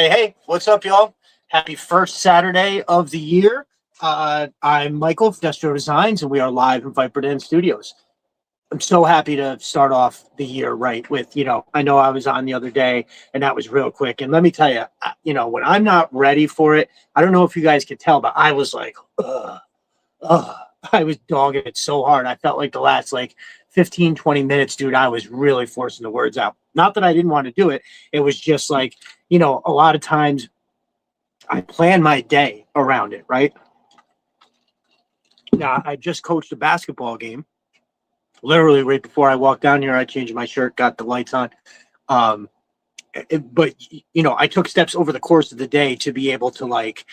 Hey, what's up, y'all? Happy first Saturday of the year. I'm Michael from Destro Designs, and we are live in Viper Den Studios. I'm so happy to start off the year right with, I know I was on the other day, and that was real quick. And let me tell you, when I'm not ready for it, I don't know if you guys could tell, but I was like, ugh, ugh. I was dogging it so hard. I felt like the last 15, 20 minutes, dude, I was really forcing the words out. Not that I didn't want to do it. It was just like, a lot of times I plan my day around it, right? Now, I just coached a basketball game. Literally right before I walked down here, I changed my shirt, got the lights on. But I took steps over the course of the day to be able to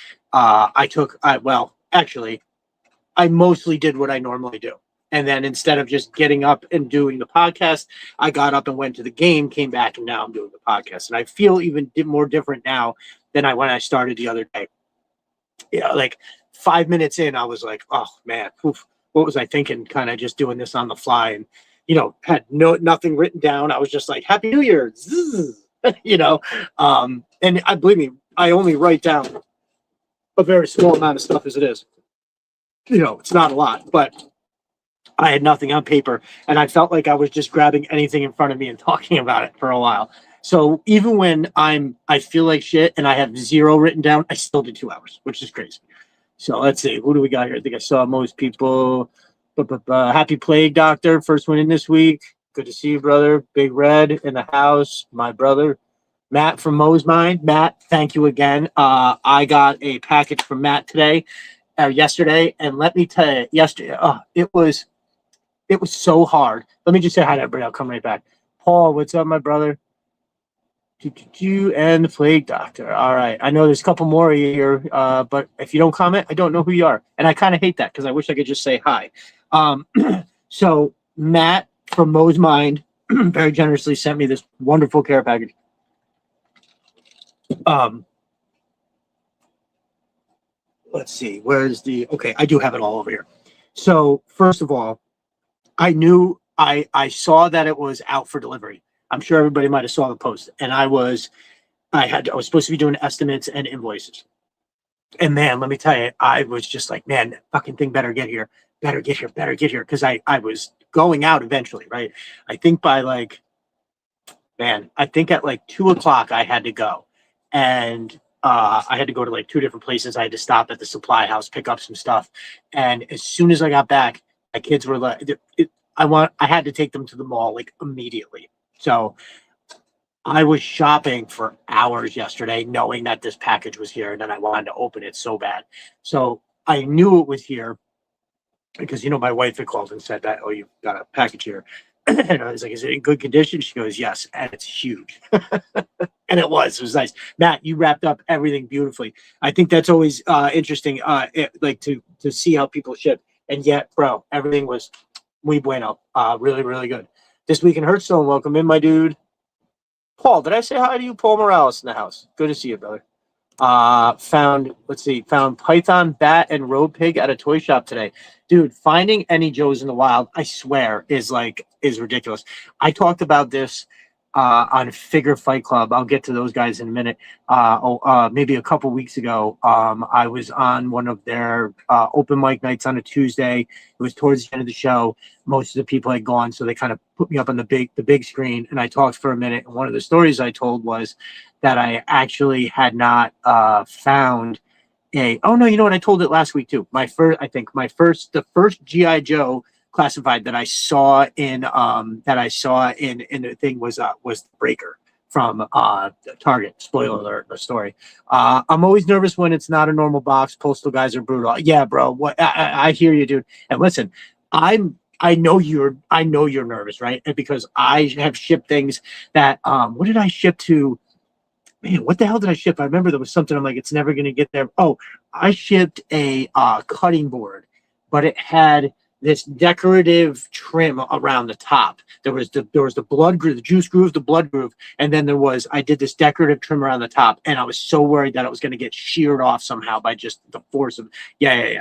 I mostly did what I normally do. And then instead of just getting up and doing the podcast, I got up and went to the game, came back, and now I'm doing the podcast. And I feel even more different now than when I started the other day. 5 minutes in, I was like, oh man, oof, what was I thinking? Kind of just doing this on the fly, and had nothing written down. I was just like, Happy New Year, and I believe me, I only write down a very small amount of stuff as it is. It's not a lot, but I had nothing on paper, and I felt like I was just grabbing anything in front of me and talking about it for a while. So even when I feel like shit and I have zero written down, I still did 2 hours, which is crazy. So let's see, who do we got here? I think I saw most people. Happy Plague Doctor, first one in this week. Good to see you, brother. Big Red in the house, my brother. Matt from Mos Mind. Matt, thank you again. I got a package from Matt yesterday, and let me tell you, yesterday, it was so hard. Let me just say hi to everybody. I'll come right back. Paul, what's up, my brother? And the Plague Doctor. All right. I know there's a couple more of you here, but if you don't comment, I don't know who you are. And I kind of hate that because I wish I could just say hi. So Matt from Mos Mind very generously sent me this wonderful care package. Let's see. Okay, I do have it all over here. So first of all, I knew I saw that it was out for delivery. I'm sure everybody might have saw the post, and I was supposed to be doing estimates and invoices. And man, let me tell you, I was just like, man, that fucking thing better get here, because I was going out eventually, right? I think by at 2 o'clock I had to go, and I had to go to 2 different places. I had to stop at the supply house, pick up some stuff, and as soon as I got back, my kids were I had to take them to the mall immediately. So I was shopping for hours yesterday, knowing that this package was here, and then I wanted to open it so bad. So I knew it was here because, my wife had called and said that, oh, you've got a package here. And I was like, is it in good condition? She goes, yes, and it's huge. And it was nice. Matt, you wrapped up everything beautifully. I think that's always interesting, to see how people ship. And yet, bro, everything was muy bueno. Really, really good. This week in Hearthstone, welcome in, my dude. Paul, did I say hi to you? Paul Morales in the house. Good to see you, brother. Found Python, bat, and road pig at a toy shop today. Dude, finding any Joes in the wild, I swear, is ridiculous. I talked about this on Figure Fight Club. I'll get to those guys in a minute. Maybe a couple weeks ago, I was on one of their open mic nights on a Tuesday. It was towards the end of the show. Most of the people had gone, so they kind of put me up on the big screen, and I talked for a minute. And one of the stories I told was that I actually had not found oh no, you know what? I told it last week too. The first G.I. Joe classified that I saw in the thing was the Breaker from Target. Spoiler alert, the story. I'm always nervous when it's not a normal box. Postal guys are brutal. Yeah, bro. What I hear you, dude. And listen, I know you're nervous, right? And because I have shipped things that what did I ship to? Man, what the hell did I ship? I remember there was something. I'm like, it's never going to get there. Oh, I shipped a cutting board, but it had this decorative trim around the top. There was the blood groove, the juice groove, the blood groove, and then I did this decorative trim around the top, and I was so worried that it was going to get sheared off somehow by just the force of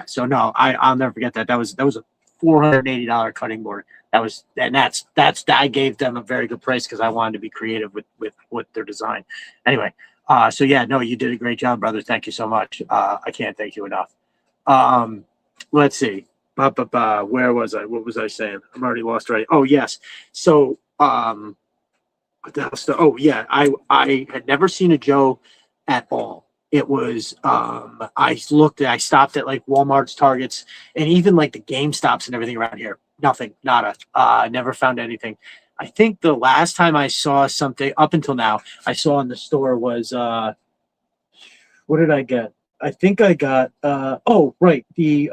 So no, I'll never forget that. That was a $480 cutting board. That's I gave them a very good price because I wanted to be creative with their design. Anyway, So yeah, no, you did a great job, brother. Thank you so much. I can't thank you enough. Um, let's see. Where was I? What was I saying? I'm already lost already. Oh yes. So what the hell stuff? Oh yeah, I had never seen a Joe at all. It was I stopped at like Walmart's, Targets, and even like the Game Stops and everything around here. Nothing, nada. Never found anything. I think the last time I saw something up until now I saw in the store was what did I get? I think I got oh right, the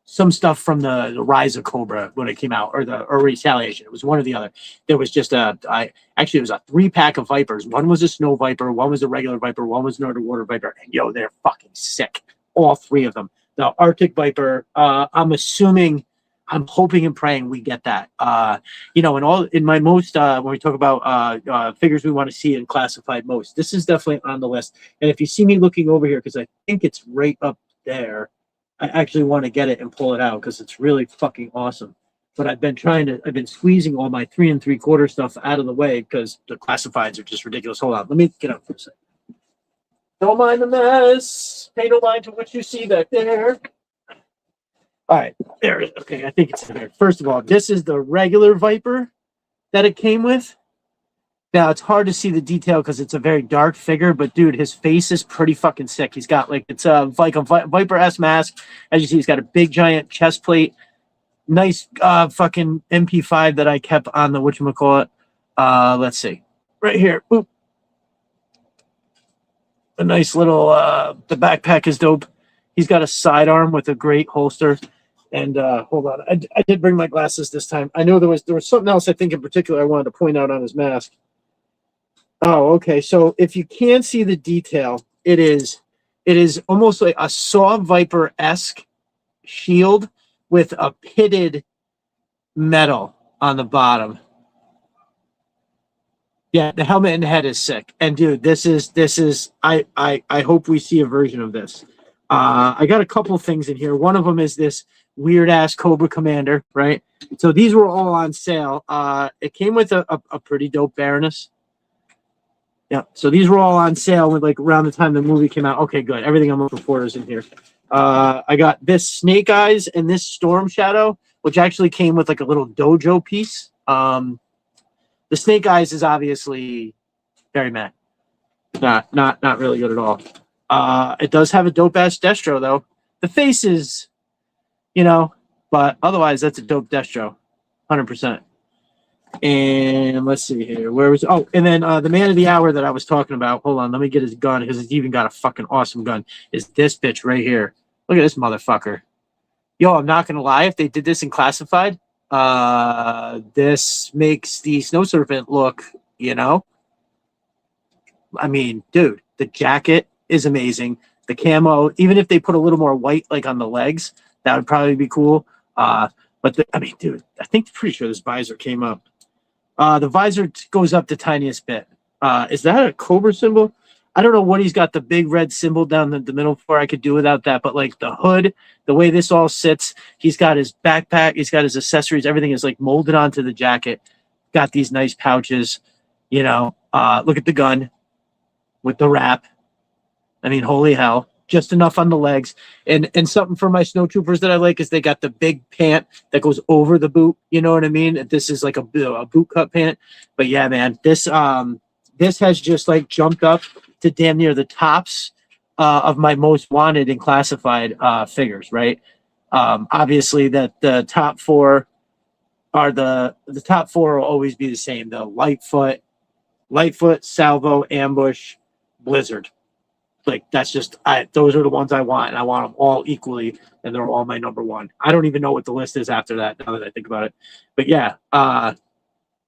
some stuff from the Rise of Cobra when it came out, or Retaliation. It was one or the other. There was just it was a 3-pack of Vipers. One was a Snow Viper, one was a regular Viper, one was an underwater Viper. And yo, they're fucking sick. All 3 of them. The Arctic Viper, I'm hoping and praying we get that. In my most when we talk about figures we want to see in classified most, this is definitely on the list. And if you see me looking over here, because I think it's right up there, I actually want to get it and pull it out because it's really fucking awesome. But I've been squeezing all my 3 3/4 stuff out of the way because the classifieds are just ridiculous. Hold on, let me get up for a second. Don't mind the mess. Pay no mind to what you see back there. All right, there it is. Okay, I think it's in there. First of all, this is the regular Viper that it came with. Now, it's hard to see the detail because it's a very dark figure, but dude, his face is pretty fucking sick. He's got like like a Viper-S mask. As you see, he's got a big giant chest plate. Nice fucking MP5 that I kept on the whatchamacallit. Let's see. Right here. Boop. A nice little the backpack is dope. He's got a sidearm with a great holster. And hold on, I did bring my glasses this time. I know there was something else I think in particular I wanted to point out on his mask. Oh, okay. So if you can see the detail, it is almost like a Saw Viper-esque shield with a pitted metal on the bottom. Yeah, the helmet and the head is sick. And dude, this is I hope we see a version of this. I got a couple things in here. One of them is this weird ass Cobra Commander, right? So these were all on sale. It came with a pretty dope Baroness. Yeah, so these were all on sale with like around the time the movie came out. Okay, good. Everything I'm looking for is in here. I got this Snake Eyes and this Storm Shadow, which actually came with like a little dojo piece. The Snake Eyes is obviously very meh. Not really good at all. It does have a dope ass Destro though. The face is, but otherwise that's a dope Destro, 100%. And let's see here. And then the man of the hour that I was talking about. Hold on, let me get his gun because it's even got a fucking awesome gun. Is this bitch right here? Look at this motherfucker. Yo, I'm not gonna lie. If they did this in classified, this makes the Snow Serpent look, I mean, dude, the jacket is amazing. The camo, even if they put a little more white like on the legs, that would probably be cool. Dude, I think pretty sure this visor came up. The visor goes up the tiniest bit. Is that a Cobra symbol? I don't know what he's got the big red symbol down the middle for. I could do without that, but like the hood, the way this all sits, he's got his backpack, he's got his accessories, everything is like molded onto the jacket. Got these nice pouches, look at the gun with the wrap. I mean, holy hell. Just enough on the legs. And something for my snowtroopers that I like is they got the big pant that goes over the boot. You know what I mean? This is like a boot cut pant. But yeah, man, this has just like jumped up to damn near the tops of my most wanted and classified figures, right? Obviously that the top 4 are the top 4 will always be the same. The Lightfoot, Salvo, Ambush, Blizzard. Like that's just those are the ones I want, and I want them all equally, and they're all my number 1. I don't even know what the list is after that. Now that I think about it, but yeah, I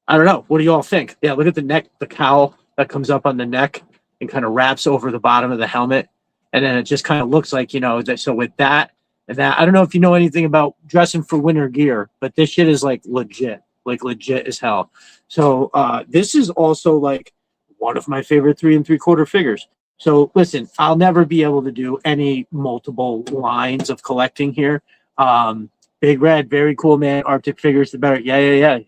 don't know. What do you all think? Yeah, look at the neck, the cowl that comes up on the neck and kind of wraps over the bottom of the helmet, and then it just kind of looks like that. So with that and that, I don't know if you know anything about dressing for winter gear, but this shit is like legit as hell. So this is also like one of my favorite 3 3/4 figures. So listen, I'll never be able to do any multiple lines of collecting here. Big Red, very cool, man. Arctic figures, the better. Yeah.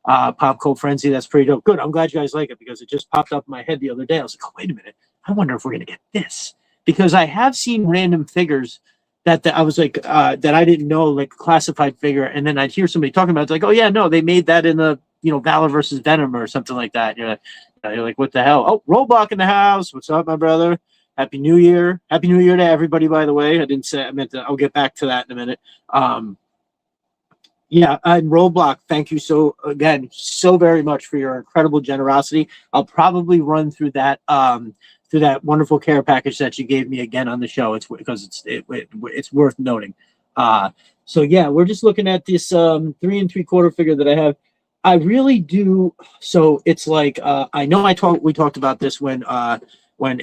Pop Cold Frenzy, that's pretty dope. Good. I'm glad you guys like it because it just popped up in my head the other day. I was like, oh, wait a minute. I wonder if we're gonna get this, because I have seen random figures that I was like that I didn't know, like classified figure, and then I'd hear somebody talking about it, it's like, oh yeah, no, they made that in the Valor versus Venom or something like that. You're like, what the hell? Oh, Roblox in the house. What's up, my brother? Happy New Year. Happy New Year to everybody, by the way. I didn't say, I meant to, I'll get back to that in a minute. Yeah, and Roblox, thank you so very much for your incredible generosity. I'll probably run through that wonderful care package that you gave me again on the show. It's because it's worth noting. So yeah, we're just looking at this 3 3/4 figure that I have. I really do. So it's like I know we talked about this when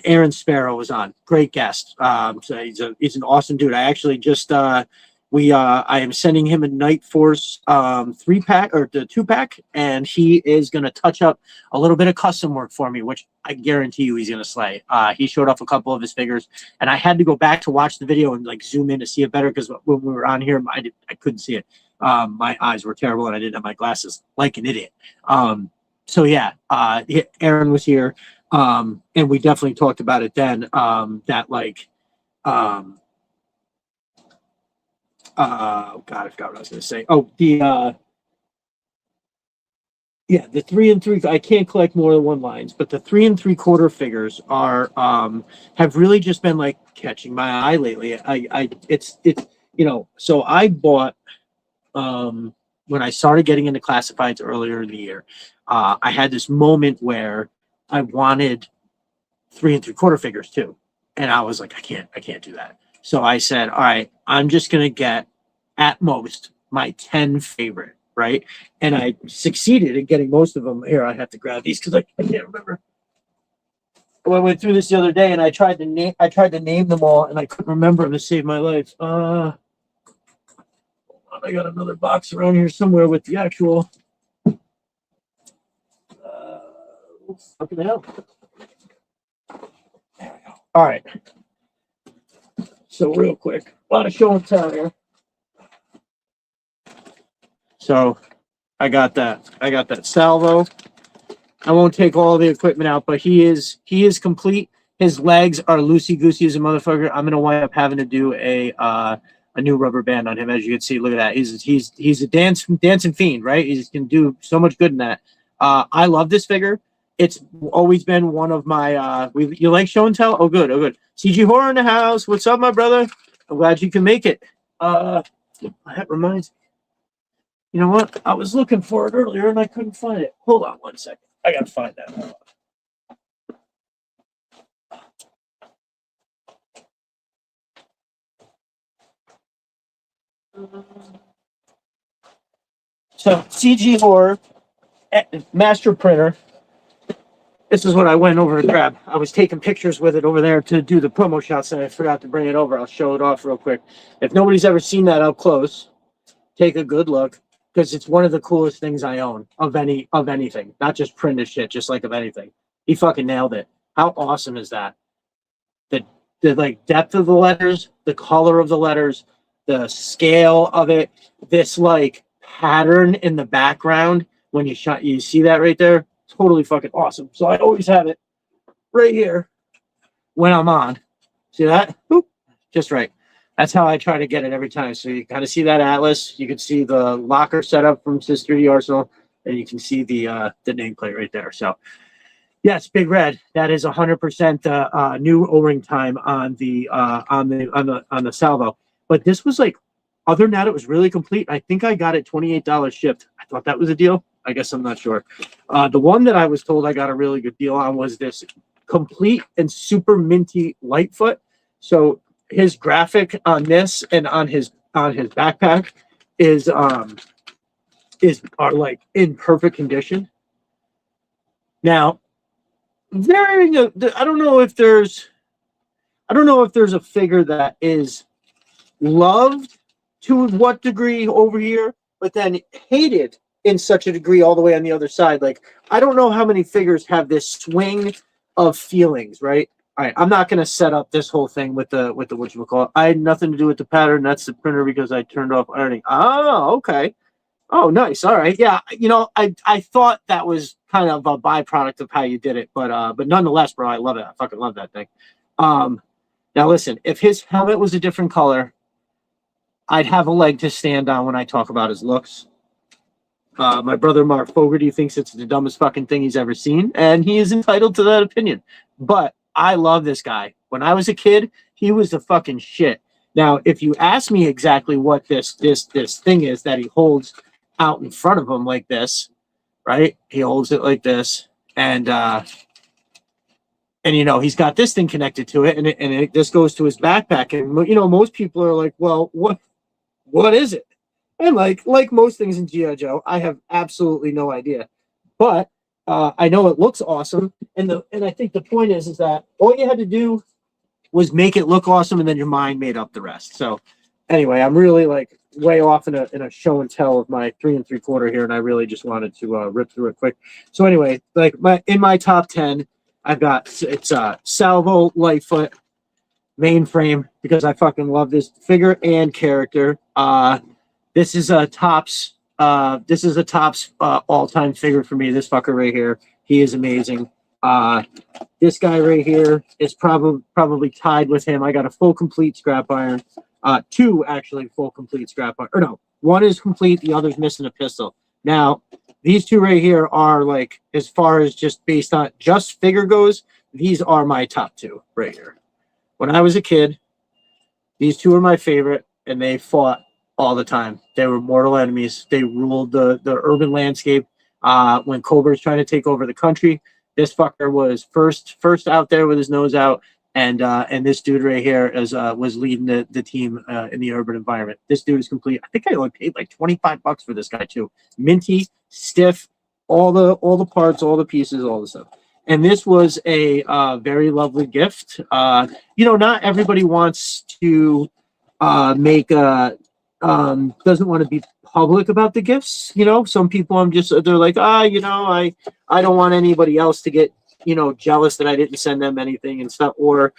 Aaron Sparrow was on. Great guest. So he's an awesome dude. I actually just I am sending him a Night Force 3-pack or the 2-pack, and he is going to touch up a little bit of custom work for me, which I guarantee you he's going to slay. He showed off a couple of his figures, and I had to go back to watch the video and like zoom in to see it better, because when we were on here, I couldn't see it. My eyes were terrible, and I didn't have my glasses like an idiot. So yeah, Aaron was here, and we definitely talked about it then. That like. God, I forgot what I was going to say. Oh, the 3 3. I can't collect more than one lines, but the 3 3/4 figures are have really just been like catching my eye lately. It's so I bought when I started getting into classifieds earlier in the year. I had this moment where I wanted 3 3/4 figures too, and I was like, I can't do that. So I said, all right, I'm just going to get at most my 10 favorite, right? And I succeeded in getting most of them. Here, I have to grab these because I can't remember. I went through this the other day, and I tried to name them all, and I couldn't remember them to save my life. I got another box around here somewhere with the actual. Fucking hell. There we go. All right. So real quick, a lot of show and tell here. So I got that salvo. I won't take all the equipment out, but he is complete. His legs are loosey goosey as a motherfucker. I'm gonna wind up having to do a new rubber band on him. As you can see, look at that. He's a dancing fiend, right? He can do so much good in that. I love this figure. It's always been one of my you like show and tell? Oh good. CG Horror in the house. What's up, my brother? I'm glad you can make it. That reminds me. You know what? I was looking for it earlier and I couldn't find it. Hold on one second. I gotta find that. So CG Horror Master Printer. This is what I went over to grab. I was taking pictures with it over there to do the promo shots, and I forgot to bring it over. I'll show it off real quick. If nobody's ever seen that up close, take a good look, because it's one of the coolest things I own of anything. Not just printed shit, just like of anything. He fucking nailed it. How awesome is that? The like depth of the letters, the color of the letters, the scale of it, this like pattern in the background when you see that right there. Totally fucking awesome. So I always have it right here when I'm on. See that? Boop. Just right. That's how I try to get it every time. So you kind of see that atlas. You can see the locker setup from Sister D Arsenal, and you can see the nameplate right there. So yes, Big Red. That is 100% new O-ring time on the salvo. But this was like, other than that, it was really complete. I think I got it $28 shipped. I thought that was a deal. I guess I'm not sure. The one that I was told I got a really good deal on was this complete and super minty Lightfoot. So his graphic on this and on his backpack are like in perfect condition. Now, I don't know if there's a figure that is loved to what degree over here, but then hated in such a degree all the way on the other side. Like, I don't know how many figures have this swing of feelings, right? All right, I'm not going to set up this whole thing with the whatchamacallit. I had nothing to do with the pattern. That's the printer because I turned off ironing. Oh, okay. Oh, nice. All right. Yeah. You know, I thought that was kind of a byproduct of how you did it, but nonetheless, bro, I love it. I fucking love that thing. Um, Now listen, if his helmet was a different color, I'd have a leg to stand on when I talk about his looks. My brother Mark Fogarty thinks it's the dumbest fucking thing he's ever seen, and he is entitled to that opinion. But I love this guy. When I was a kid, he was the fucking shit. Now, if you ask me exactly what this thing is that he holds out in front of him like this, right? He holds it like this, and you know he's got this thing connected to it, and this goes to his backpack. And you know most people are like, well, what is it? And like most things in GI Joe, I have absolutely no idea, but I know it looks awesome. And I think the point is that all you had to do was make it look awesome, and then your mind made up the rest. So anyway, I'm really like way off in a show and tell of my 3 3/4 here, and I really just wanted to rip through it quick. So anyway, like in my top 10, I've got it's Salvo Lightfoot mainframe because I fucking love this figure and character. This is a Topps all-time figure for me. This fucker right here, he is amazing. This guy right here is probably tied with him. I got a full complete scrap iron. Two actually full complete scrap iron. Or no, one is complete, the other's missing a pistol. Now, these two right here are like, as far as just based on just figure goes, these are my top two right here. When I was a kid, these two are my favorite, and they fought all the time. They were mortal enemies. They ruled the urban landscape. When Cobra's trying to take over the country, this fucker was first out there with his nose out, and this dude right here was leading the team in the urban environment. This dude is complete. I think I only paid like $25 for this guy too. Minty, stiff, all the parts, all the pieces, all the stuff. And this was a very lovely gift. You know, not everybody wants to make doesn't want to be public about the gifts. You know, some people they're like, you know, I don't want anybody else to get, you know, jealous that I didn't send them anything and stuff, or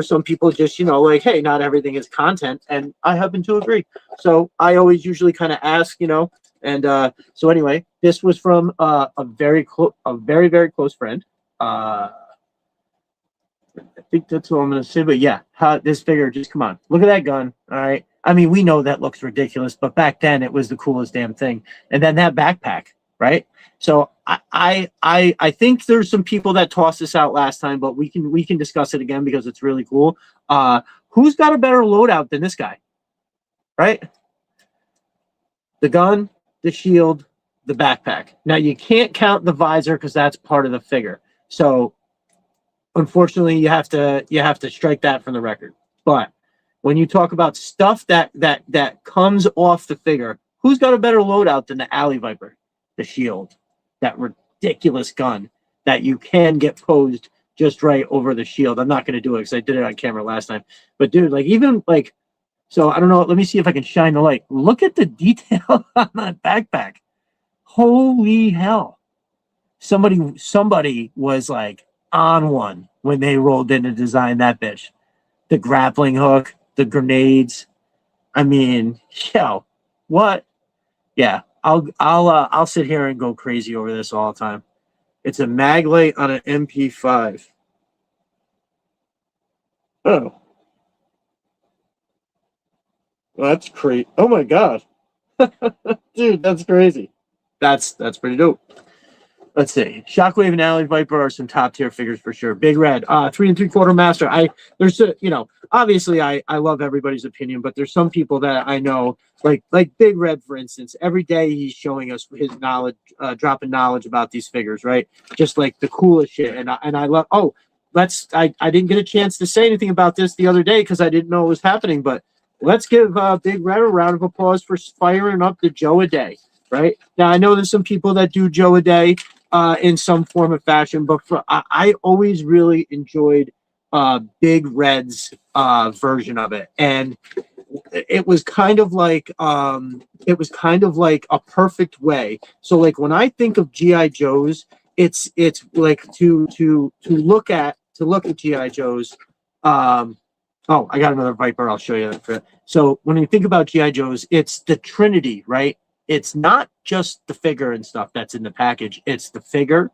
some people just, you know, like, hey, not everything is content, and I happen to agree. So I always usually kind of ask, you know, and so anyway, this was from a very very close friend. I think that's all I'm gonna say. But yeah, how this figure, just come on, look at that gun. All right, I mean, we know that looks ridiculous, but back then it was the coolest damn thing. And then that backpack, right? So I think there's some people that tossed this out last time, but we can discuss it again because it's really cool. Who's got a better loadout than this guy? Right? The gun, the shield, the backpack. Now you can't count the visor because that's part of the figure. So unfortunately, you have to strike that from the record. But when you talk about stuff that comes off the figure, who's got a better loadout than the Alley Viper, the shield, that ridiculous gun that you can get posed just right over the shield? I'm not going to do it because I did it on camera last time. But dude, like even like, so I don't know. Let me see if I can shine the light. Look at the detail on that backpack. Holy hell! Somebody was like on one when they rolled in to design that bitch. The grappling hook, the grenades. I mean, yo, what? Yeah, I'll sit here and go crazy over this all the time. It's a mag light on an MP5. Oh, well, that's crazy. Oh my god, dude, that's crazy. That's pretty dope. Let's see. Shockwave and Alley Viper are some top tier figures for sure. Big Red, 3 3/4 master. You know, obviously I love everybody's opinion, but there's some people that I know, like Big Red, for instance. Every day he's showing us his knowledge, dropping knowledge about these figures, right? Just like the coolest shit. And I love. Oh, I didn't get a chance to say anything about this the other day because I didn't know it was happening. But let's give Big Red a round of applause for firing up the Joe a Day. Right now, I know there's some people that do Joe a Day in some form of fashion, but I always really enjoyed Big Red's version of it, and it was kind of like a perfect way. So like when I think of GI Joes, it's like to look at GI Joes. Oh, I got another Viper. I'll show you that. So when you think about GI Joes, it's the Trinity, right? it's not just the figure and stuff that's in the package. It's the figure,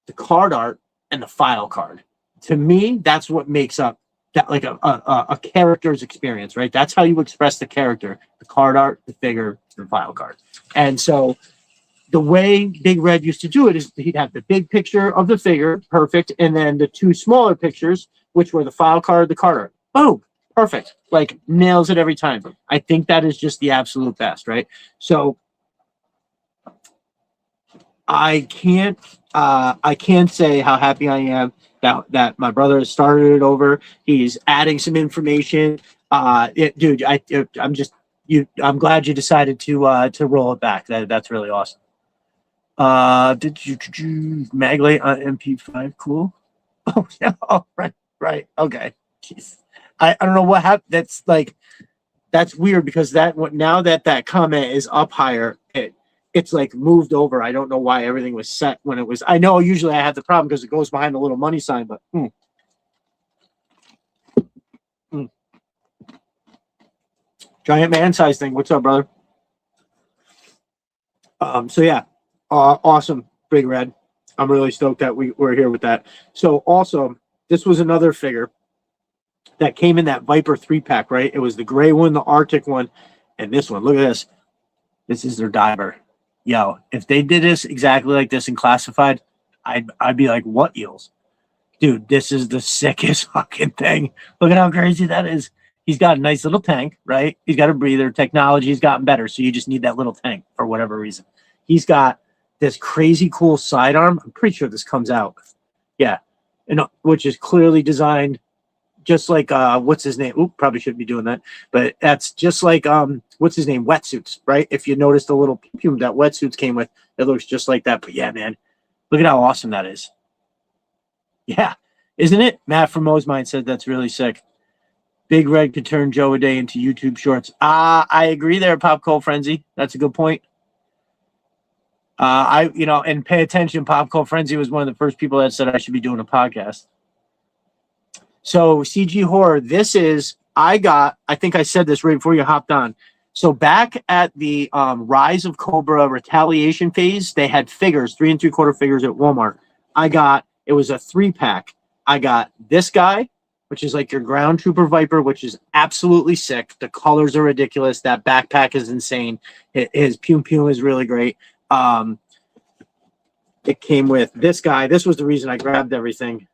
the card art, and the file card. To me, that's what makes up that, like a character's experience, right? That's how you express the character: the card art, the figure, the file card. And so the way Big Red used to do it is he'd have the big picture of the figure, perfect, and then the two smaller pictures, which were the file card, the card art. Boom, perfect. Like nails it every time. I think that is just the absolute best, right? So I can't say how happy I am that my brother has started it over. He's adding some information. Dude, I'm glad you decided to roll it back. That's really awesome. Did you Maglite on MP5? Cool. Oh yeah. Oh, right. Okay. Jeez. I don't know what happened. That's weird because now that comment is up higher, it's like moved over. I don't know why everything was set when it was. I know usually I have the problem because it goes behind the little money sign, but giant man size thing. What's up, brother? So yeah, awesome, Big Red. I'm really stoked that we're here with that. So also, this was another figure that came in that Viper 3-pack, right? It was the gray one, the Arctic one, and this one. Look at this. This is their diver. Yo, if they did this exactly like this in classified, I'd be like, what eels? Dude, this is the sickest fucking thing. Look at how crazy that is. He's got a nice little tank, right? He's got a breather. Technology's gotten better, so you just need that little tank for whatever reason. He's got this crazy cool sidearm. I'm pretty sure this comes out. Yeah. Which is clearly designed just like what's his name? Oop, probably shouldn't be doing that. But that's just like what's his name? Wetsuits, right? If you notice the little perfume that Wetsuits came with, it looks just like that. But yeah, man, look at how awesome that is. Yeah, isn't it? Matt from Mos Mind said that's really sick. Big Red could turn Joe a day into YouTube shorts. I agree there, Pop Cold Frenzy. That's a good point. And pay attention. Pop Cold Frenzy was one of the first people that said I should be doing a podcast. So CG Horror, I think I said this right before you hopped on. So back at the Rise of Cobra retaliation phase, they had figures, 3 3/4 figures at Walmart. It was a 3-pack. I got this guy, which is like your ground trooper Viper, which is absolutely sick. The colors are ridiculous. That backpack is insane. His Pew Pew is really great. It came with this guy. This was the reason I grabbed everything.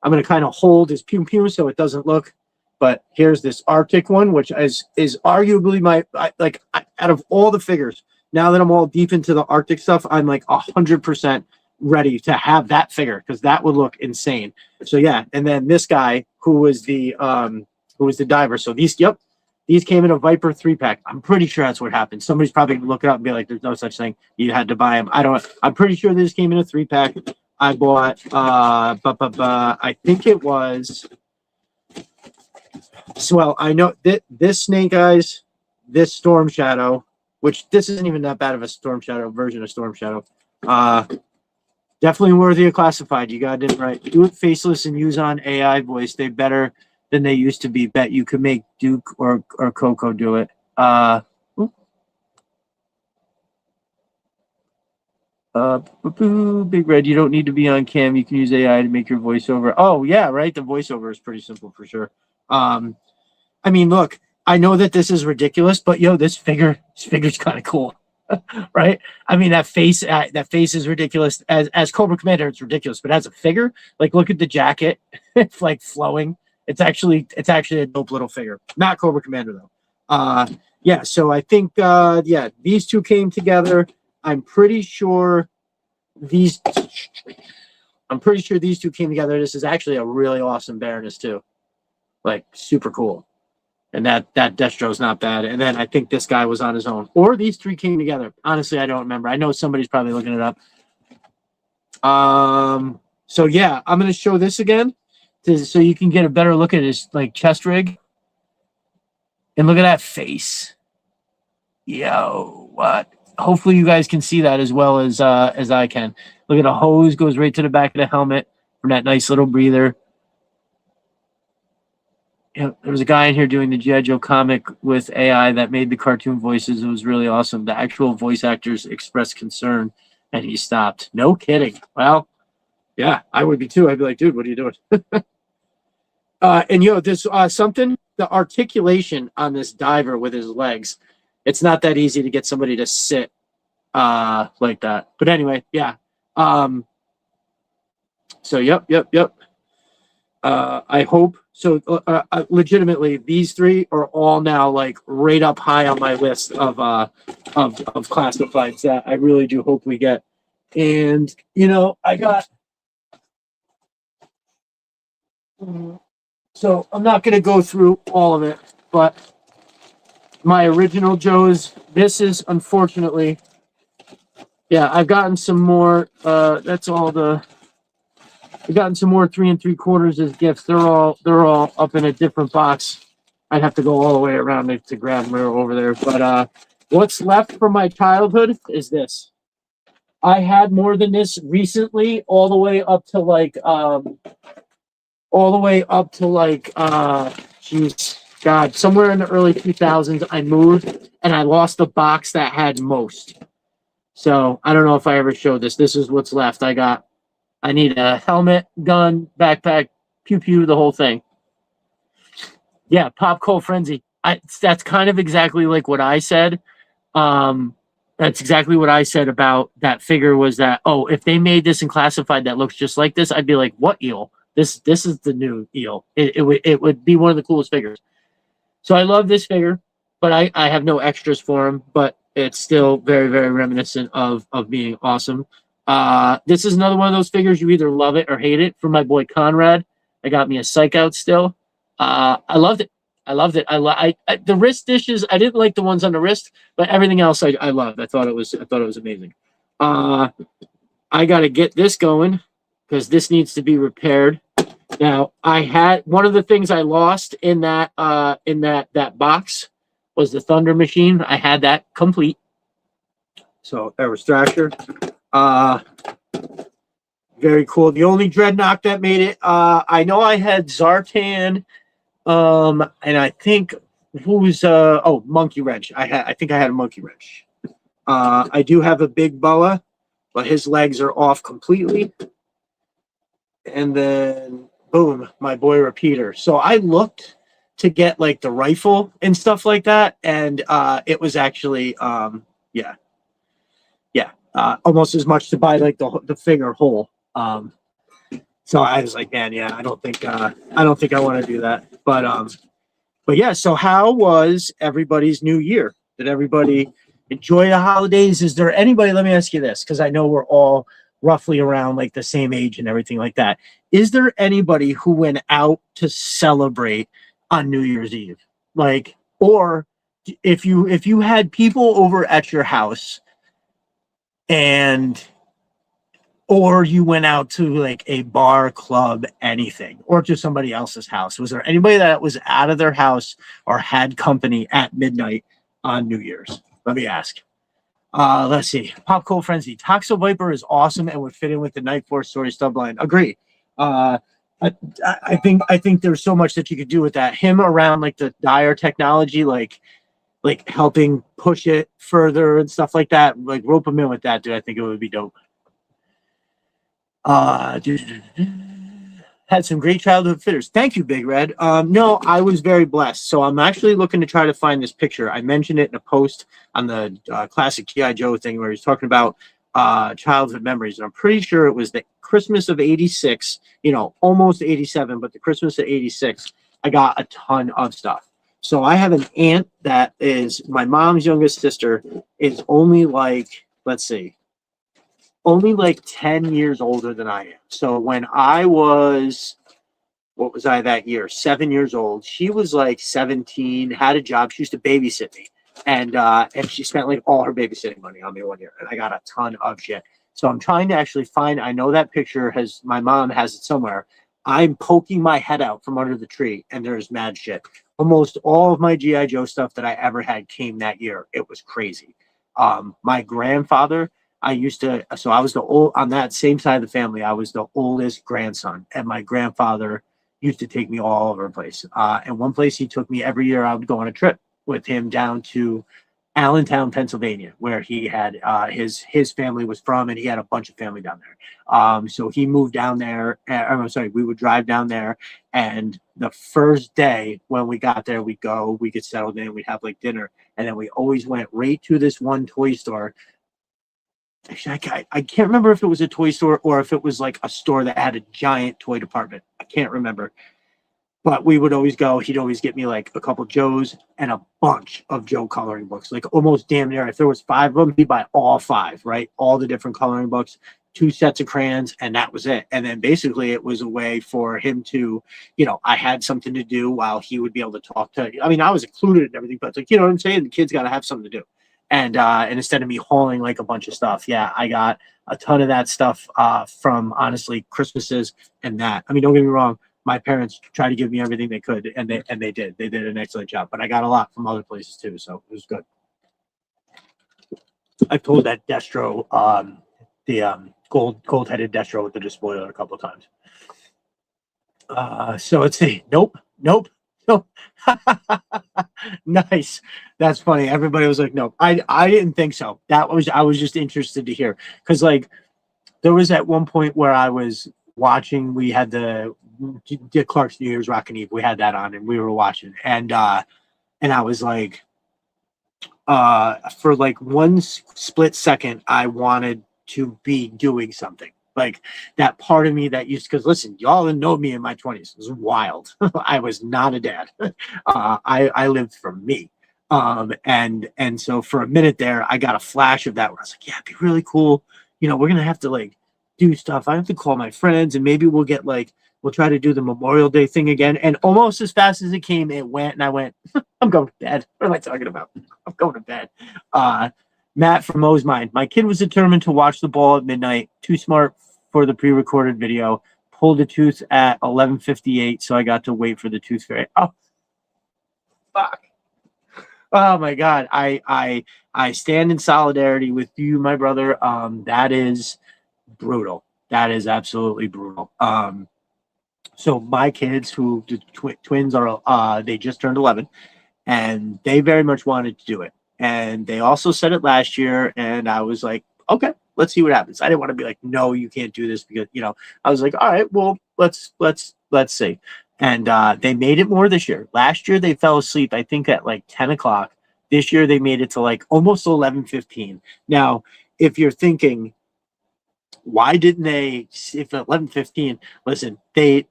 I'm going to kind of hold his Pew Pew so it doesn't look. But here's this Arctic one, which is arguably out of all the figures, now that I'm all deep into the Arctic stuff, I'm like 100% ready to have that figure because that would look insane. So yeah, and then this guy who was the diver. So these came in a Viper 3-pack. I'm pretty sure that's what happened. Somebody's probably gonna look it up and be like, "There's no such thing. You had to buy them." I'm pretty sure this came in a 3-pack. I bought. I think it was. So well, I know this Snake Eyes, this Storm Shadow, which this isn't even that bad of a Storm Shadow version of Storm Shadow. Definitely worthy of classified. You got it right. Do it faceless and use on AI voice. They better than they used to be. Bet you could make Duke or Coco do it. Big Red, you don't need to be on cam. You can use AI to make your voiceover. Oh yeah, right. The voiceover is pretty simple for sure. I mean, look, I know that this is ridiculous, but this figure's kind of cool. Right? I mean, that face is ridiculous. As Cobra Commander, it's ridiculous, but as a figure, like look at the jacket, it's like flowing. It's actually a dope little figure. Not Cobra Commander though. Yeah. So I think these two came together. I'm pretty sure these two came together. This is actually a really awesome Baroness too, like super cool. And that Destro's not bad. And then I think this guy was on his own. Or these three came together. Honestly, I don't remember. I know somebody's probably looking it up. So yeah, I'm gonna show this again so you can get a better look at his like chest rig. And look at that face. Yo, what? Hopefully you guys can see that as well as I can. Look at the hose goes right to the back of the helmet from that nice little breather. Yeah, there was a guy in here doing the G.I. Joe comic with AI that made the cartoon voices. It was really awesome. The actual voice actors expressed concern and he stopped. No kidding. Well, yeah, I would be too. I'd be like, dude, what are you doing? And this something, the articulation on this diver with his legs, it's not that easy to get somebody to sit like that. But anyway, yeah. So yep. I hope so. Legitimately, these three are all now like right up high on my list of classifieds that I really do hope we get. And I got. So I'm not going to go through all of it, but my original Joe's. This is unfortunately. Yeah, I've gotten some more. That's all the. I've gotten some more 3 3/4 as gifts. They're all up in a different box. I'd have to go all the way around to grab them over there. But what's left from my childhood is this. I had more than this recently, all the way up to geez, God, somewhere in the early 2000s. I moved and I lost the box that had most. So I don't know if I ever showed this. This is what's left. I need a helmet, gun, backpack, pew pew, the whole thing. Yeah, Pop Cold Frenzy. That's kind of exactly like what I said. That's exactly what I said about that figure was that, oh, if they made this and classified that looks just like this, I'd be like, what eel? This is the new eel. It would be one of the coolest figures. So I love this figure, but I have no extras for him, but it's still very, very reminiscent of being awesome. This is another one of those figures you either love it or hate it. From my boy Conrad, I got me a Psych Out still. I loved it. The wrist dishes. I didn't like the ones on the wrist, but everything else I loved. I thought it was amazing. I got to get this going because this needs to be repaired. Now I had one of the things I lost in that box was the Thunder Machine. I had that complete. So that was Thrasher. Very cool. The only Dreadnought that made it. I know I had Zartan, and I think who's Monkey Wrench. I think I had a Monkey Wrench. I do have a Big Boa, but his legs are off completely. And then boom, my boy Repeater. So I looked to get like the rifle and stuff like that, and it was actually almost as much to buy like the figure whole. So I was like, man, yeah, I don't think I want to do that. But yeah. So how was everybody's New Year? Did everybody enjoy the holidays? Is there anybody? Let me ask you this, because I know we're all roughly around like the same age and everything like that. Is there anybody who went out to celebrate on New Year's Eve? Like, or if you had people over at your house or you went out to like a bar, club, anything, or to somebody else's house. Was there anybody that was out of their house or had company at midnight on New Year's? Let me ask. Let's see. Pop Cold Frenzy. Toxo Viper is awesome and would fit in with the Night Force story stubline. Agree. I think there's so much that you could do with that. Him around like the dire technology, like helping push it further and stuff like that. Like rope him in with that, dude. I think it would be dope. Had some great childhood fitters. Thank you, Big Red. No, I was very blessed. So I'm actually looking to try to find this picture. I mentioned it in a post on the classic G.I. Joe thing where he's talking about childhood memories. And I'm pretty sure it was the Christmas of '86, almost '87, but the Christmas of '86, I got a ton of stuff. So I have an aunt that is my mom's youngest sister, is only like, let's see, only like 10 years older than I am. So when I was, what was I that year? 7 years old. She was like 17, had a job. She used to babysit me. And she spent like all her babysitting money on me one year. And I got a ton of shit. So I'm trying to actually find, I know that picture my mom has it somewhere. I'm poking my head out from under the tree and there's mad shit. Almost all of my G.I. Joe stuff that I ever had came that year. It was crazy. My grandfather, I was the old, on that same side of the family, I was the oldest grandson. And my grandfather used to take me all over the place. And one place he took me every year, I would go on a trip with him down to Allentown, Pennsylvania, where he had his family was from, and he had a bunch of family down there. So he moved down there. I'm sorry, we would drive down there, and the first day when we got there, we'd get settled in, we'd have like dinner, and then we always went right to this one toy store. Actually, I can't remember if it was a toy store or if it was like a store that had a giant toy department. I can't remember. But we would always go. He'd always get me like a couple Joes and a bunch of Joe coloring books, like almost damn near. If there was 5 of them, he'd buy all 5, right? All the different coloring books, 2 sets of crayons, and that was it. And then basically it was a way for him to, I had something to do while he would be able to talk to. I mean, I was included in everything, but it's like, you know what I'm saying? The kid's got to have something to do. And instead of me hauling like a bunch of stuff, yeah, I got a ton of that stuff from honestly Christmases and that. I mean, don't get me wrong, my parents tried to give me everything they could, and they did. They did an excellent job. But I got a lot from other places too, so it was good. I've told that Destro, the gold-headed Destro with the despoiler a couple of times. So let's see. Nope. Nice. That's funny. Everybody was like, nope. I didn't think so. I was just interested to hear, because like there was at one point where I was watching, we had the Dick Clark's New Year's Rockin' Eve. We had that on and we were watching, and I was like, for like one split second, I wanted to be doing something. Like that part of me that used, because listen, y'all didn't know me in my 20s. It was wild. I was not a dad. I lived for me. And so for a minute there, I got a flash of that where I was like, yeah, it'd be really cool. We're going to have to like do stuff. I have to call my friends, and maybe we'll try to do the Memorial Day thing again. And almost as fast as it came, it went, and I went, I'm going to bed. What am I talking about? I'm going to bed. Matt from Mos Mind. My kid was determined to watch the ball at midnight. Too smart for the pre-recorded video. Pulled a tooth at 11:58, so I got to wait for the tooth fairy. Oh, fuck. Oh my God. I stand in solidarity with you, my brother. That is brutal. That is absolutely brutal. So my kids, who the twins are, they just turned 11, and they very much wanted to do it. And they also said it last year, and I was like, okay, let's see what happens. I didn't want to be like, no, you can't do this, because I was like, all right, well, let's see. And they made it more this year. Last year they fell asleep, I think, at like 10 o'clock. This year they made it to like almost 11:15. Now, if you're thinking, why didn't they, if at 11:15, listen, they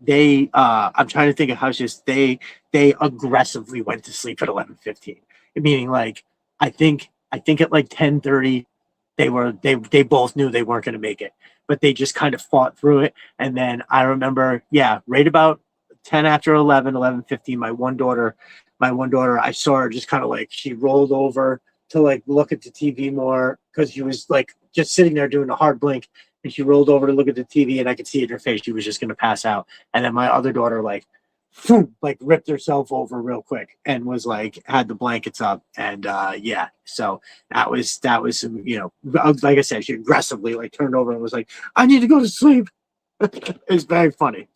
I'm trying to think of how it's just they aggressively went to sleep at 11:15. Meaning, like, I think at like 10:30 they both knew they weren't going to make it, but they just kind of fought through it. And then I remember, yeah, right about 10 after 11:15, my one daughter, I saw her just kind of like, she rolled over to like look at the TV more, because she was like just sitting there doing a hard blink, and she rolled over to look at the TV, and I could see in her face she was just going to pass out. And then my other daughter like ripped herself over real quick and was like, had the blankets up, and yeah, so that was some, like I said, she aggressively like turned over and was like, I need to go to sleep. It's very funny.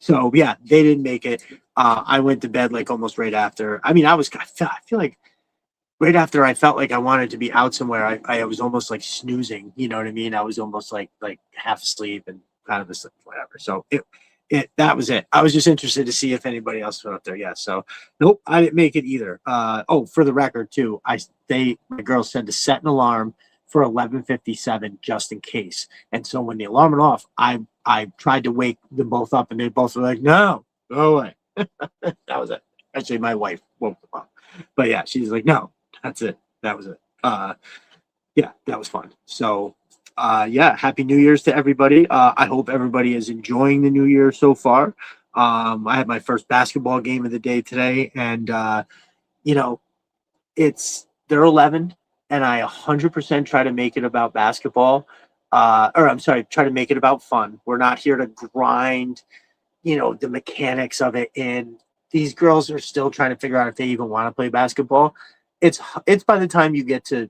So yeah, they didn't make it. I went to bed like almost right after. I mean, I feel like right after I felt like I wanted to be out somewhere, I was almost like snoozing, you know what I mean? I was almost like half asleep and kind of asleep, whatever. So that was it. I was just interested to see if anybody else went up there. Yeah. So nope, I didn't make it either. For the record too, my girls said to set an alarm for 11:57 just in case. And so when the alarm went off, I tried to wake them both up, and they both were like, no, go away. That was it. Actually, my wife woke them up. But yeah, she's like, no, that's it. That was it. Yeah, that was fun. So yeah, happy New Year's to everybody. I hope everybody is enjoying the New Year so far. I had my first basketball game of the day today, and they're 11, and I 100% try to make it about basketball. Try to make it about fun. We're not here to grind, the mechanics of it. And these girls are still trying to figure out if they even want to play basketball. It's by the time you get to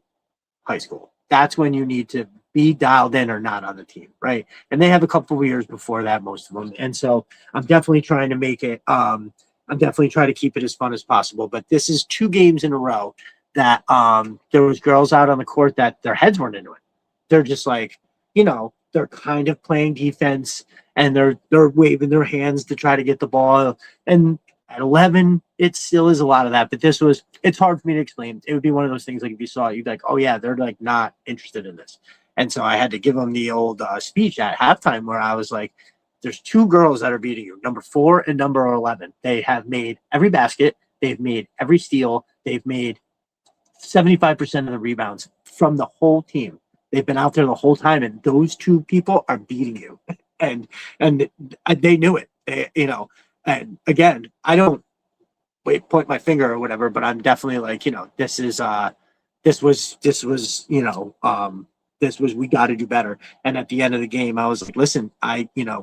high school, that's when you need to be dialed in or not on the team, right? And they have a couple of years before that, most of them. And so I'm definitely trying to make it. I'm definitely trying to keep it as fun as possible. But this is 2 games in a row that there was girls out on the court that their heads weren't into it. They're just like, they're kind of playing defense and they're waving their hands to try to get the ball. And at 11, it still is a lot of that. But it's hard for me to explain. It would be one of those things like if you saw it, you'd be like, oh yeah, they're like not interested in this. And so I had to give them the old speech at halftime where I was like, there's 2 girls that are beating you, number 4 and number 11. They have made every basket. They've made every steal. They've made 75% of the rebounds from the whole team. They've been out there the whole time, and those 2 people are beating you. And they knew it, And again, I don't point my finger or whatever, but I'm definitely like, this was we got to do better. And at the end of the game, I was like, listen,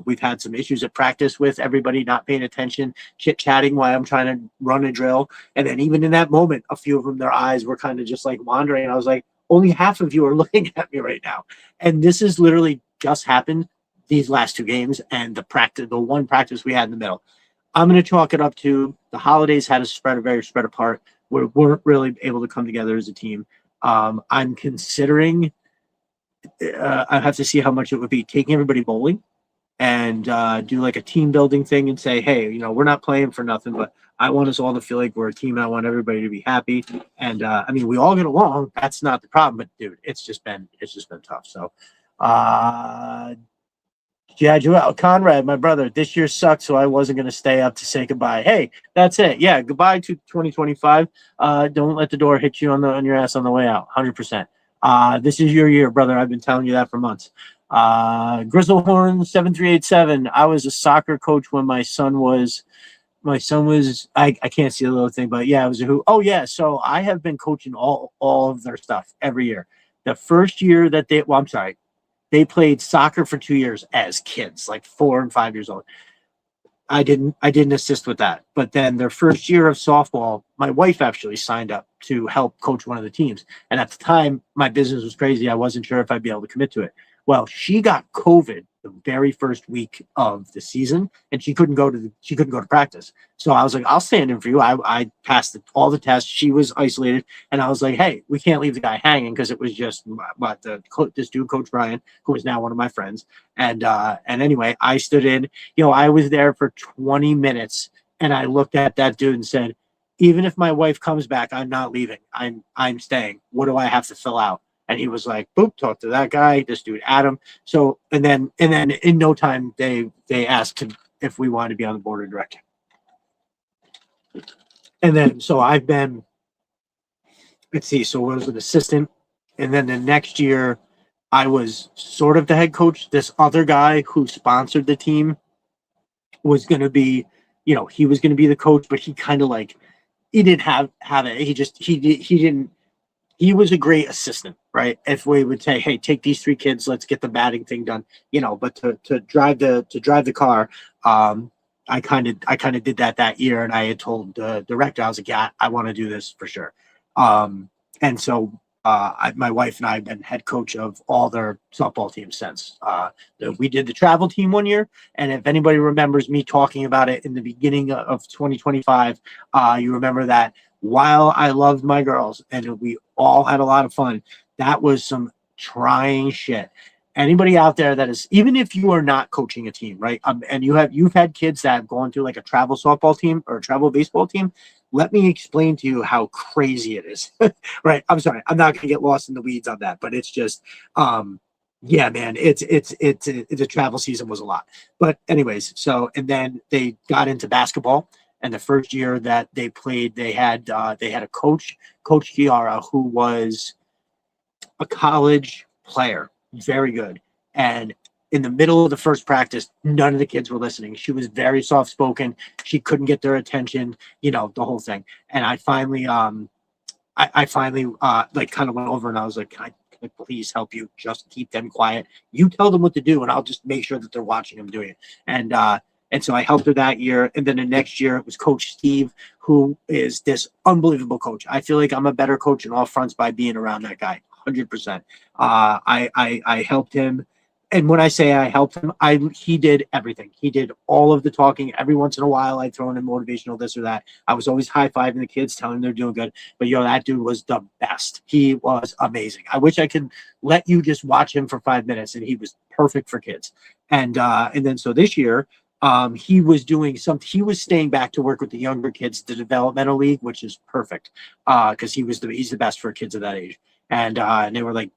we've had some issues at practice with everybody not paying attention, chit chatting while I'm trying to run a drill. And then even in that moment, a few of them, their eyes were kind of just like wandering. And I was like, only half of you are looking at me right now. And this is literally just happened these last 2 games and the one practice we had in the middle. I'm going to chalk it up to the holidays had us very spread apart. We weren't really able to come together as a team. I'm considering, I have to see how much it would be, taking everybody bowling and do like a team building thing and say, hey, we're not playing for nothing, but I want us all to feel like we're a team. And I want everybody to be happy. And we all get along. That's not the problem. But dude, it's just been tough. So, yeah, Joel Conrad, my brother, this year sucked, so I wasn't going to stay up to say goodbye. Hey, that's it. Yeah, goodbye to 2025. Don't let the door hit you on your ass on the way out. 100%. This is your year, brother. I've been telling you that for months. Grizzlehorn 7387. I was a soccer coach when my son was. I can't see the little thing, but yeah, it was a who. Oh yeah, so I have been coaching all of their stuff every year. The first year that they played soccer for 2 years as kids, like 4 and 5 years old. I didn't assist with that. But then their first year of softball, my wife actually signed up to help coach one of the teams. And at the time, my business was crazy. I wasn't sure if I'd be able to commit to it. Well, she got COVID the very first week of the season, and she couldn't go to practice. So I was like, I'll stand in for you. I passed all the tests. She was isolated, and I was like, hey, we can't leave the guy hanging because it was just this dude, Coach Brian, who is now one of my friends. And anyway, I stood in. I was there for 20 minutes, and I looked at that dude and said, even if my wife comes back, I'm not leaving. I'm staying. What do I have to fill out? And he was like, boop, talk to that guy, this dude, Adam. So, and then in no time, they asked if we wanted to be on the board of directors. And then, so I've been, let's see, so I was an assistant. And then the next year, I was sort of the head coach. This other guy who sponsored the team was going to be, he was going to be the coach, but he kind of like, he didn't have it. He was a great assistant, right? If we would say, hey, take these 3 kids, let's get the batting thing done, but to drive the car, I kind of did that year, and I had told the director, I was like, yeah, I want to do this for sure. And so my wife and I have been head coach of all their softball teams since. We did the travel team one year, and if anybody remembers me talking about it in the beginning of 2025, you remember that while I loved my girls and we all had a lot of fun, that was some trying shit. Anybody out there that is, even if you are not coaching a team, right? And you've had kids that have gone through like a travel softball team or a travel baseball team, let me explain to you how crazy it is. Right? I'm sorry, I'm not gonna get lost in the weeds on that, but it's just yeah, man, it's the travel season was a lot. But anyways, so and then they got into basketball. And the first year that they played, they had a coach, Coach Chiara, who was a college player, very good. And in the middle of the first practice, none of the kids were listening. She was very soft spoken. She couldn't get their attention, the whole thing. And I finally, like kind of went over and I was like, can I please help you just keep them quiet? You tell them what to do, and I'll just make sure that they're watching them doing it. And so I helped her that year. And then the next year it was Coach Steve, who is this unbelievable coach. I feel like I'm a better coach in all fronts by being around that guy, 100%. I helped him. And when I say I helped him, he did everything. He did all of the talking. Every once in a while, I'd throw in a motivational this or that. I was always high-fiving the kids, telling them they're doing good. But that dude was the best. He was amazing. I wish I could let you just watch him for 5 minutes, and he was perfect for kids. And then so this year, he was doing something. He was staying back to work with the younger kids, the developmental league, which is perfect because he's the best for kids of that age. And they were like,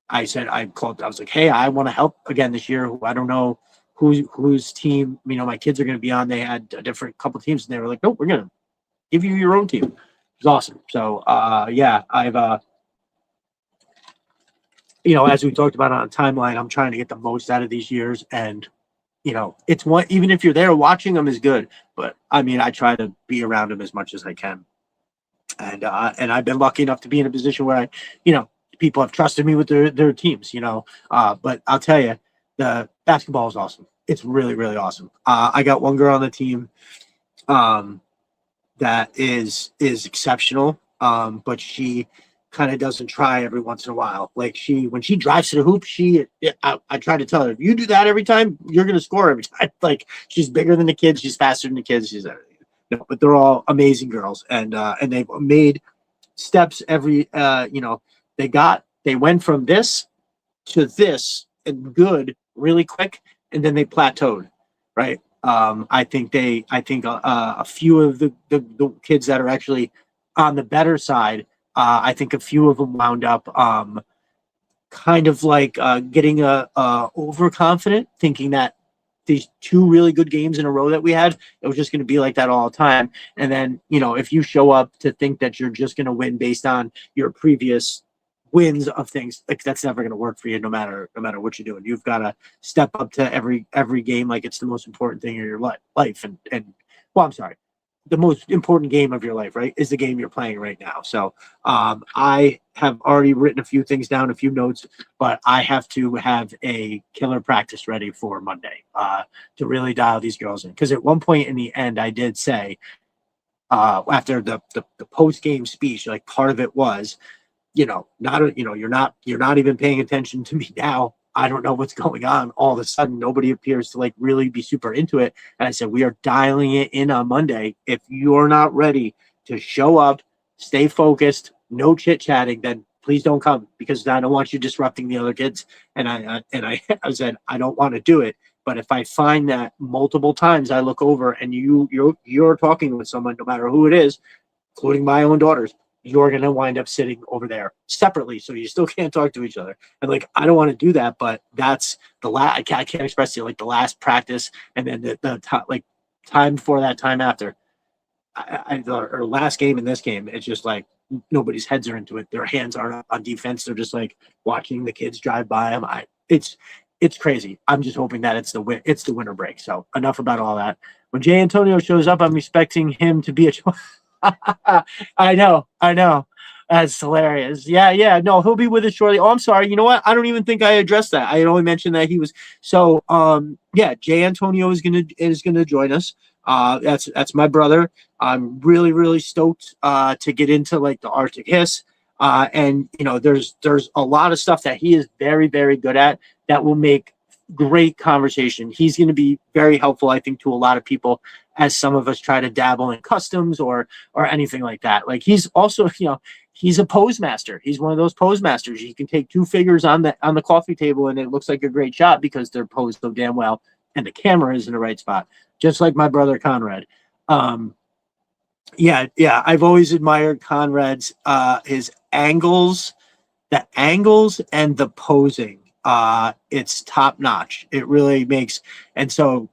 I was like, hey, I want to help again this year. I don't know whose team, my kids are going to be on. They had a different couple teams, and they were like, no, we're going to give you your own team. It was awesome. So, yeah, I've, as we talked about on a timeline, I'm trying to get the most out of these years. And, it's one, even if you're there watching them is good. But, I try to be around them as much as I can. And I've been lucky enough to be in a position where people have trusted me with their teams, but I'll tell you, the basketball is awesome. It's really, really awesome. I got one girl on the team that is exceptional, but she kind of doesn't try every once in a while. Like when she drives to the hoop, I try to tell her, if you do that every time, you're going to score every time. Like she's bigger than the kids. She's faster than the kids. She's everything. But they're all amazing girls, and they've made steps every, they went from this to this and good really quick, and then they plateaued, right? I think a few of the kids that are actually on the better side, I think a few of them wound up kind of like getting overconfident, thinking that these 2 really good games in a row that we had, it was just going to be like that all the time. And then, if you show up to think that you're just going to win based on your previous wins of things, like that's never going to work for you, no matter what you're doing. You've got to step up to every game like it's the most important thing in your life. And well, I'm sorry, the most important game of your life, right, is the game you're playing right now. So I have already written a few things down, a few notes, but I have to have a killer practice ready for Monday to really dial these girls in. Because at one point in the end, I did say after the post-game speech, like part of it was, you're not even paying attention to me now. I don't know what's going on. All of a sudden, nobody appears to like really be super into it. And I said, we are dialing it in on Monday. If you're not ready to show up, stay focused, no chit chatting, then please don't come, because I don't want you disrupting the other kids. And I said, I don't want to do it. But if I find that multiple times I look over and you're talking with someone, no matter who it is, including my own daughters, you're going to wind up sitting over there separately. So you still can't talk to each other. And like, I don't want to do that, but that's the last, I can't express it, like the last practice. And then the time before that, time after or last game in this game, it's just like nobody's heads are into it. Their hands aren't on defense. They're just like watching the kids drive by them. It's crazy. I'm just hoping that it's the winter break. So enough about all that. When Jay Antonio shows up, I'm expecting him to be a I know. That's hilarious. Yeah. No, he'll be with us shortly. Oh, I'm sorry. You know what? I don't even think I addressed that. I had only mentioned that he was. So, yeah, Jay Antonio is gonna join us. That's my brother. I'm really, really stoked to get into like the Arctic Hiss. And there's a lot of stuff that he is very, very good at that will make great conversation. He's going to be very helpful, I think, to a lot of people as some of us try to dabble in customs or anything like that. Like he's also, he's a pose master. He's one of those pose masters. You can take 2 figures on the coffee table and it looks like a great shot because they're posed so damn well and the camera is in the right spot. Just like my brother Conrad. Yeah. I've always admired Conrad's his angles, and the posing. It's top notch. It really makes, and so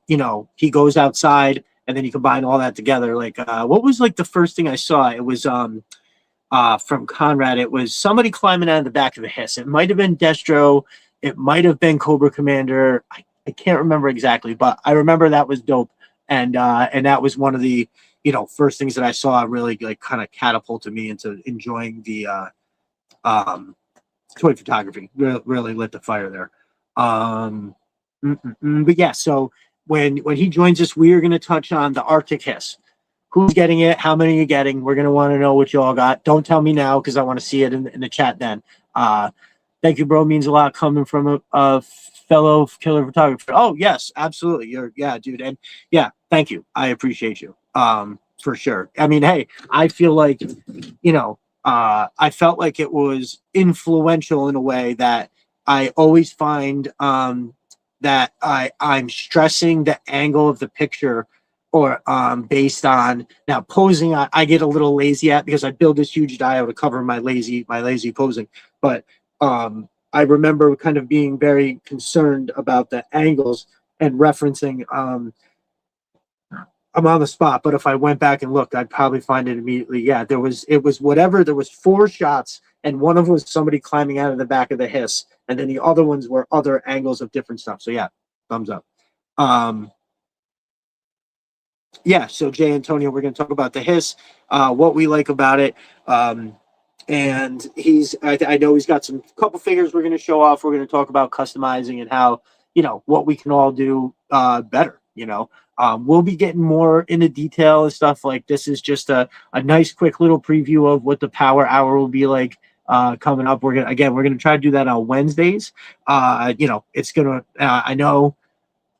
he goes outside and then you combine all that together. Like what was like the first thing I saw? It was from Conrad. It was somebody climbing out of the back of the Hiss. It might have been Destro. It might have been Cobra Commander. I can't remember exactly, but I remember that was dope. And that was one of the first things that I saw really like kind of catapulted me into enjoying the toy photography. Really lit the fire there. But yeah, so when he joins us, we are going to touch on the Arctic Hiss. Who's getting it? How many are you getting? We're going to want to know what you all got. Don't tell me now because I want to see it in the chat then. Thank you, bro. Means a lot coming from a fellow killer photographer. Oh, yes, absolutely. Yeah, dude. And yeah, thank you. I appreciate you. For sure. I mean, hey, I feel like, I felt like it was influential in a way that I always find that I'm stressing the angle of the picture or based on now posing. I get a little lazy at because I build this huge dial to cover my lazy posing, but I remember kind of being very concerned about the angles and referencing. I'm on the spot, but if I went back and looked, I'd probably find it immediately. Yeah, it was whatever. There was 4 shots, and one of them was somebody climbing out of the back of the hiss, and then the other ones were other angles of different stuff. So yeah, thumbs up. Um, yeah, so Jay Antonio, we're going to talk about the hiss, what we like about it. And I know he's got some couple figures we're going to show off. We're going to talk about customizing and how, what we can all do better. We'll be getting more into detail and stuff. Like this is just a nice quick little preview of what the power hour will be like coming up. We're gonna try to do that on Wednesdays. It's gonna I know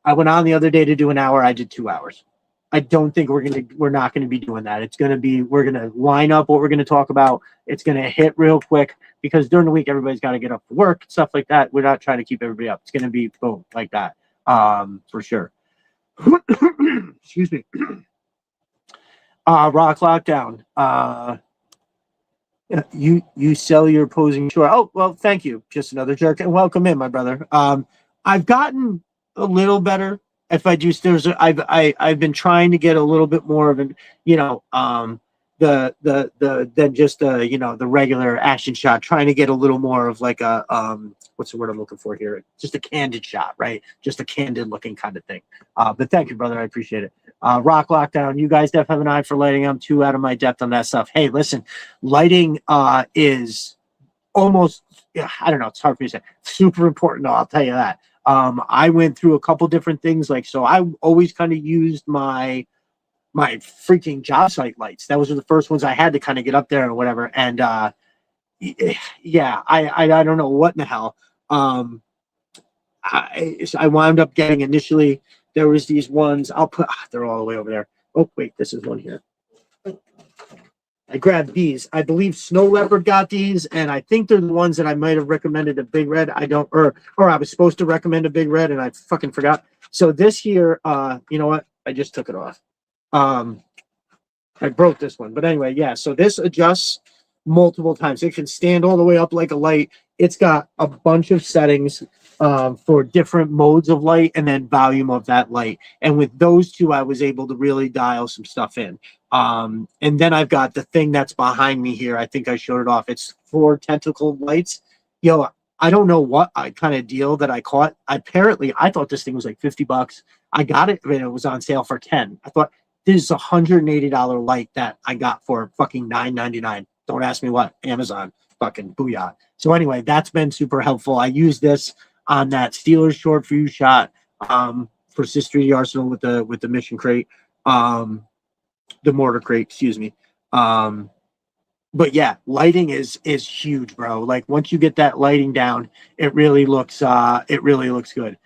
I went on the other day to do an hour. I did 2 hours. I don't think we're not gonna be doing that. We're gonna line up what we're gonna talk about. It's gonna hit real quick because during the week everybody's got to get up for work, stuff like that. We're not trying to keep everybody up. It's gonna be boom like that, for sure. Excuse me. Rock Lockdown. You sell your posing sure. Oh, well, thank you. Just another jerk. And welcome in, my brother. I've gotten a little better. If I do, I've been trying to get a little bit more of an, than just the regular action shot, trying to get a little more of like a what's the word I'm looking for here? Just a candid shot, right? Just a candid looking kind of thing. But thank you, brother. I appreciate it. Rock Lockdown. You guys definitely have an eye for lighting. I'm too out of my depth on that stuff. Hey, listen, lighting is almost, I don't know, it's hard for me to say, super important. I'll tell you that. I went through a couple different things. So I always kind of used my freaking job site lights. That was the first ones I had to kind of get up there or whatever. And yeah, I don't know what in the hell. I wound up getting initially, there was these ones, they're all the way over there. Oh, wait, this is one here. I grabbed these. I believe Snow Leopard got these, and I think they're the ones that I might have recommended a Big Red. I don't, or I was supposed to recommend a Big Red, and I fucking forgot. So this here, you know what? I just took it off. I broke this one, but anyway, yeah. So this adjusts multiple times. It can stand all the way up like a light. It's got a bunch of settings for different modes of light and then volume of that light. And with those two, I was able to really dial some stuff in. And then I've got the thing that's behind me here. I think I showed it off. It's 4 tentacle lights. I don't know what kind of deal that I caught. Apparently, I thought this thing was like $50. I got it and it was on sale for 10. I thought this is a $180 light that I got for fucking $9.99. Don't ask me what. Amazon. Fucking booyah. So anyway, that's been super helpful. I used this on that Steelers short view shot for Sister the Arsenal with the mission crate, the mortar crate, excuse me. But yeah, lighting is huge, bro. Like once you get that lighting down, it really looks good.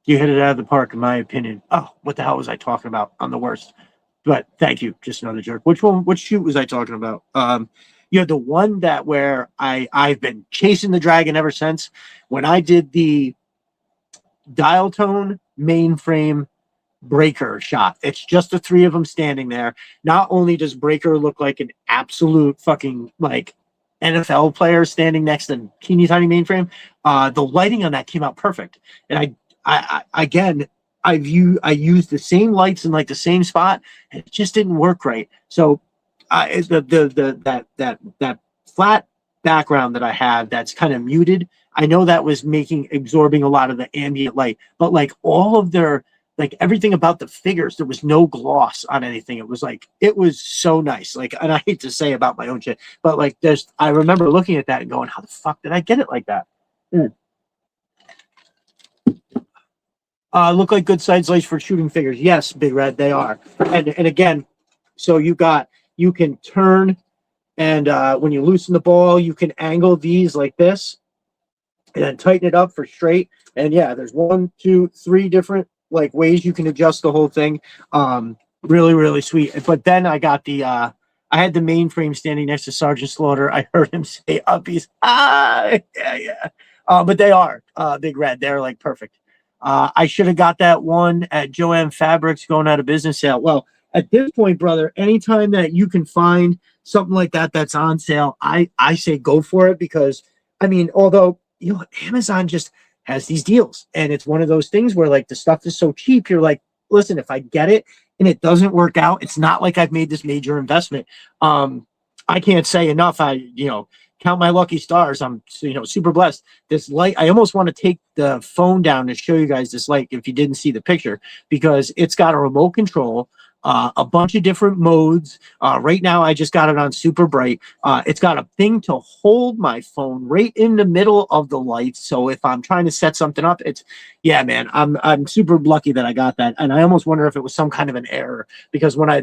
You hit it out of the park, in my opinion. Oh, what the hell was I talking about? I'm the worst. But thank you. Just another jerk. Which shoot was I talking about? The one that where I've been chasing the dragon ever since. When I did the dial tone mainframe breaker shot, it's just the 3 of them standing there. Not only does breaker look like an absolute fucking like NFL player standing next to teeny tiny mainframe, the lighting on that came out perfect. And I used the same lights in like the same spot, and it just didn't work right. So that flat background that I have that's kind of muted, I know that was absorbing a lot of the ambient light, but like all of their like everything about the figures, there was no gloss on anything. It was so nice. Like, and I hate to say about my own shit, but like I remember looking at that and going, how the fuck did I get it like that? Look like good size lights for shooting figures. Yes, Big Red, they are. And again, so you can turn And when you loosen the ball, you can angle these like this and then tighten it up for straight. And yeah, there's 1, 2, 3 different like ways you can adjust the whole thing. Really, really sweet. But then I got I had the mainframe standing next to Sergeant Slaughter. I heard him say uppies. Yeah. But they are Big Red. They're like perfect. I should have got that one at Joanne Fabrics going out of business sale. Well, at this point, brother, anytime that you can find something like that that's on sale, I say go for it, because I mean, although Amazon just has these deals, and it's one of those things where like the stuff is so cheap, you're like, listen, if I get it and it doesn't work out, it's not like I've made this major investment. I can't say enough. Count my lucky stars. I'm super blessed. This light, I almost want to take the phone down to show you guys this light if you didn't see the picture, because it's got a remote control, a bunch of different modes. Right now, I just got it on super bright. It's got a thing to hold my phone right in the middle of the light. So if I'm trying to set something up, yeah, man, I'm super lucky that I got that. And I almost wonder if it was some kind of an error, because when I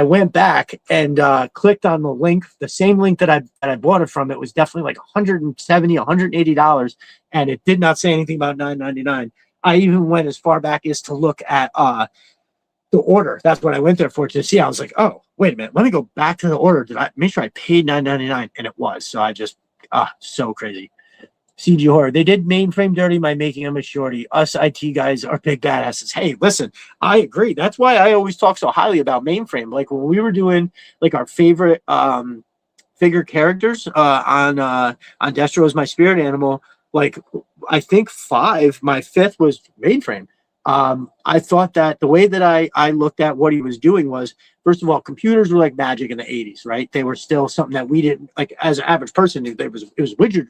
went back and clicked on the link, the same link that I bought it from, it was definitely like $170, $180, and it did not say anything about $9.99. I even went as far back as to look at the order. That's what I went there for, to see. I was like, oh, wait a minute, let me go back to the order. Did I make sure I paid $9.99? And it was. So I just so crazy. CG Horror. They did mainframe dirty by making him a shorty. Us IT guys are big badasses. Hey, listen, I agree. That's why I always talk so highly about mainframe. Like when we were doing like our favorite figure characters on Destro as my spirit animal, like I think my fifth was mainframe. I thought that the way that I looked at what he was doing was, first of all, computers were like magic in the 80s, right? They were still something that we didn't, like, as an average person, it was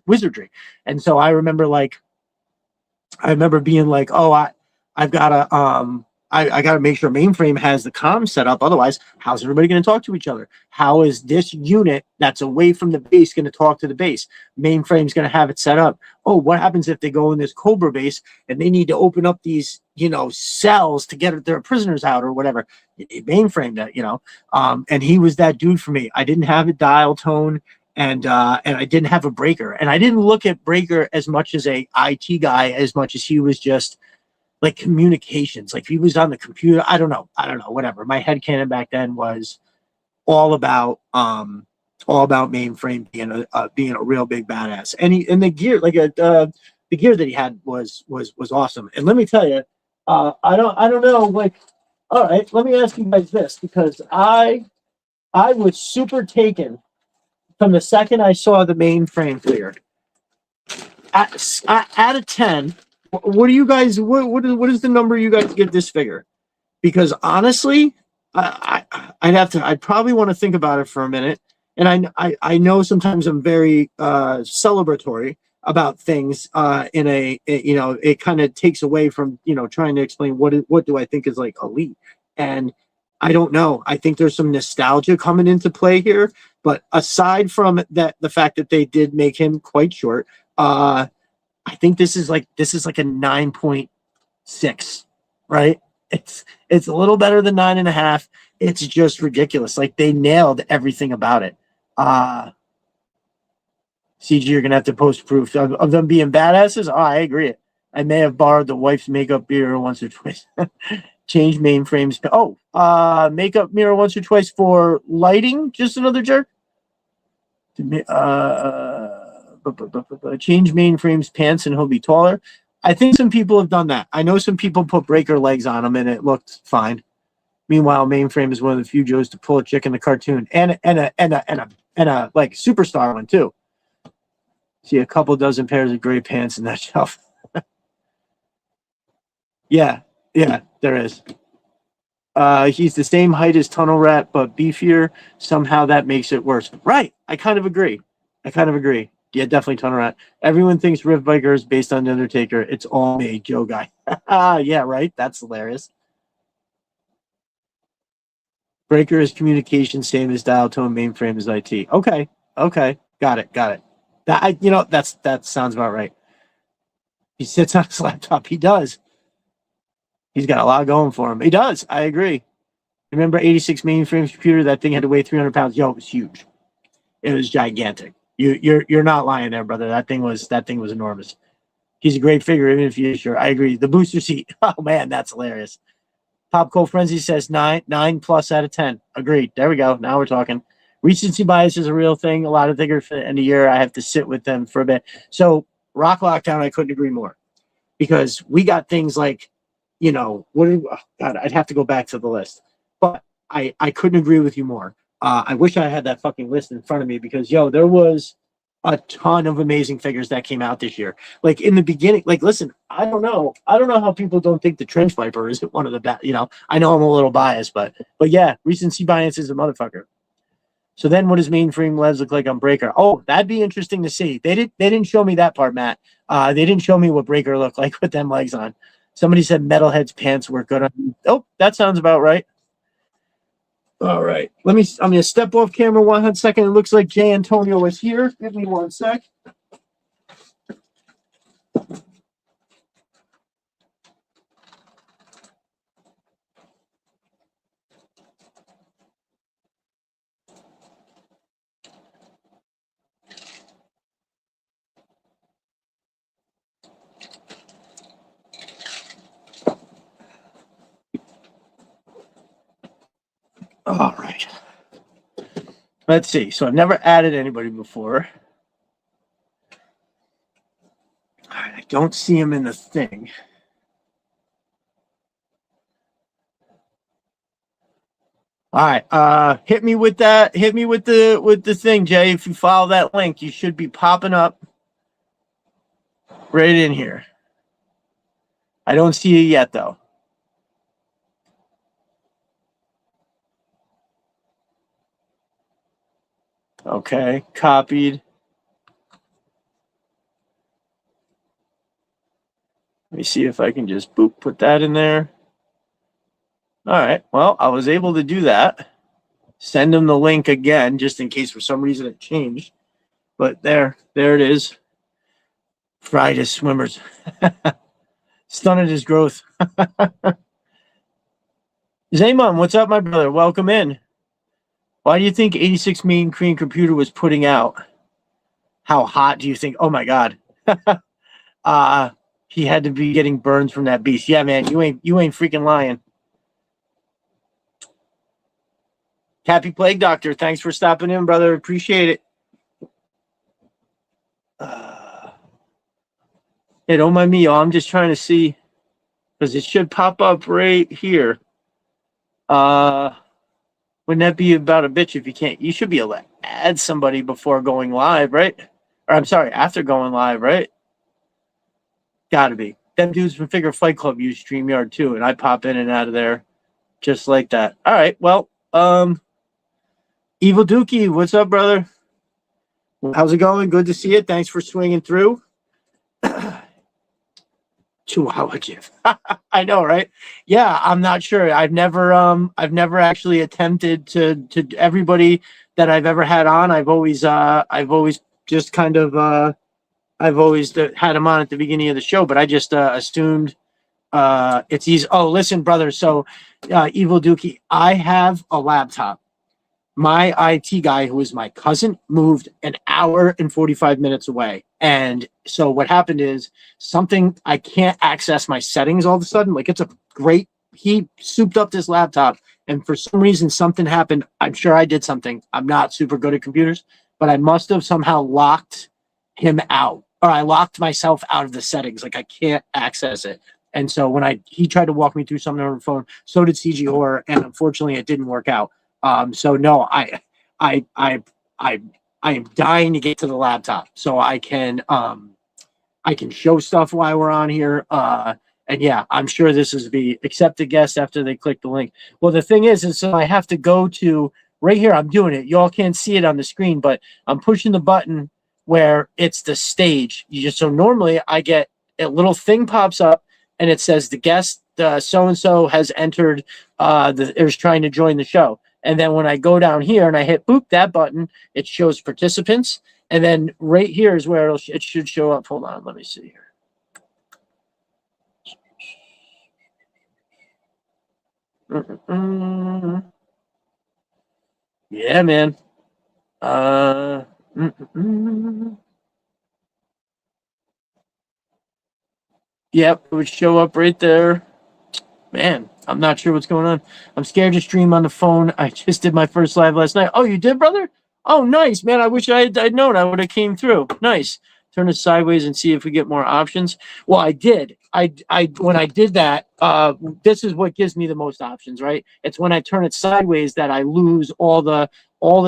wizardry. And so I remember being like, oh, I've got to I got to make sure mainframe has the comms set up. Otherwise, how's everybody going to talk to each other? How is this unit that's away from the base going to talk to the base? Mainframe's going to have it set up. Oh, what happens if they go in this Cobra base and they need to open up these, cells to get their prisoners out or whatever? Mainframe that, and he was that dude for me. I didn't have a dial tone, and I didn't have a breaker, and I didn't look at breaker as much as a IT guy, as much as he was just like communications. Like he was on the computer. I don't know, whatever. My headcanon back then was all about mainframe being a real big badass. And the gear, the gear that he had was awesome. And let me tell you, I don't know, like, all right, let me ask you guys this, because I was super taken from the second I saw the mainframe figure. Out of 10, what do you guys, what is the number you guys give this figure? Because honestly, I'd probably want to think about it for a minute. And I know sometimes I'm very celebratory about things it kind of takes away from, trying to explain what do I think is like elite. And I don't know. I think there's some nostalgia coming into play here. But aside from that, the fact that they did make him quite short, I think this is like a 9.6, right? It's a little better than 9.5. It's just ridiculous. Like they nailed everything about it. CG, you're gonna have to post proof of them being badasses. Oh, I agree. I may have borrowed the wife's makeup mirror once or twice. Change mainframes. Oh, makeup mirror once or twice for lighting. Just another jerk. Change mainframe's pants and he'll be taller. I think some people have done that. I know some people put breaker legs on him and it looked fine. Meanwhile, mainframe is one of the few Joes to pull a chick in the cartoon, and a like superstar one too. See a couple dozen pairs of gray pants in that shelf. Yeah, there is. He's the same height as Tunnel Rat, but beefier. Somehow that makes it worse. Right. I kind of agree. Yeah, definitely Tunnel Rat. Everyone thinks Rift Biker is based on The Undertaker. It's all me, Joe Guy. Yeah, right. That's hilarious. Breaker is communication, same as dial tone. Mainframe is IT. Okay. Got it. That sounds about right. He sits on his laptop. He does. He's got a lot going for him. He does. I agree. Remember 86 mainframe computer? That thing had to weigh 300 pounds. Yo, it was huge. It was gigantic. You're not lying there, brother. That thing was enormous. He's a great figure, even if you're sure. I agree. The booster seat. Oh man, that's hilarious. Pop Cold Frenzy says 9 plus out of 10. Agreed. There we go. Now we're talking. Recency bias is a real thing. A lot of figures for the end of the year, I have to sit with them for a bit. So Rock Lockdown, I couldn't agree more, because we got things like, oh God, I'd have to go back to the list, but I couldn't agree with you more. I wish I had that fucking list in front of me, because there was a ton of amazing figures that came out this year. Like in the beginning, like, listen, I don't know how people don't think the Trench Viper is one of the best. I know I'm a little biased, but yeah, recency bias is a motherfucker. So then, what does mainframe legs look like on Breaker? Oh, that'd be interesting to see. They didn't show me that part, Matt. They didn't show me what Breaker looked like with them legs on. Somebody said Metalhead's pants were good on. Oh, that sounds about right. All right. I'm going to step off camera 1 second. It looks like Jay Antonio is here. Give me 1 sec. All right. Let's see. So I've never added anybody before. I don't see him in the thing. All right. Hit me with that. Hit me with the thing, Jay. If you follow that link, you should be popping up right in here. I don't see it yet, though. Okay, copied. Let me see if I can just put that in there. All right. Well, I was able to do that. Send them the link again, just in case for some reason it changed. But there it is. Fried as swimmers. Stunned at his growth. Zaymon, what's up, my brother? Welcome in. Why do you think 86 Mean Korean Computer was putting out? How hot do you think? Oh my God. He had to be getting burns from that beast. Yeah, man, you ain't freaking lying. Happy Plague Doctor, thanks for stopping in, brother. Appreciate it. Hey, don't mind me, y'all. I'm just trying to see, because it should pop up right here. Wouldn't that be about a bitch if you can't? You should be able to add somebody before going live, right? Or I'm sorry, after going live, right? Gotta be. Them dudes from Figure Fight Club use StreamYard too, and I pop in and out of there just like that. All right, well, Evil Dookie, what's up, brother? How's it going? Good to see you. Thanks for swinging through. Chihuahua GIF. I know, right? Yeah, I'm not sure. I've never actually attempted to everybody that I've ever had on. I've always just kind of I've always had them on at the beginning of the show, but I just assumed it's easy. Oh, listen, brother. So, Evil Dookie, I have a laptop. My IT guy, who is my cousin, moved an hour and 45 minutes away. And so what happened is I can't access my settings all of a sudden. Like, he souped up this laptop, and for some reason something happened. I'm sure I did something. I'm not super good at computers, but I must have somehow locked him out, or I locked myself out of the settings. Like, I can't access it. And so when he tried to walk me through something on the phone, so did CG Horror, and unfortunately it didn't work out. So no, I am dying to get to the laptop so I can show stuff while we're on here. And yeah, I'm sure this is be accept a guest after they click the link. Well, the thing is so I have to go to right here. I'm doing it. Y'all can't see it on the screen, but I'm pushing the button where it's the stage. So normally I get a little thing pops up and it says the guest so-and-so has entered, is trying to join the show. And then when I go down here and I hit that button, it shows participants. And then right here is where it should show up. Hold on, let me see here. Yeah, man. Mm, mm, mm. Yep, it would show up right there. Man, I'm not sure what's going on. I'm scared to stream on the phone. I just did my first live last night. Oh, you did, brother? Oh, nice, man. I wish I'd known. I would have came through. Nice. Turn it sideways and see if we get more options. Well, I did. I when I did that, this is what gives me the most options, right? It's when I turn it sideways that I lose all the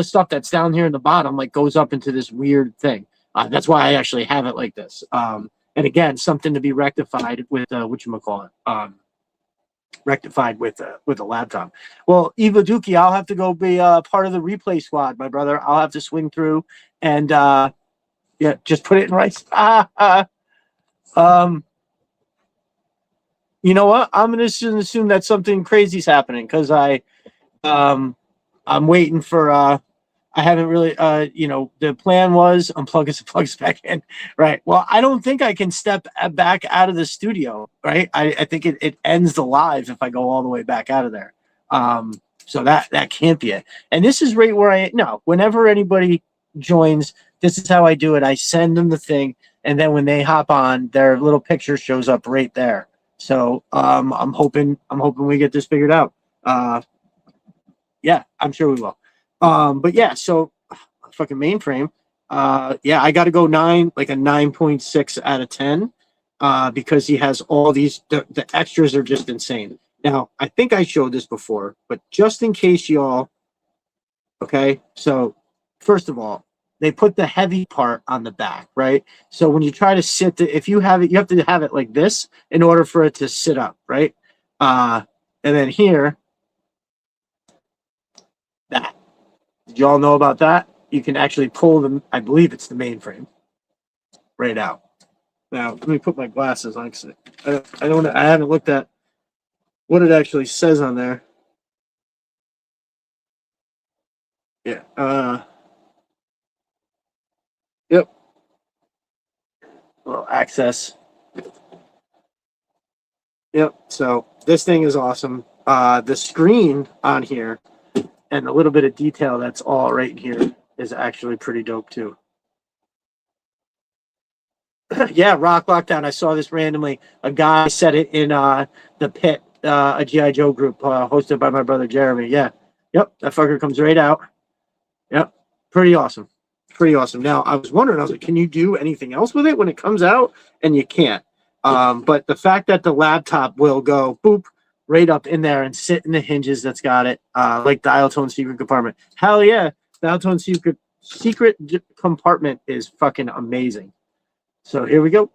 stuff that's down here in the bottom, like goes up into this weird thing. That's why I actually have it like this. And again, something to be rectified with whatchamacallit. Rectified with a laptop. Well, Eva Dookie, I'll have to go be part of the replay squad, my brother. I'll have to swing through and yeah, just put it in right. Um, you know what? I'm gonna assume that something crazy's happening because I'm waiting for I haven't really the plan was unplug us and plug us back in. Right. Well, I don't think I can step back out of the studio, right? I think it ends the live if I go all the way back out of there. So that can't be it. And this is right where whenever anybody joins, this is how I do it. I send them the thing, and then when they hop on, their little picture shows up right there. So I'm hoping we get this figured out. Yeah, I'm sure we will. But yeah, so fucking mainframe. Yeah, I got to go 9.6 out of 10, because he has all these. The extras are just insane. Now, I think I showed this before, but just in case y'all, okay. So first of all, they put the heavy part on the back, right? So when you try to sit, if you have it, you have to have it like this in order for it to sit up, right? And then here, that. Did y'all know about that? You can actually pull them. I believe it's the mainframe right out. Now, let me put my glasses on. I haven't looked at what it actually says on there. Yeah. Yep. Well, access. Yep. So this thing is awesome. The screen on here and a little bit of detail that's all right here is actually pretty dope too. Yeah, Rock Lockdown. I saw this randomly. A guy said it in the pit, a GI Joe group hosted by my brother Jeremy. Yeah, yep, that fucker comes right out. Yep, pretty awesome, pretty awesome. Now I was wondering, I was like, can you do anything else with it when it comes out? And you can't. But the fact that the laptop will go boop right up in there and sit in the hinges that's got it, like dial tone secret compartment. Hell yeah, dial tone secret compartment is fucking amazing. So here we go.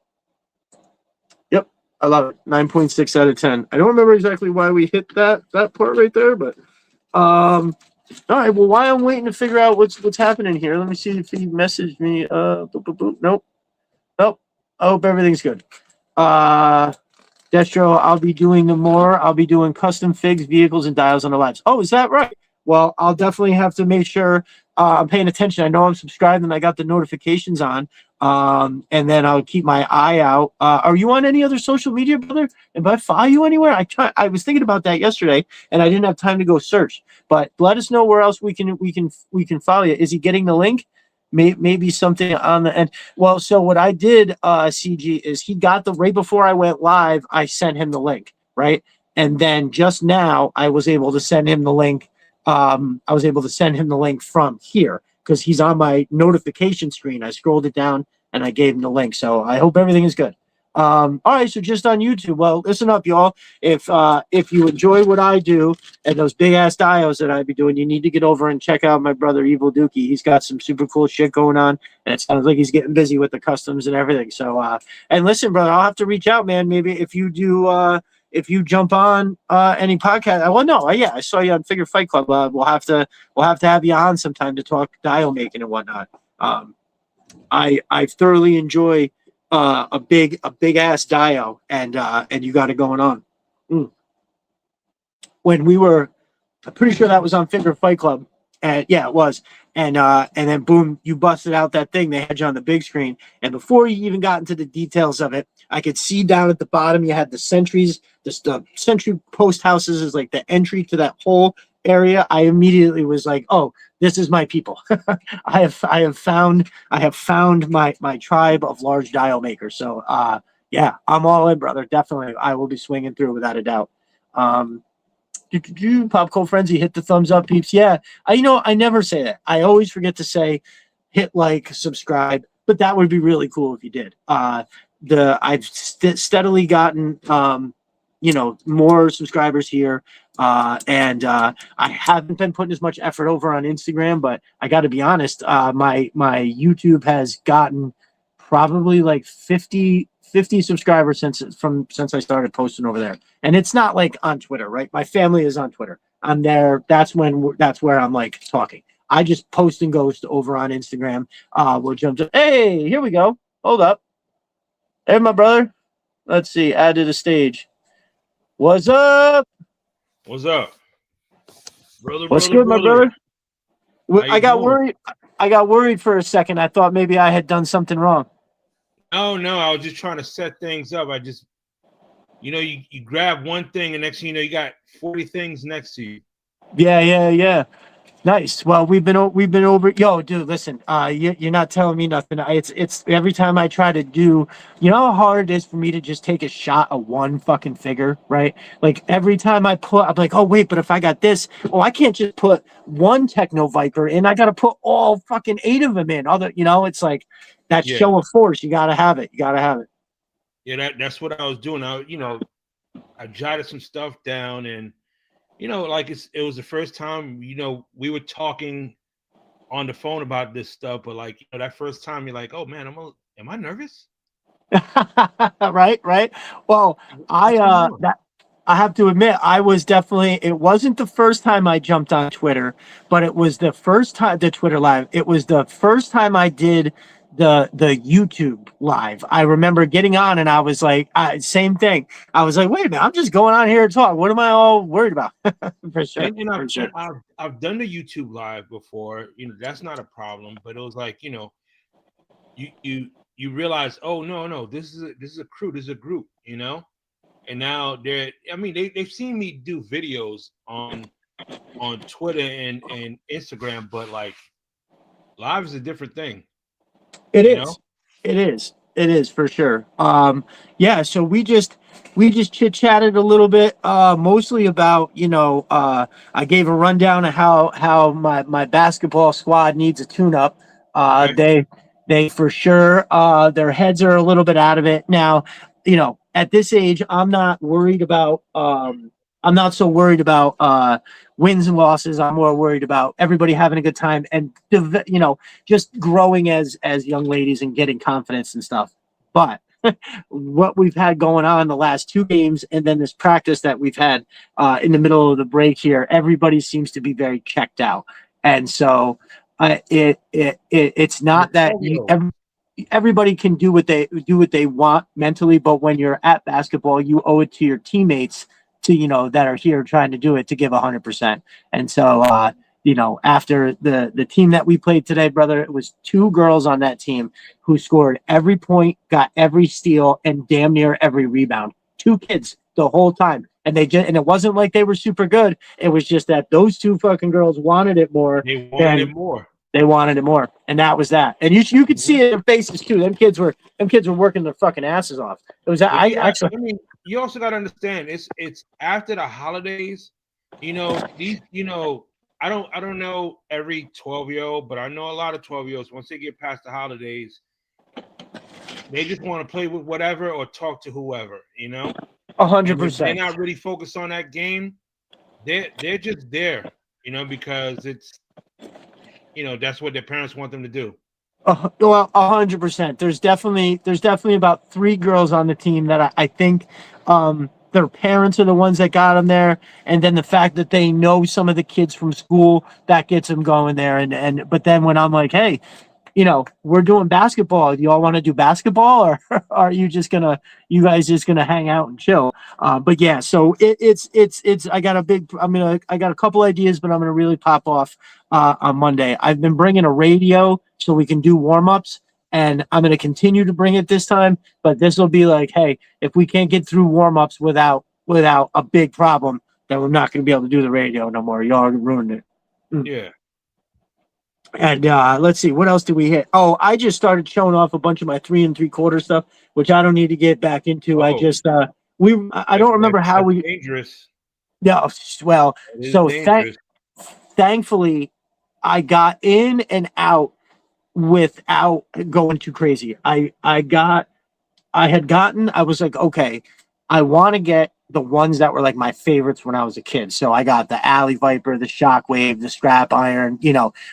Yep, I love it. 9.6 out of 10. I don't remember exactly why we hit that part right there, but all right. Well, while I'm waiting to figure out what's happening here, let me see if he messaged me. Boop, boop, boop. Nope. Nope. I hope everything's good. Destro, I'll be doing I'll be doing custom figs, vehicles, and dials on the lives. Oh, is that right? Well, I'll definitely have to make sure I'm paying attention. I know I'm subscribed and I got the notifications on. And then I'll keep my eye out. Are you on any other social media, brother? If I follow you anywhere, I was thinking about that yesterday, and I didn't have time to go search. But let us know where else we can follow you. Is he getting the link? Maybe something on the end. Well, so what I did, CG, is he got right before I went live. I sent him the link, right? And then just now, I was able to send him the link. I was able to send him the link from here because he's on my notification screen. I scrolled it down and I gave him the link. So I hope everything is good. All right, so just on YouTube. Well, listen up, y'all. If you enjoy what I do and those big ass dials that I be doing, you need to get over and check out my brother Evil Dookie. He's got some super cool shit going on, and it sounds like he's getting busy with the customs and everything. So, and listen, brother, I'll have to reach out, man. Maybe if you do, if you jump on any podcast, well, no, yeah, I saw you on Figure Fight Club. We'll have to have you on sometime to talk dial making and whatnot. I thoroughly enjoy a big ass dial, and you got it going on. When we were, I'm pretty sure that was on Figure Fight Club, and yeah, it was. And then boom, you busted out that thing. They had you on the big screen, and before you even got into the details of it, I could see down at the bottom you had the sentries, the sentry post houses is like the entry to that whole area. I immediately was like, oh, this is my people. I have found my tribe of large dial makers. So yeah, I'm all in, brother. Definitely, I will be swinging through without a doubt. Pop Cold Frenzy, hit the thumbs up, peeps. Yeah, I never say that. I always forget to say, hit like, subscribe, but that would be really cool if you did. I've steadily gotten more subscribers here, and I haven't been putting as much effort over on Instagram, but I got to be honest, my YouTube has gotten probably like 50 subscribers since I started posting over there. And it's not like on Twitter, right? My family is on Twitter. I'm there. That's where I'm like talking. I just post and ghost over on Instagram. We'll jump to, hey, here we go. Hold up. Hey, my brother. Let's see. Add to the stage. What's up? What's up? Brother, What's good, my brother? I got doing? worried. I got worried for a second. I thought maybe I had done something wrong. No, I was just trying to set things up. I just, you grab one thing and next thing you know, you got 40 things next to you. Yeah. Nice. Well, we've been over. Yo, dude, listen. You're not telling me nothing. It's every time I try to do. You know how hard it is for me to just take a shot of one fucking figure, right? Like every time I'm like, oh wait, but if I got this, I can't just put one Techno Viper in. I got to put all fucking 8 of them in. It's like that show of force. You gotta have it. Yeah, that's what I was doing. I jotted some stuff down and. Like it was the first time, we were talking on the phone about this stuff, but like, that first time you're like, oh man, am I nervous? Right. Well, I have to admit, it wasn't the first time I jumped on Twitter, but it was the first time the Twitter live. It was the first time I did the YouTube live. I remember getting on and I was like, same thing. I was like, wait a minute, I'm just going on here to talk. What am I all worried about? For sure. I've done the YouTube live before, that's not a problem, but it was like, you realize, oh no, this is a crew, this is a group, and now they've seen me do videos on Twitter and Instagram, but like live is a different thing. It is for sure. Yeah, so we just chit chatted a little bit, mostly about, I gave a rundown of how my basketball squad needs a tune up. Okay. They for sure, their heads are a little bit out of it now. At this age, I'm not worried about, I'm not so worried about wins and losses. I'm more worried about everybody having a good time and just growing as young ladies and getting confidence and stuff. But what we've had going on the last 2 games and then this practice that we've had in the middle of the break here, everybody seems to be very checked out, and so it's not that everybody can do what they want mentally, but when you're at basketball, you owe it to your teammates to that are here trying to do it to give 100%. And so after the team that we played today, brother, it was 2 girls on that team who scored every point, got every steal, and damn near every rebound. 2 kids the whole time. And and it wasn't like they were super good. It was just that those 2 fucking girls wanted it more. They wanted it more. And that was that. And you could see it in their faces too. Them kids were working their fucking asses off. It was you also got to understand it's after the holidays, I don't know every 12-year-old, but I know a lot of 12-year-olds, once they get past the holidays, they just want to play with whatever or talk to whoever, 100%. They're not really focused on that game. They're just there, because it's, that's what their parents want them to do. Well, 100%. There's definitely about 3 girls on the team that I think their parents are the ones that got them there, and then the fact that they know some of the kids from school, that gets them going there. But then when I'm like, hey, we're doing basketball. Do y'all want to do basketball, or are you guys just gonna hang out and chill? But yeah, so it's I got a couple ideas, but I'm gonna really pop off on Monday. I've been bringing a radio so we can do warm-ups, and I'm gonna continue to bring it this time. But this will be like, hey, if we can't get through warm-ups without a big problem, then we're not gonna be able to do the radio no more. Y'all ruined it. Yeah. And let's see, what else did we hit? Oh, I just started showing off a bunch of my 3 3/4 stuff, which I don't need to get back into. I Oh, just I don't remember how that's we. dangerous. No, well, It is so dangerous. thankfully I got in and out without going too crazy. I was like, okay, I want to get the ones that were like my favorites when I was a kid. So I got the Alley Viper, the Shockwave, the Strap Iron.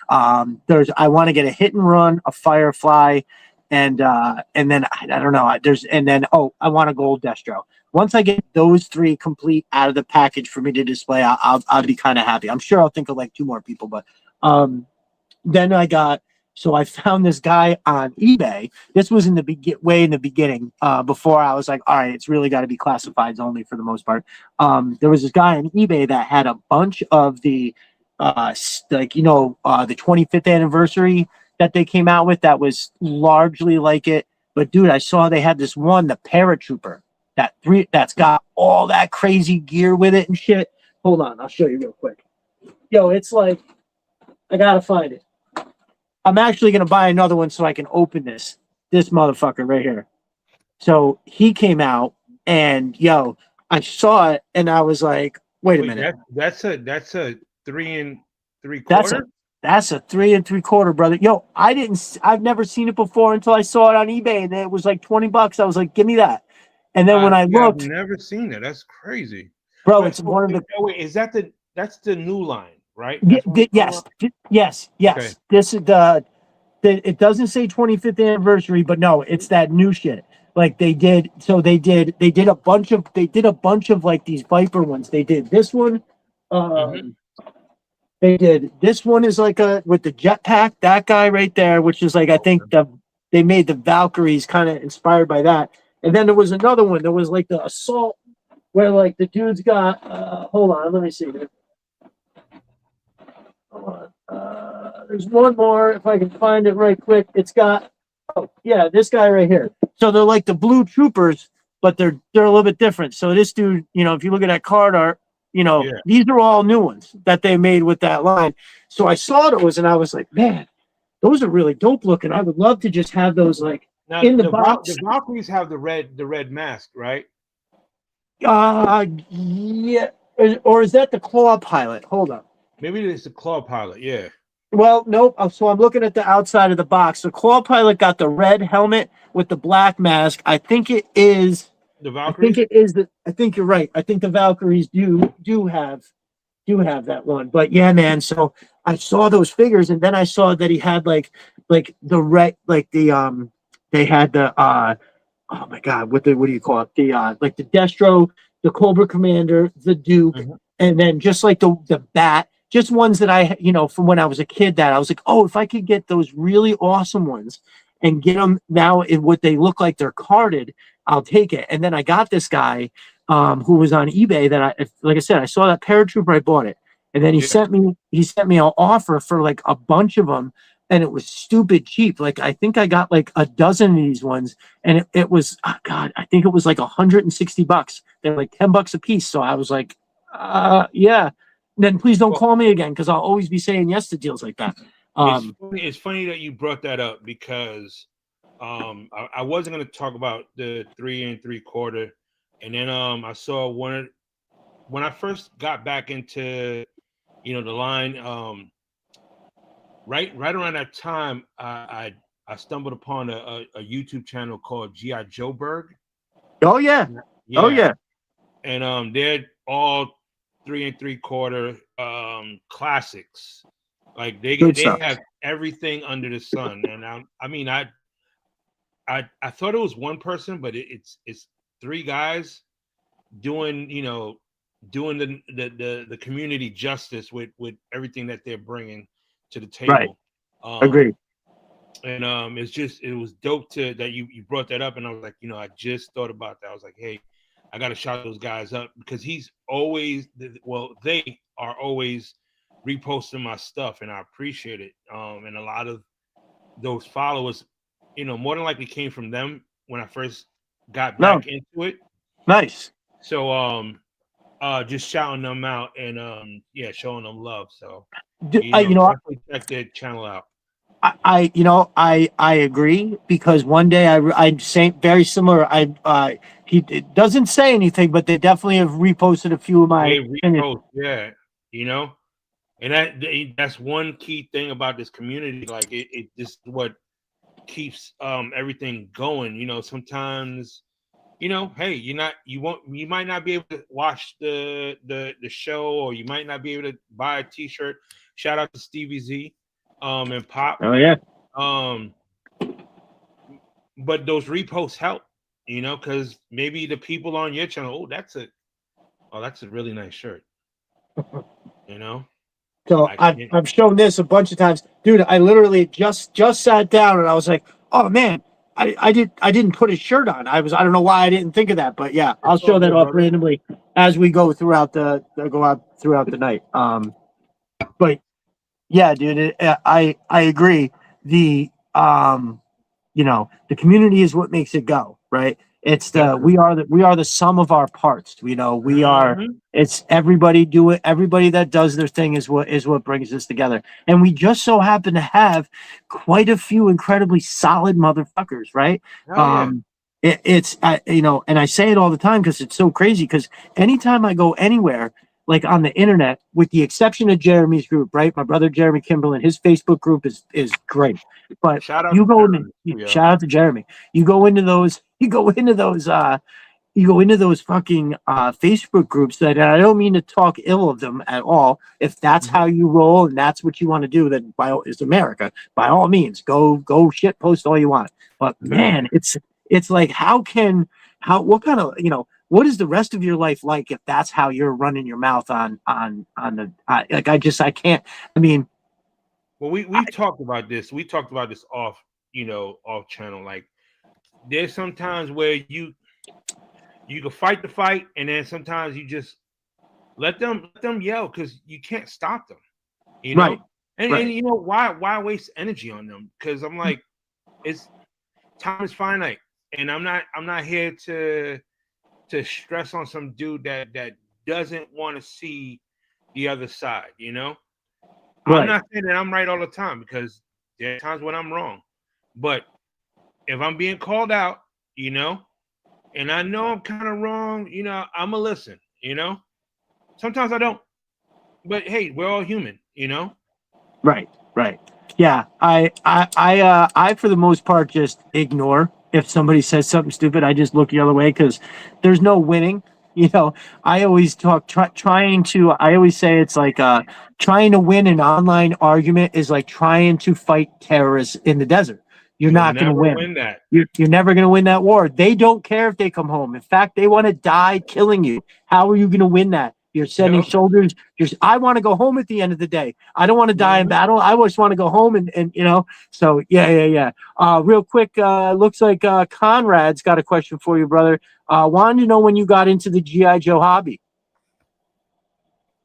I want to get a Hit and Run, a Firefly, and then I don't know. I want a Gold Destro. Once I get those three complete out of the package for me to display, I'll be kind of happy. I'm sure I'll think of like two more people, but um, then I found this guy on eBay. This was in way in the beginning, before I was like, all right, it's really got to be classifieds only for the most part. There was this guy on eBay that had a bunch of the the 25th anniversary that they came out with that was largely like it. But dude, I saw they had this one, the Paratrooper, that's got all that crazy gear with it and shit. Hold on, I'll show you real quick. Yo, it's like, I gotta find it. I'm actually gonna buy another one so I can open this motherfucker right here. So he came out and I saw it and I was like, wait a minute. That's a 3 That's a 3/4. that's a 3 3/4, brother. I've never seen it before until I saw it on eBay and it was like $20. I was like, give me that. And then when I Yeah, I've looked, never seen it. That's crazy. bro, But it's one of the wait, that's the new line, right? That's one yes, yes, okay. yes. This is it doesn't say 25th anniversary, but no, it's that new shit. Like they did a bunch of like these Viper ones. They did this one. Mm-hmm. They did this one is like a with the jetpack, that guy right there, which is like I think they made the Valkyries kind of inspired by that. And then there was another one. There was like the assault where like the dude's got hold on, let me see. Hold on. There's one more if I can find it right quick. It's got this guy right here. So they're like the blue troopers, but they're a little bit different. So this dude, if you look at that card art, Yeah. these are all new ones that they made with that line. So I saw those and I was like, man, those are really dope looking. I would love to just have those like Now in the box. the Valkyries have the red mask, right? Yeah. Or is that the Claw Pilot? Hold on. Maybe it's the Claw Pilot. Yeah. Well, nope. So I'm looking at the outside of the box. The Claw Pilot got the red helmet with the black mask. I think it is. The I think Valkyries. it is the. I think you're right. I think the Valkyries do have that one. But yeah, man. So I saw those figures, and then I saw that he had like the red, like they had the oh my god, what do you call it? The like the Destro, the Cobra Commander, the Duke, and then just like the Bat, just ones that from when I was a kid that I was like, oh, if I could get those really awesome ones and get them now in what they look like they're carded, I'll take it. And then I got this guy who was on eBay that like I said, I saw that Paratrooper, I bought it. And then he sent me an offer for like a bunch of them and it was stupid cheap. Like I think I got like a dozen of these ones and it was God, I think it was like $160. They're like $10 a piece. So I was like, yeah. Then please don't call me again because I'll always be saying yes to deals like that. It's funny that you brought that up because I wasn't going to talk about the 3 3/4, and then I saw when I first got back into the line right around that time I stumbled upon a YouTube channel called G.I. Joe Berg. Oh yeah. Yeah. Oh yeah. And they're all 3 3/4 classics. Like they have everything under the sun. And I thought it was one person, but it's three guys doing the community justice with everything that they're bringing to the table. Right. Agreed. And it was dope that you brought that up, and I was like, I just thought about that. I was like, hey, I got to shout those guys up because they are always reposting my stuff, and I appreciate it. And a lot of those followers, more than likely came from them when I first got back into it. Nice. So just shouting them out and showing them love. So definitely check their channel out. I agree because one day I'm saying very similar. He it doesn't say anything, but they definitely have reposted a few of my They finished. repost, yeah, you know, and that's one key thing about this community. Like it this is what keeps everything going. You know, sometimes, you know, hey, you might not be able to watch the show, or you might not be able to buy a t-shirt. Shout out to Stevie Z and Pop. Oh yeah, Um, but those reposts help, you know, because maybe the people on your channel, that's a really nice shirt, you know. so I I've can't. I've shown this a bunch of times, dude. I literally just sat down and I was like, oh man, I didn't put a shirt on. I don't know why I didn't think of that, but yeah, It's I'll all show that good, off brother. randomly as we go throughout go out throughout the night. But yeah, dude, I agree. The the community is what makes it go, right? It's the Definitely. we are the sum of our parts. We are Hmm. it's everybody that does their thing is what brings us together. And we just so happen to have quite a few incredibly solid motherfuckers, right? Hell yeah. Um and I say it all the time because it's so crazy because anytime I go anywhere like on the internet, with the exception of Jeremy's group, right? My brother Jeremy Kimberlin, his Facebook group is great. But Shout out you to go into Jeremy too, yo. shout out to Jeremy. You go into those fucking Facebook groups that, and I don't mean to talk ill of them at all. If that's Mhm. how you roll and that's what you want to do, then it's America. By all means, go shit post all you want. But man, it's like what kind of what is the rest of your life like if that's how you're running your mouth on the like I can't. I mean, Well, I, we've talked about this. We talked about this off, off channel. Like there's sometimes where you can fight the fight, and then sometimes you just let them yell because you can't stop them. You right, know, and right, you know why waste energy on them? Because I'm like, it's time is finite, and I'm not here to stress on some dude that doesn't want to see the other side. You know, I'm right. not saying that I'm right all the time because there are times when I'm wrong, but if I'm being called out, you know, and I know I'm kind of wrong, I'm a listen. Sometimes I don't, but hey, we're all human. Right, right. Yeah, I for the most part just ignore if somebody says something stupid. I just look the other way because there's no winning. I always trying to. I always say it's like trying to win an online argument is like trying to fight terrorists in the desert. You're You'll not going to never win. win that. You're never going to win that war. They don't care if they come home. In fact, they want to die killing you. How are you going to win that? You're sending Yep. soldiers. I want to go home at the end of the day. I don't want to die in Mhm. battle. I just want to go home and. So yeah. Real quick, looks like Conrad's got a question for you, brother. Wanted to know when you got into the GI Joe hobby.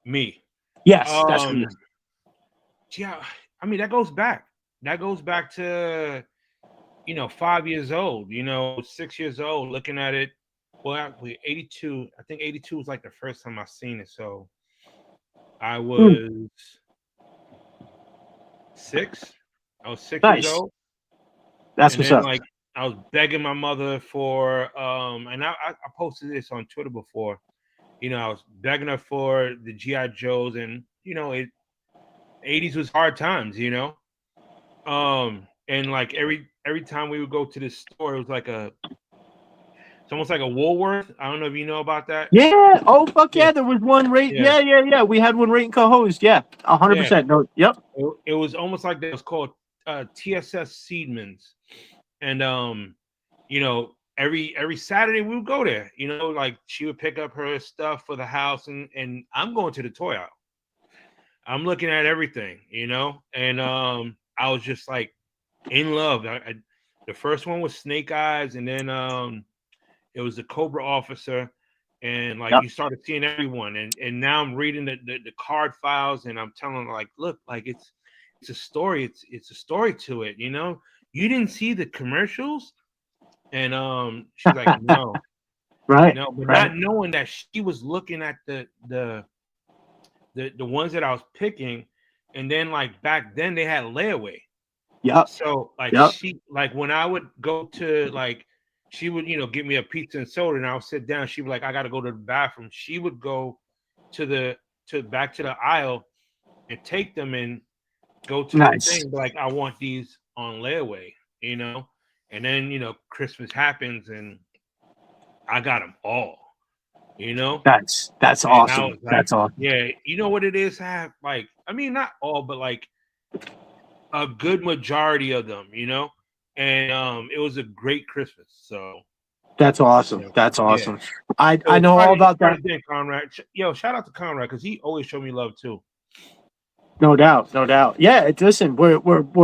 Me. Yes, that's what it is. Um. Yeah. I mean, that goes back. That goes back to 5 years old. 6 years old, looking at it. Well, actually, 82. I think 82 was like the first time I seen it. So I Mm, was six. I was 6 years nice. old. That's And what's then up. like I was begging my mother for and I posted this on Twitter before. I was begging her for the GI Joes, and it 80s was hard times. And like every time we would go to this store, it was like it's almost like a Woolworth. I don't know if you know about that. Yeah. Oh fuck Yeah, yeah. There was one right. yeah, Yeah. We had one right in co-host. Yeah. a hundred yeah. percent. No. Yep. It was almost like that. It was called TSS Seedmans, and every Saturday we would go there. Like she would pick up her stuff for the house, and I'm going to the toy aisle. I'm looking at everything, and I was just like in love. The first one was Snake Eyes, and then it was the Cobra Officer, and like Yep. you started seeing everyone, and now I'm reading the card files, and I'm telling her like, look, like it's a story, it's a story to it. You didn't see the commercials, and she's like, no, Right. no, but Right. not knowing that she was looking at the ones that I was picking, and then like back then they had layaway. Yep. So like Yep. she like when I would go to like she would give me a pizza and soda and I would sit down. She'd be like, I got to go to the bathroom. She would go to back to the aisle and take them and go to the Nice. thing. Like I want these on layaway, and then Christmas happens and I got them all, That's and I awesome. was like, That's awesome. yeah, you know what it is to have like I mean not all, but like a good majority of them, and it was a great Christmas. So That's awesome. yeah, That's yeah. awesome. I So I know all about that. Friday Conrad. Yo, shout out to Conrad because he always showed me love too. No doubt, no doubt. Yeah, listen, we're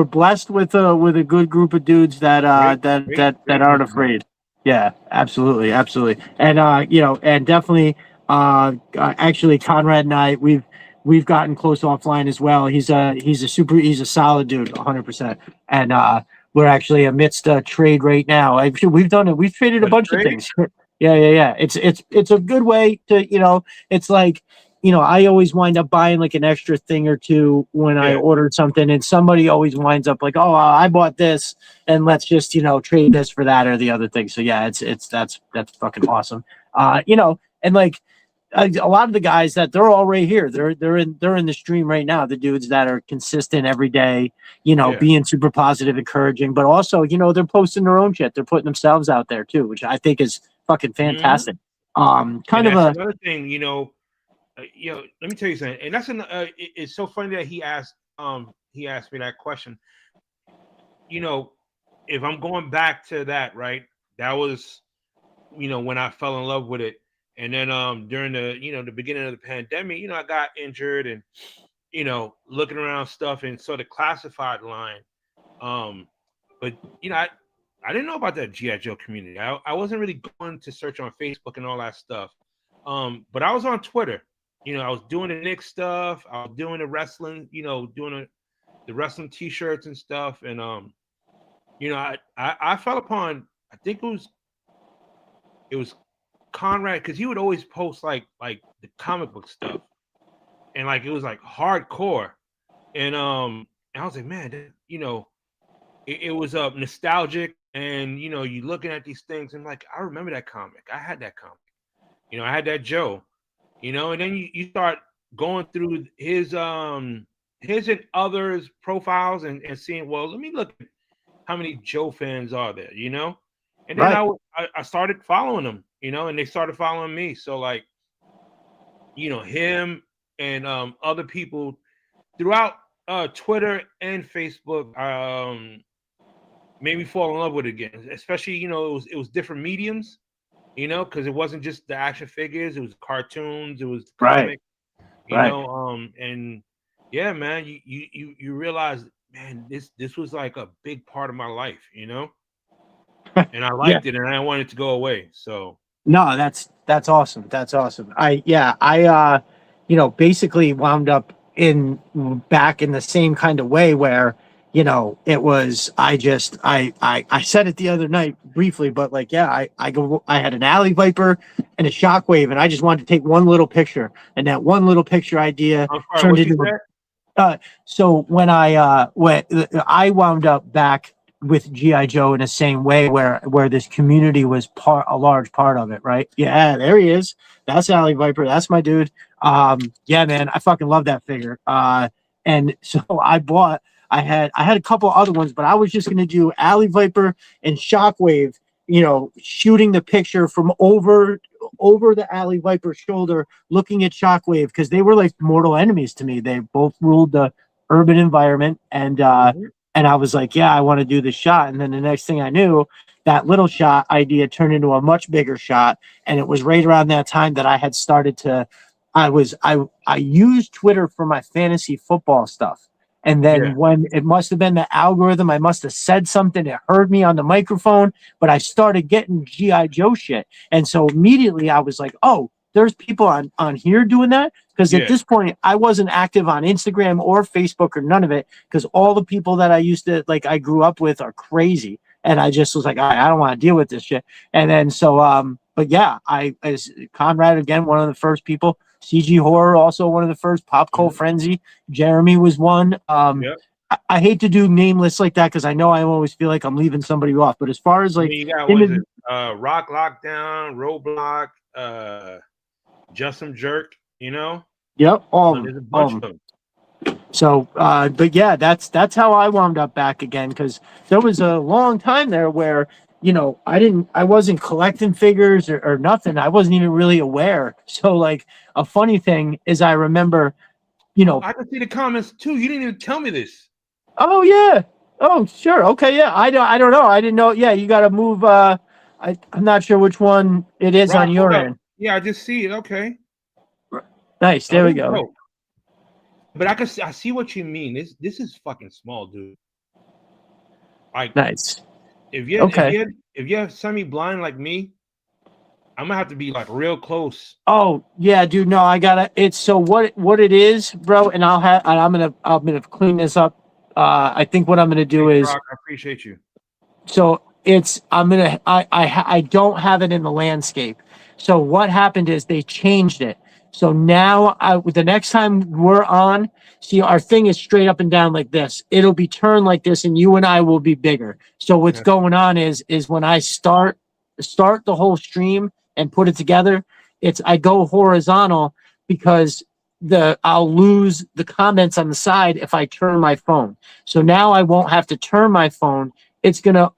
blessed with a good group of dudes that Great, great, great aren't group of guys. afraid. Yeah, absolutely, absolutely. And and definitely actually Conrad and I we've gotten close offline as well. He's a solid dude, 100%. And we're actually amidst a trade right now. We've done it. We've traded a A bunch of trade? things. Yeah, yeah, yeah. It's a good way to, it's like I always wind up buying like an extra thing or two when I Yeah. ordered something, and somebody always winds up like, "Oh, I bought this, and let's just trade this for that or the other thing." So yeah, that's fucking awesome. And like a lot of the guys that they're all right here. They're in the stream right now. The dudes that are consistent every day, Yeah. being super positive, encouraging, but also they're posting their own shit. They're putting themselves out there too, which I think is fucking Hmm. fantastic. And Kind of that's a another thing, let me tell you something. And it's so funny that he asked me that question. You know, if I'm going back to that, right? That was, when I fell in love with it. And then during the beginning of the pandemic, I got injured and looking around stuff and saw the classified line. Um, but I didn't know about that GI Joe community. I wasn't really going to search on Facebook and all that stuff. But I was on Twitter. I was doing the Nick stuff. I was doing the wrestling. Doing the wrestling T-shirts and stuff. And I fell upon. I think it was Conrad because he would always post like the comic book stuff, and like it was like hardcore. And I was like, man, it was nostalgic, and you looking at these things and like I remember that comic. I had that comic. I had that Joe. And then you start going through his and others profiles and seeing, well, let me look at how many Joe fans are there, and then right. I started following them, and they started following me. So like him and other people throughout Twitter and Facebook made me fall in love with it again. Especially it was different mediums, because it wasn't just the action figures, it was cartoons, it was Right. comics, Right. and yeah, man, you realize, man, this was like a big part of my life, and I Yeah. liked it and I wanted it to go away. So No, that's awesome. That's awesome. I basically wound up in back in the same kind of way where, it was I said it the other night briefly, but like yeah, I had an alley viper and a shockwave and I just wanted to take one little picture and that one little picture idea I'm sorry, turned what you into a said? so when I wound up back with GI Joe in the same way where this community was a large part of it, right? Yeah, there he is. That's Alley Viper. That's my dude. Yeah, man, I fucking love that figure. And so I had a couple other ones, but I was just gonna do Alley Viper and Shockwave. Shooting the picture from over the Alley Viper's shoulder, looking at Shockwave because they were like mortal enemies to me. They both ruled the urban environment, Mhm. and I was like, yeah, I want to do this shot. And then the next thing I knew, that little shot idea turned into a much bigger shot, and it was right around that time that I had started to. I used Twitter for my fantasy football stuff. And Yeah, then when it must have been the algorithm, I must have said something. It heard me on the microphone, but I started getting GI Joe shit, and so immediately I was like, "Oh, there's people on here doing that." Because at yeah, this point, I wasn't active on Instagram or Facebook or none of it. Because all the people that I used to I grew up with are crazy, and I just was like, I don't want to deal with this shit. And then so, but yeah, as Conrad again, one of the first people. CG Horror, also one of the first. Pop Cult mhm, Frenzy. Jeremy was one. yeah. I hate to do name lists like that because I know I always feel like I'm leaving somebody off. But as far as like, you got what is it? Rock Lockdown, Roadblock, Just Some Jerk. You know. Yep, all of There's a them, all bunch of of them. them. So, but yeah, that's how I wound up back again because there was a long time there where I wasn't collecting figures or nothing. I wasn't even really aware. So, like a funny thing is, I remember, I can see the comments too. You didn't even tell me this. oh yeah, oh sure, okay, yeah. I don't know. I didn't know. Yeah, you got to move. I'm not sure which one it is Rob, on hold your up. end. Yeah, I just see it. Okay. Nice. Oh, There we this is go. dope. But I see what you mean. This is fucking small, dude. Like, Nice. if you're Okay. if you're semi-blind like me, I'm gonna have to be like real close. Oh yeah, dude. No, I gotta. It's so what it is, bro. And I'm gonna clean this up. I think what I'm gonna do Thanks, is Rock. I appreciate you. so it's I don't have it in the landscape. So what happened is they changed it. So now the next time we're on, see our thing is straight up and down like this. It'll be turned like this, and you and I will be bigger. So what's Yeah. going on is when I start the whole stream and put it together, I go horizontal because I'll lose the comments on the side if I turn my phone. So now I won't have to turn my phone. It's gonna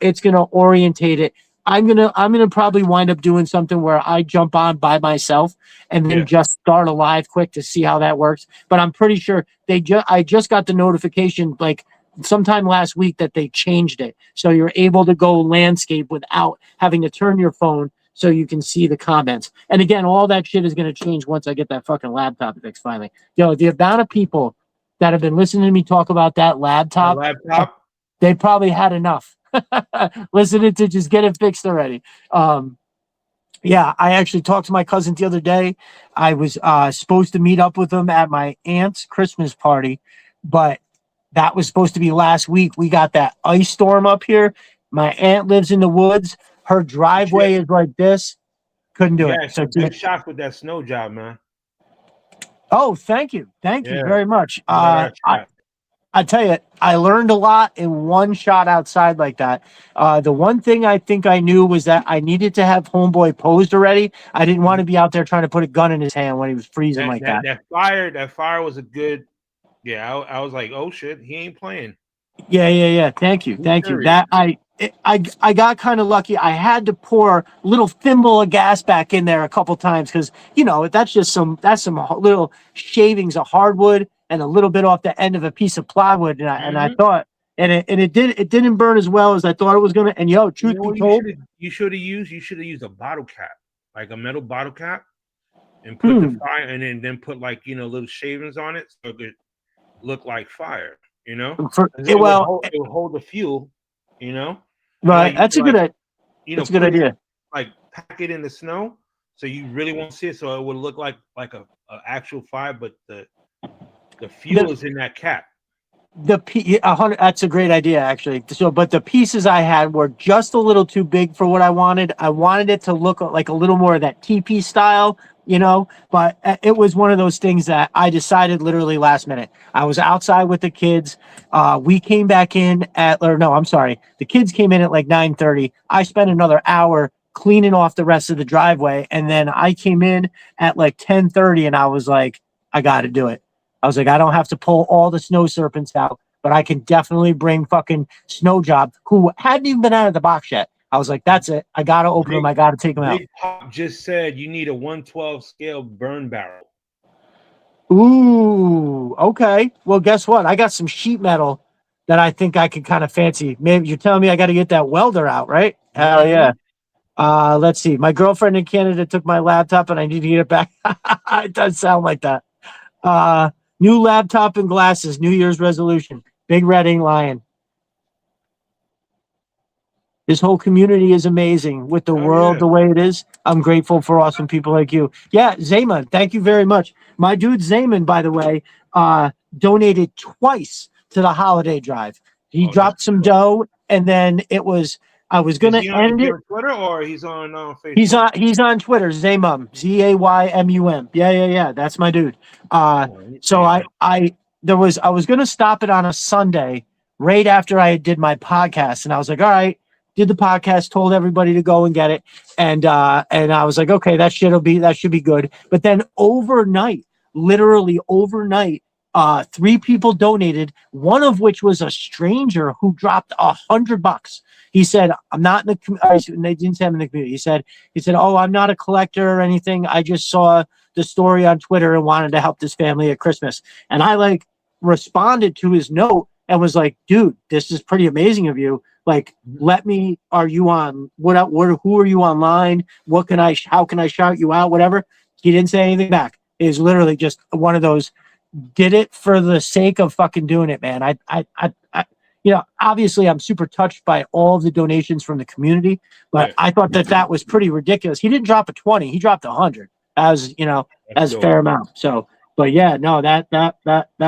orientate it. I'm gonna probably wind up doing something where I jump on by myself and then Yeah. just start a live quick to see how that works. But I'm pretty sure I just got the notification like sometime last week that they changed it. So you're able to go landscape without having to turn your phone so you can see the comments. And again, all that shit is gonna change once I get that fucking laptop fixed finally. The amount of people that have been listening to me talk about that A laptop, laptop. they probably had enough listening to just get it fixed already. Yeah, I actually talked to my cousin the other day. I was supposed to meet up with him at my aunt's Christmas party, but that was supposed to be last week. We got that ice storm up here. My aunt lives in the woods. Her driveway is like this. Couldn't do You it. got So some good shots with that snow job, man. oh, thank you Yeah. very much. That shot. I tell you, I learned a lot in one shot outside like that. The one thing I think I knew was that I needed to have homeboy posed already. I didn't want to be out there trying to put a gun in his hand when he was freezing like that. That fire was a good. Yeah, I was like, oh shit, he ain't playing. Yeah. Thank you. That I got kind of lucky. I had to pour a little thimble of gas back in there a couple times because that's some little shavings of hardwood and a little bit off the end of a piece of plywood, and I thought it didn't burn as well as I thought it was gonna. And truth be told, you should have used a bottle cap, like a metal bottle cap, and put the fire and then put like little shavings on it so it could look like fire. It would hold the fuel. Right. That's a good idea. Like pack it in the snow, so you really won't see it. So it would look like a actual fire, but the fuel is in that cap. That's a great idea, actually. So, but the pieces I had were just a little too big for what I wanted. I wanted it to look like a little more of that teepee style, but it was one of those things that I decided literally last minute. I was outside with the kids. We came back in the kids came in at like 9:30. I spent another hour cleaning off the rest of the driveway. And then I came in at like 10:30 and I was like, I got to do it. I was like, I don't have to pull all the snow serpents out, but I can definitely bring fucking Snow Job, who hadn't even been out of the box yet. I was like, that's it. I got to open him. I got to take him out. Big Pop just said you need a 112 scale burn barrel. Ooh, okay. Well, guess what? I got some sheet metal that I think I could kind of fancy. Maybe you're telling me I got to get that welder out, right? Hell yeah. Let's see. My girlfriend in Canada took my laptop and I need to get it back. It does sound like that. New laptop and glasses, New Year's resolution. Big Red Ink Lion. This whole community is amazing with the world the way it is. I'm grateful for awesome people like you. Yeah, Zayman, thank you very much. My dude Zayman, by the way, donated twice to the holiday drive. He dropped some dough, and then I was gonna end it. On Twitter or he's on Facebook? He's on Twitter, Zaymum, Zaymum. Yeah. That's my dude. So I I was going to stop it on a Sunday right after I did my podcast. And I was like, all right, did the podcast, told everybody to go and get it. And I was like, okay, that should be good. But then overnight, literally overnight, 3 people donated, one of which was a stranger who dropped $100. He said, I'm not in the they didn't say I'm in the community. He said, oh, I'm not a collector or anything. I just saw the story on Twitter and wanted to help this family at Christmas. And I like responded to his note and was like, dude, this is pretty amazing of you. Like, are you on who are you online? How can I shout you out? Whatever. He didn't say anything back. It was literally just one of those, did it for the sake of fucking doing it, man. Obviously I'm super touched by all the donations from the community, but Right. I thought that was pretty ridiculous. He didn't drop a 20, he dropped 100 as a fair amount. So, but yeah, no, that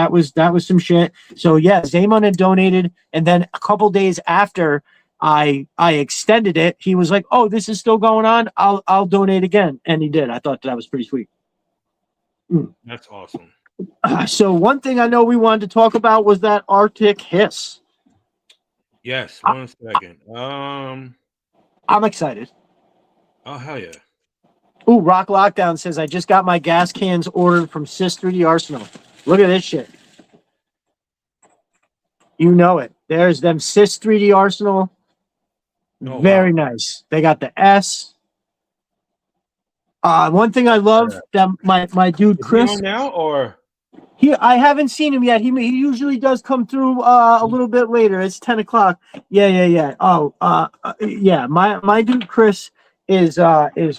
was some shit. So yeah, Zaman had donated, and then a couple days after I extended it, he was like, oh, this is still going on. I'll donate again. And he did. I thought that was pretty sweet. That's awesome. So one thing I know we wanted to talk about was that Arctic hiss. Yes, 1 second. I'm excited. Oh hell yeah. Ooh, Rock Lockdown says, I just got my gas cans ordered from Sis 3D Arsenal. Look at this shit. You know it. There's them Sis 3D Arsenal. Oh, very wow. nice. They got the S. One thing I love that my dude Chris. Is he on now or? I haven't seen him yet. He usually does come through a little bit later. It's 10 o'clock. Yeah. Oh, yeah. My dude Chris is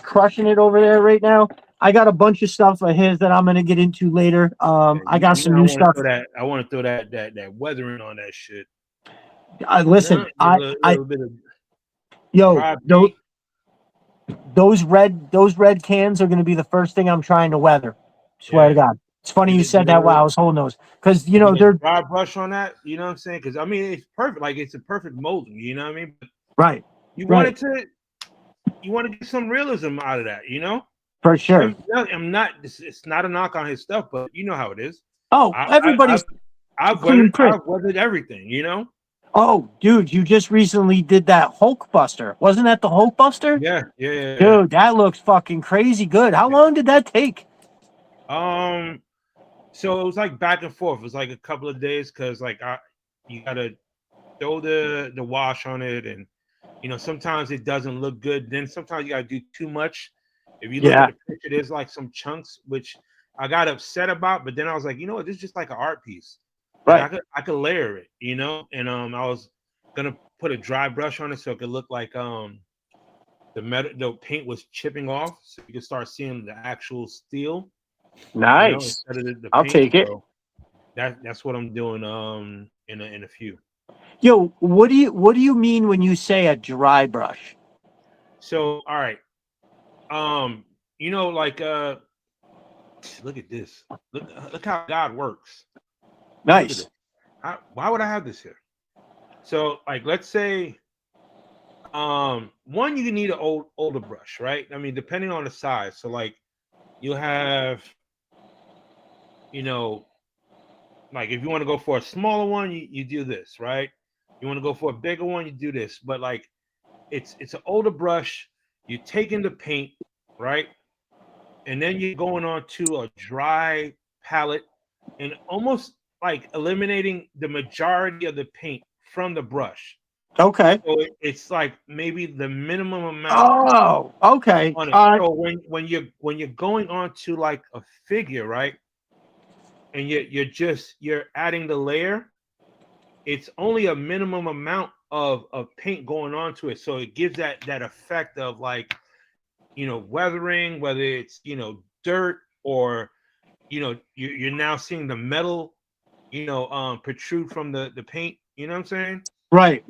crushing it over there right now. I got a bunch of stuff of his that I'm gonna get into later. I got some new stuff. I want to throw that weathering on that shit. Listen, those red cans are gonna be the first thing I'm trying to weather. Swear to God. It's funny you said that while I was holding those, because they're dry brush on that. You know what I'm saying? Because I mean, it's perfect. Like it's a perfect molding. You know what I mean? But right. You want to get some realism out of that. You know? For sure. I'm not. It's not a knock on his stuff, but you know how it is. Oh, everybody's. I've weathered everything. You know? Oh, dude, you just recently did that Hulk Buster. Wasn't that the Hulk Buster? Yeah. Dude, that looks fucking crazy good. How long did that take? So it was like back and forth. It was like a couple of days because you gotta throw the wash on it, and sometimes it doesn't look good. Then sometimes you gotta do too much. If you look at the picture, there's like some chunks which I got upset about, but then I was like, you know what, this is just like an art piece. Right. I could layer it, and I was gonna put a dry brush on it so it could look like the paint was chipping off, so you could start seeing the actual steel. Nice. I'll take it. So that's what I'm doing in a few. Yo, what do you mean when you say a dry brush? So all right. Look at this. Look how God works. Nice. Why would I have this here? So let's say one, you need an older brush, right? I mean, depending on the size. So you'll have if you want to go for a smaller one, you do this, right? You want to go for a bigger one, you do this. But it's an older brush, you're taking the paint, right? And then you're going on to a dry palette and almost eliminating the majority of the paint from the brush. Okay. So it's maybe the minimum amount. Oh, okay. On it. So when you're going on to a figure, right? And you're adding the layer, it's only a minimum amount of paint going onto it. So it gives that effect of weathering, whether it's dirt or you're now seeing the metal protrude from the paint. You know what I'm saying? Right.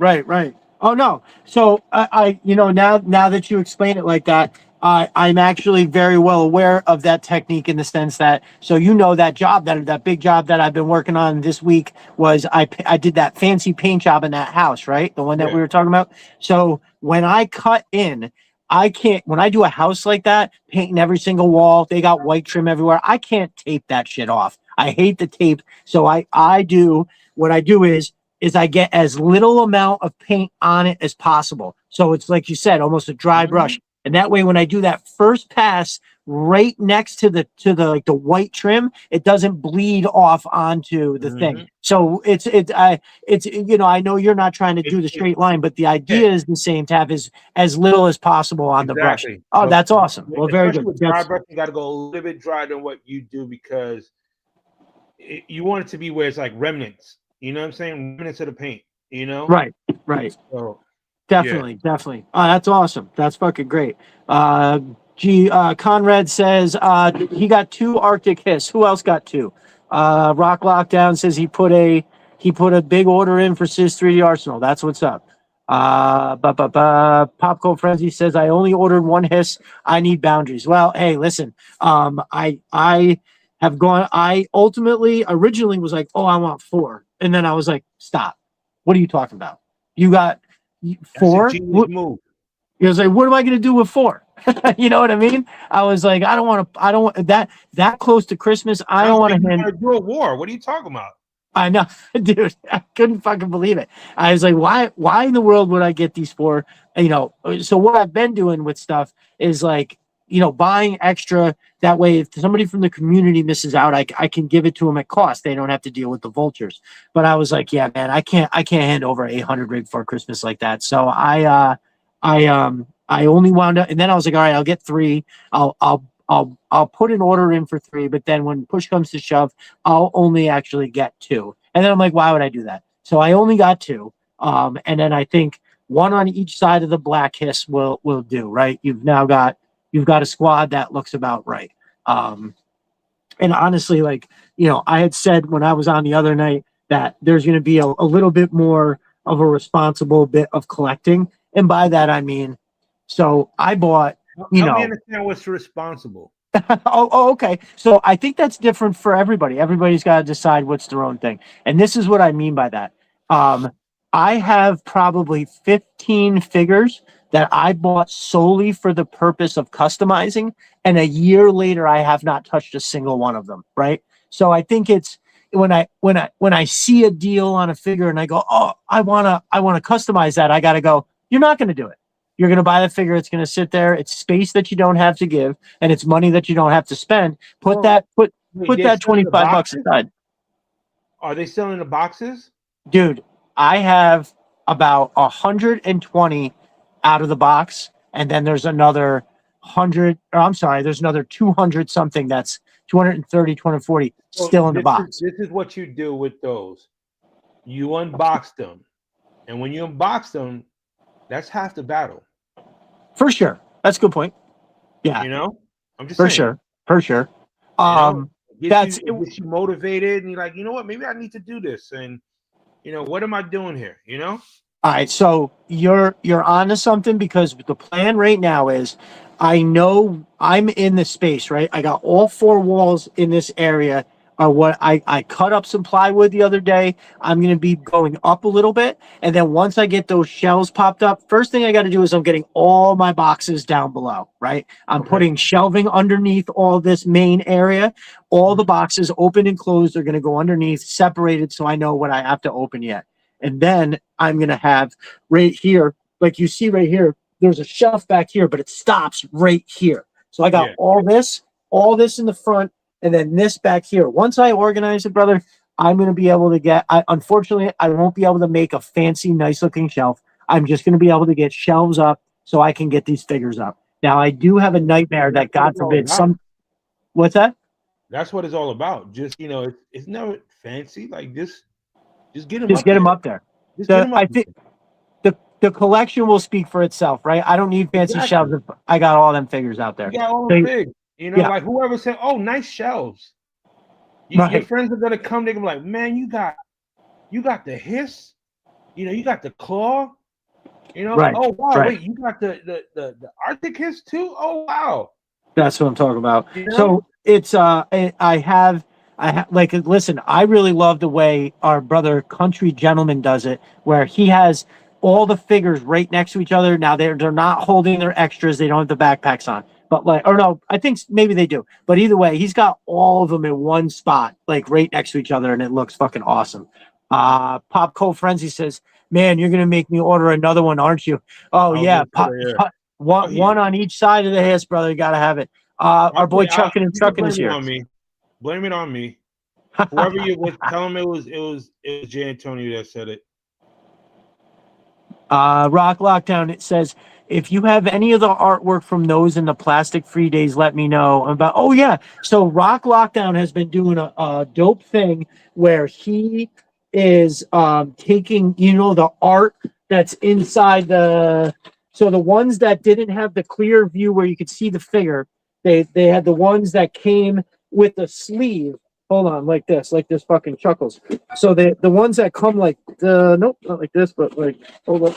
Oh no. So I now that you explain it like that, I'm actually very well aware of that technique in the sense that, so that big job that I've been working on this week was I did that fancy paint job in that house, right? The one that we were talking about. So when I cut in, when I do a house like that, painting every single wall, they got white trim everywhere. I can't tape that shit off. I hate the tape. So I do what I do is I get as little amount of paint on it as possible. So it's like you said, almost a dry brush. And that way, when I do that first pass right next to the like the white trim, it doesn't bleed off onto the thing. So it's I know you're not trying to do the straight line, but the idea is the same, to have as little as possible on the brush. Oh, that's awesome. Well, very good. With dry brush, you got to go a little bit drier than what you do, because you want it to be where it's like remnants. You know what I'm saying? Remnants of the paint. You know? Right. So, definitely. Oh, that's awesome. That's fucking great. Conrad says he got 2 Arctic Hiss. Who else got 2? Rock Lockdown says he put a big order in for Sis 3D Arsenal. That's what's up. Popcorn Frenzy says I only ordered 1 Hiss. I need boundaries. Well, hey, listen. I have gone. I originally was like, oh, I want 4, and then I was like, stop. What are you talking about? You got 4? Move. He was like, what am I going to do with 4? You know what I mean? I was like, I don't want that close to Christmas. I don't want to do a war. What are you talking about? I know, dude. I couldn't fucking believe it. I was like, why in the world would I get these 4? So what I've been doing with stuff is like, buying extra. That way, if somebody from the community misses out, I can give it to them at cost. They don't have to deal with the vultures. But I was like, yeah, man, I can't hand over 800 rig for Christmas like that. So I only wound up, and then I was like, all right, I'll get 3. I'll put an order in for 3, but then when push comes to shove, I'll only actually get 2. And then I'm like, why would I do that? So I only got 2. And then I think 1 on each side of the black Hiss will do, right? You've got a squad that looks about right. And honestly, like, I had said when I was on the other night that there's going to be a little bit more of a responsible bit of collecting. And by that, I mean, so I bought, Help me understand what's responsible. Okay. So I think that's different for everybody. Everybody's got to decide what's their own thing. And this is what I mean by that. I have probably 15 figures that I bought solely for the purpose of customizing. And a year later, I have not touched a single one of them. Right. So I think it's when I see a deal on a figure and I go, oh, I want to customize that. I got to go, you're not going to do it. You're going to buy the figure. It's going to sit there. It's space that you don't have to give, and it's money that you don't have to spend. Put that $25 aside. Are they selling the boxes? Dude, I have about 120 out of the box, and then there's another 100, or I'm sorry, there's another 200 something that's 230, 240 still in the box. This is what you do with those. You unbox them, and when you unbox them, that's half the battle. For sure. That's a good point. Yeah. I'm just saying. For sure. It gets you motivated, and you're like, you know what? Maybe I need to do this. And what am I doing here? All right. So you're onto something, because the plan right now is, I know I'm in the space, right? I got all 4 walls in this area. What I cut up some plywood the other day. I'm going to be going up a little bit. And then once I get those shelves popped up, first thing I got to do is I'm getting all my boxes down below, right? I'm putting shelving underneath all this main area. All the boxes, open and closed, are going to go underneath, separated, so I know what I have to open yet. And then I'm going to have right here, like you see right here, there's a shelf back here, but it stops right here. So I got all this in the front, and then this back here. Once I organize it, brother, I'm going to be able to get, unfortunately, I won't be able to make a fancy, nice looking shelf. I'm just going to be able to get shelves up so I can get these figures up. Now, I do have a nightmare that, God forbid, what's that? That's what it's all about. Just, it's never fancy. Like, just get them up there. I think the collection will speak for itself, right? I don't need fancy shelves if I got all them figures out there. You got all them big. Like whoever said, oh, nice shelves. Your friends are gonna come, they're gonna be like, man, you got the Hiss, you got the claw, oh wow, wait, you got the Arctic Hiss too? Oh wow. That's what I'm talking about. So it's I have like, listen, I really love the way our brother Country Gentleman does it, where he has all the figures right next to each other. Now they're not holding their extras, they don't have the backpacks on. But like, or no, I think maybe they do. But either way, he's got all of them in one spot, like right next to each other, and it looks fucking awesome. Pop Cold Frenzy says, "Man, you're gonna make me order another one, aren't you?" Oh I was yeah, gonna say, yeah. Oh, one on each side of the hair, brother. You gotta have it. Our boy Chuckin' and You can Truckin' is blame it here. on me. Blame it on me. Whoever you with, tell him it was Jay Antonio that said it. Rock Lockdown, it says, if you have any of the artwork from those in the plastic free days, let me know about. Oh yeah, so Rock Lockdown has been doing a dope thing where he is taking, you know, the art that's inside the, so the ones that didn't have the clear view where you could see the figure, they had the ones that came with the sleeve. Hold on, like this fucking chuckles. So the ones that come like the, nope, not like this, but like, hold up.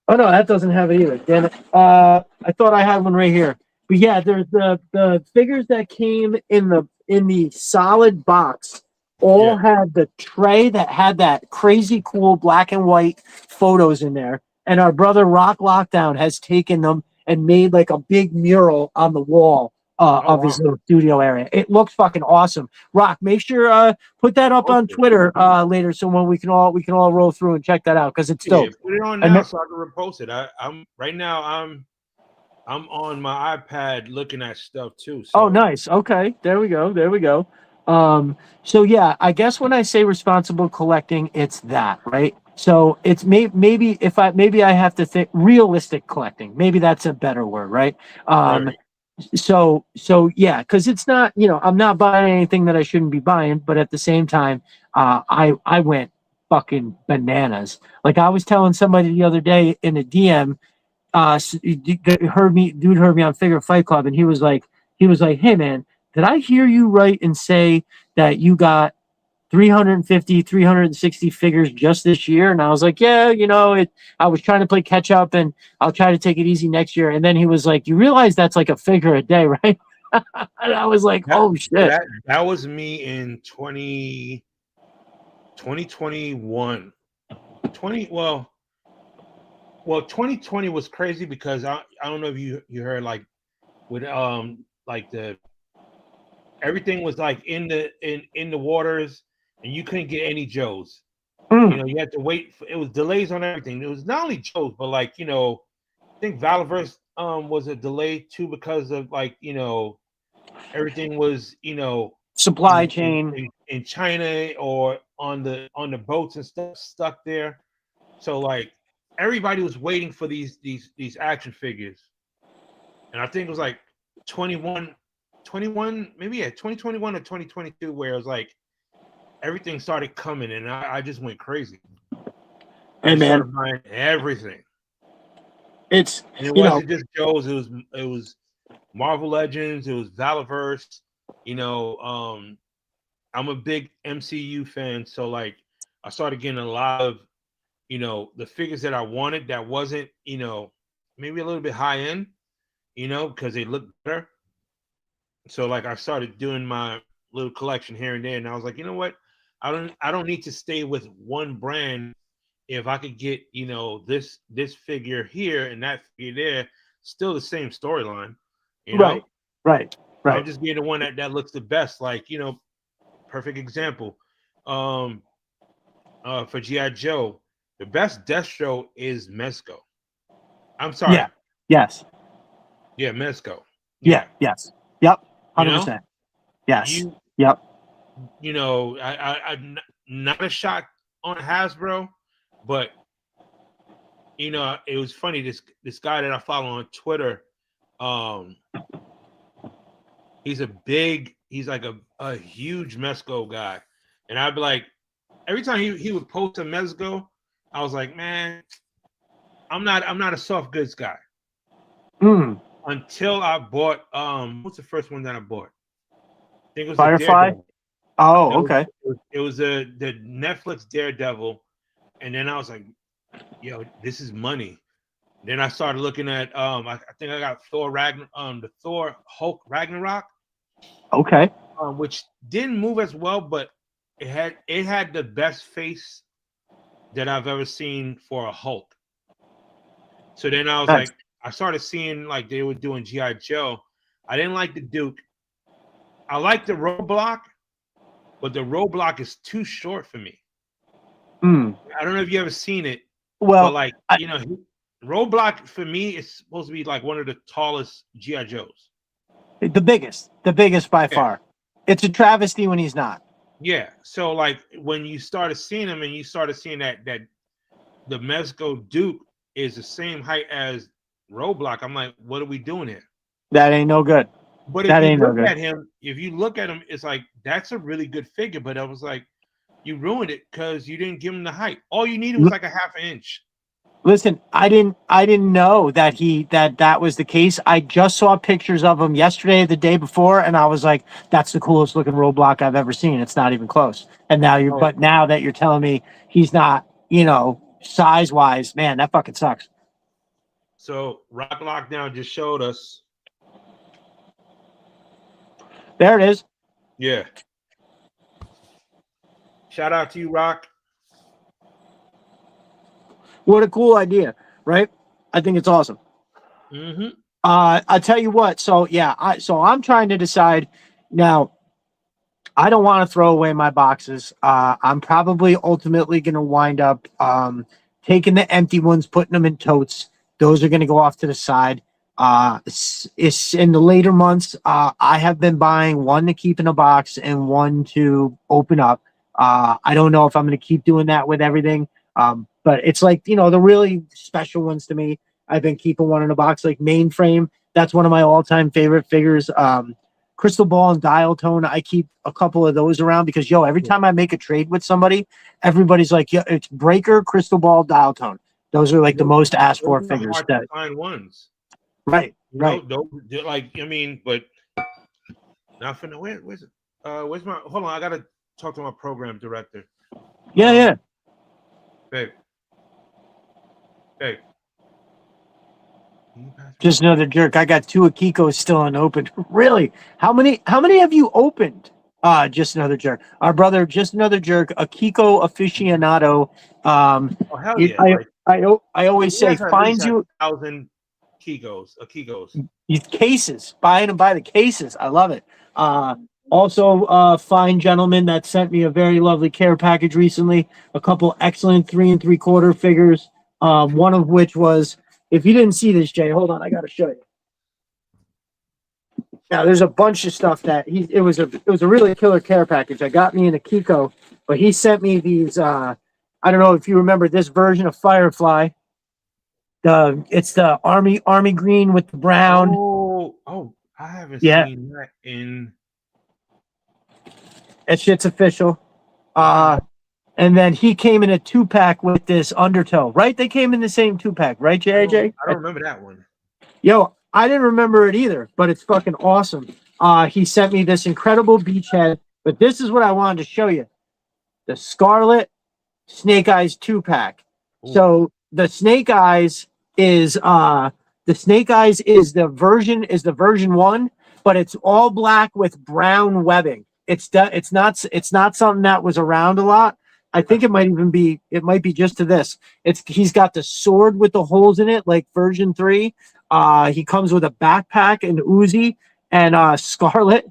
Oh no, that doesn't have it either. Damn it. I thought I had one right here. But yeah, there's the figures that came in the solid box all had the tray that had that crazy cool black and white photos in there. And our brother Rock Lockdown has taken them and made like a big mural on the wall of his little studio area. It looks fucking awesome. Rock, make sure put that up on Twitter later, so when we can all roll through and check that out because it's dope. Put it on now so I can repost it. I'm right now. I'm on my iPad looking at stuff too. So. Oh, nice. Okay, there we go. There we go. So yeah, I guess when I say responsible collecting, it's that, right? So it's maybe if I have to think realistic collecting. Maybe that's a better word, right? Right. So yeah, because it's not, you know, I'm not buying anything that I shouldn't be buying, but at the same time, I went fucking bananas. Like I was telling somebody the other day in a DM, dude heard me on Figure Fight Club, and he was like, hey man, did I hear you right and say that you got 350, 360 figures just this year? And I was like, yeah, you know, I was trying to play catch up and I'll try to take it easy next year. And then he was like, you realize that's like a figure a day, right? And I was like, oh shit. That was me in 2021. 2020 was crazy because I don't know if you heard like with like the everything was like in the waters and you couldn't get any Joes. You know, you had to wait it was delays on everything. It was not only Joes, but like, you know, I think Valorverse was a delay too because of like, you know, everything was, you know, Supply chain in China or on the boats and stuff stuck there. So like everybody was waiting for these action figures. And I think it was like 21, maybe 2021 or 2022, where it was like everything started coming and I just went crazy. Hey, man. Started buying everything. And it wasn't just Joe's, it was Marvel Legends, it was Valorverse. You know, I'm a big MCU fan, so like I started getting a lot of, you know, the figures that I wanted that wasn't, you know, maybe a little bit high end, you know, because they look better. So like I started doing my little collection here and there, and I was like, you know what, I don't need to stay with one brand. If I could get, you know, this figure here and that figure there, still the same storyline, you know. Right. I'll just get the one that looks the best. Like, you know, perfect example. For G.I. Joe, the best Destro is Mezco. I'm sorry. Yeah. Yes. Yeah, Mezco. Yeah. Yes. Yep. 100%. You know? Yes. Yep. You know, I not a shot on Hasbro, but you know, it was funny. This guy that I follow on Twitter, he's like a huge Mezco guy, and I'd be like, every time he would post a Mezco, I was like, man, I'm not a soft goods guy. Until I bought what's the first one that I bought? I think it was Firefly. Oh, okay. It was the Netflix Daredevil, and then I was like, yo, this is money. Then I started looking at I think I got the Thor Hulk Ragnarok. Okay. Which didn't move as well, but it had the best face that I've ever seen for a Hulk. So then I was like, I started seeing like they were doing G.I. Joe, I didn't like the Duke. I like the roadblock, but the roadblock is too short for me. I don't know if you ever seen it, Well, but like roadblock for me is supposed to be like one of the tallest GI Joes. the biggest by far. It's a travesty when he's not. Yeah. So like when you started seeing him and you started seeing that the Mezco Duke is the same height as roadblock, I'm like, what are we doing here? That ain't no good. But if you look at him, it's like that's a really good figure. But I was like, you ruined it because you didn't give him the height. All you needed was like a half an inch. Listen, I didn't know that that was the case. I just saw pictures of him yesterday, the day before, and I was like, that's the coolest looking roadblock I've ever seen. It's not even close. And now but now that you're telling me he's not, size wise, man, that fucking sucks. So Rock Lockdown just showed us. There it is. Yeah. Shout out to you, Rock. What a cool idea, right? I think it's awesome. Mm-hmm. I tell you what. So yeah, I'm trying to decide now. I don't want to throw away my boxes. I'm probably ultimately going to wind up taking the empty ones, putting them in totes. Those are going to go off to the side. It's in the later months. I have been buying one to keep in a box and one to open up. I don't know if I'm going to keep doing that with everything. But it's like, the really special ones to me. I've been keeping one in a box, like Mainframe. That's one of my all-time favorite figures. Crystal Ball and Dial Tone. I keep a couple of those around because, every time I make a trade with somebody, everybody's like, it's Breaker, Crystal Ball, Dial Tone. Those are like the most asked for figures. Hard to find ones. Right. But nothing. Where's it? Where's my? Hold on, I gotta talk to my program director. Yeah. Babe. Just another jerk. I got 2 Akikos still unopened. Really? How many have you opened? Just another jerk. Our brother, just another jerk, Akiko aficionado. Oh hell yeah! I always say finds you 1,000 Akikos. Cases. Buying them by the cases. I love it. Also, fine gentleman that sent me a very lovely care package recently. A couple excellent 3 3/4 figures. One of which was, if you didn't see this, Jay, hold on, I got to show you. Now, there's a bunch of stuff that it was a really killer care package. I got me in a Kiko, but he sent me these. I don't know if you remember this version of Firefly. It's the army green with the brown. Oh, I haven't seen that in. That shit's official. And then he came in a 2-pack with this Undertow, right? They came in the same 2-pack, right, JJ? I don't remember that one. Yo, I didn't remember it either, but it's fucking awesome. He sent me this incredible beachhead, but this is what I wanted to show you. The Scarlet Snake Eyes 2-pack. So the Snake Eyes is the version 1, but it's all black with brown webbing. It's not something that was around a lot. I think it might be just to this. He's got the sword with the holes in it, like version 3. He comes with a backpack and Uzi, and Scarlet.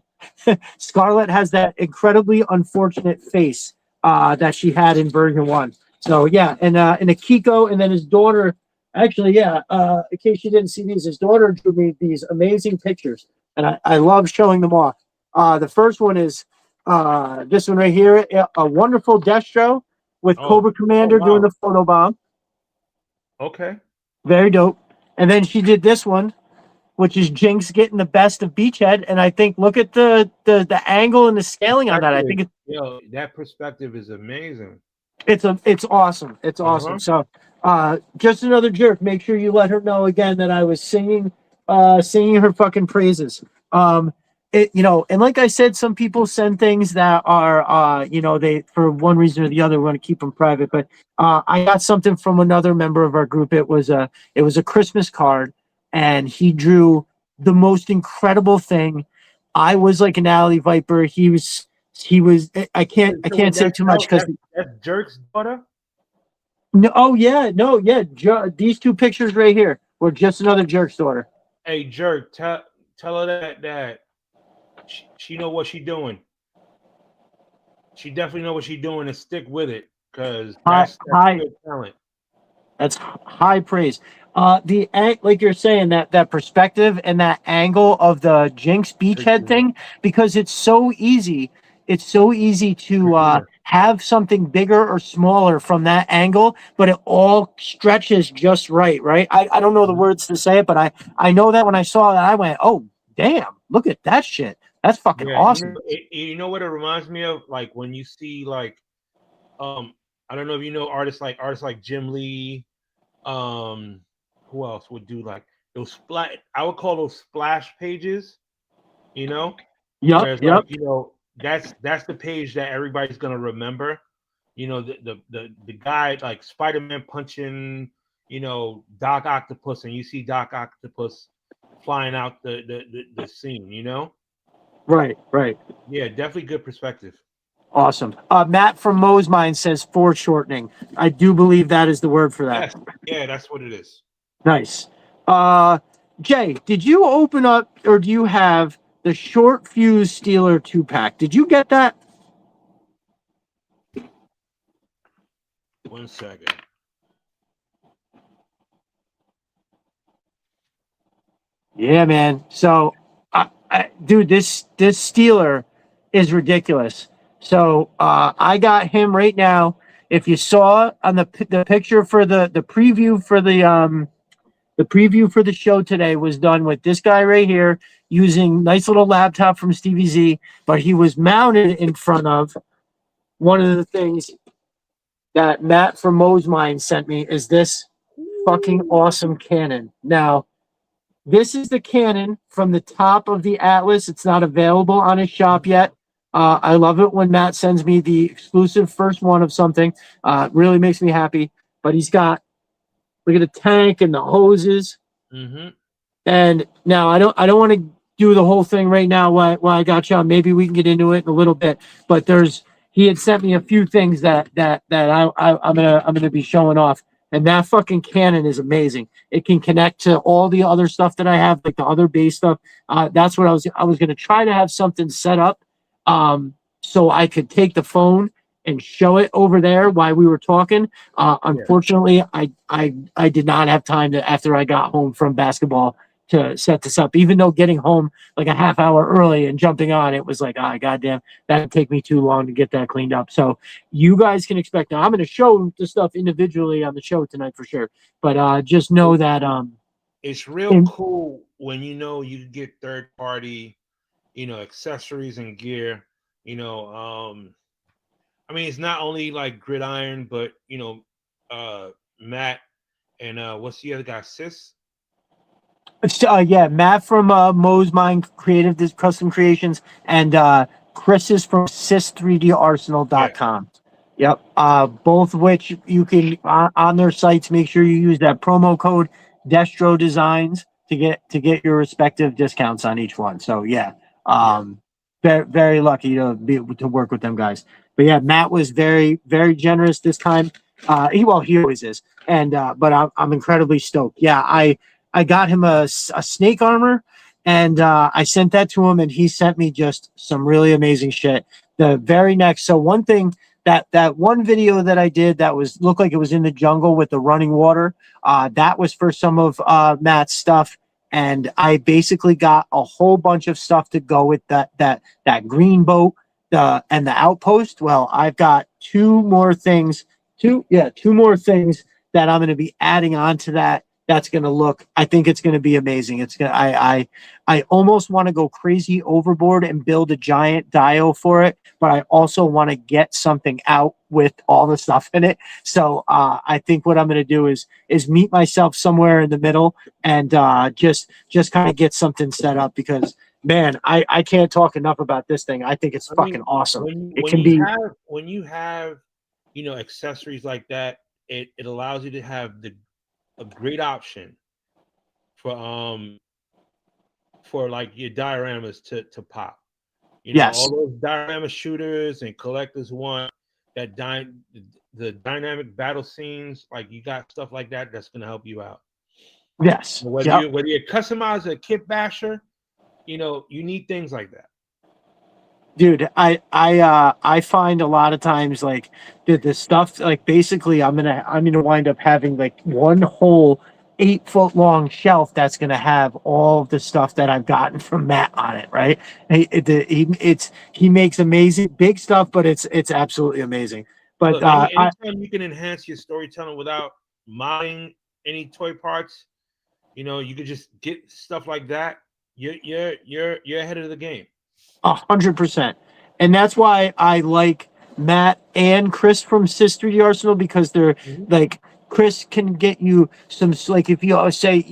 Scarlet has that incredibly unfortunate face that she had in version 1. So yeah, and a Kiko, and then his daughter. Actually, yeah. In case you didn't see these, his daughter drew me these amazing pictures, and I love showing them off. The first one is this one right here, a wonderful Destro with Cobra Commander doing the photo bomb. Okay. Very dope. And then she did this one, which is Jinx getting the best of Beachhead. And I think, look at the angle and the scaling on that. I think that perspective is amazing. It's awesome. It's awesome. So just another jerk. Make sure you let her know again that I was singing her fucking praises. And like I said, some people send things that are, they, for one reason or the other, want to keep them private. But I got something from another member of our group. It was a Christmas card, and he drew the most incredible thing. I was like an alley viper. He was. I can't say too much because that's Jerk's daughter. No. These 2 pictures right here were just another Jerk's daughter. Hey, Jerk, tell tell her that she know what she's doing. She definitely know what she's doing, and stick with it, because that's High, good talent. that's high praise. Like you're saying, that perspective and that angle of the Jinx beachhead thing, because it's so easy. It's so easy to have something bigger or smaller from that angle, but it all stretches just right, right? I don't know the words to say it, but I know that when I saw that, I went, oh, damn, look at that shit. That's fucking Yeah, awesome. you know what it reminds me of? Like when you see like, I don't know if you know artists like Jim Lee. Who else would do like those splash? I would call those splash pages. You know, Yep, whereas yep. like that's the page that everybody's gonna remember. You know, the guy like Spider-Man punching, you know, Doc Octopus, and you see Doc Octopus flying out the scene. You know, Right, right. yeah, definitely good perspective. Awesome. Matt from Mos Mind says foreshortening. I do believe that is the word for that. Yes, yeah, that's what it is. Nice. Jay, did you open up or do you have the short fuse Steeler 2-pack? Did you get that? 1 second. Yeah, man. So, dude, this Steeler is ridiculous. So, I got him right now. If you saw on the picture for the preview for the preview for the show today was done with this guy right here using nice little laptop from Stevie Z, but he was mounted in front of one of the things that Matt from Mos Mind sent me is this fucking awesome cannon. Now, this is the cannon from the top of the Atlas. It's not available on his shop yet. I love it when Matt sends me the exclusive first one of something. Really makes me happy. But he's got, look at the tank and the hoses. Mm-hmm. And now I don't want to do the whole thing right now while I got you on. Maybe we can get into it in a little bit. But he had sent me a few things that I'm gonna be showing off. And that fucking cannon is amazing. It can connect to all the other stuff that I have, like the other base stuff. That's what I was gonna try to have something set up, so I could take the phone and show it over there while we were talking. Unfortunately, I did not have time to after I got home from basketball to set this up. Even though getting home like a half hour early and jumping on it was like, goddamn, that'd take me too long to get that cleaned up. So you guys can expect. Now I'm going to show the stuff individually on the show tonight for sure. But just know that it's real cool when you know you get third party, you know, accessories and gear. You know, I mean, it's not only like Gridiron, but you know, Matt and what's the other guy, Sis? Yeah, Matt from Mos Mind Custom Creations and Chris is from sys3darsenal.com. Yep. Both which you can on their sites. Make sure you use that promo code Destro Designs to get your respective discounts on each one. So yeah, very very lucky to work with them guys. But yeah, Matt was very very generous this time. He always is, and but I'm incredibly stoked. Yeah, I got him a snake armor, and I sent that to him, and he sent me just some really amazing shit. The very next, so one thing that one video that I did that was looked like it was in the jungle with the running water. That was for some of Matt's stuff, and I basically got a whole bunch of stuff to go with that green boat, and the outpost. Well, I've got two more things that I'm going to be adding on to that. That's going to look, I think it's going to be amazing. It's going to, I almost want to go crazy overboard and build a giant dio for it, but I also want to get something out with all the stuff in it. So I think what I'm going to do is meet myself somewhere in the middle and just kind of get something set up because man, I can't talk enough about this thing. I think it's fucking awesome. When you have, you know, accessories like that, it allows you to have a great option for like your dioramas to pop. You know, yes. all those diorama shooters and collectors want that the dynamic battle scenes. Like you got stuff like that's gonna help you out. Yes. Whether you customize a kit basher you need things like that. Dude, I find a lot of times like the stuff like basically I'm gonna wind up having like one whole 8 foot long shelf that's gonna have all of the stuff that I've gotten from Matt on it, right? He makes amazing big stuff, but it's absolutely amazing. But Look, anytime you can enhance your storytelling without modding any toy parts, you could just get stuff like that. You're ahead of the game. 100%. And that's why I like Matt and Chris from Sister the Arsenal, because they're Mhm. like Chris can get you some, like if you say,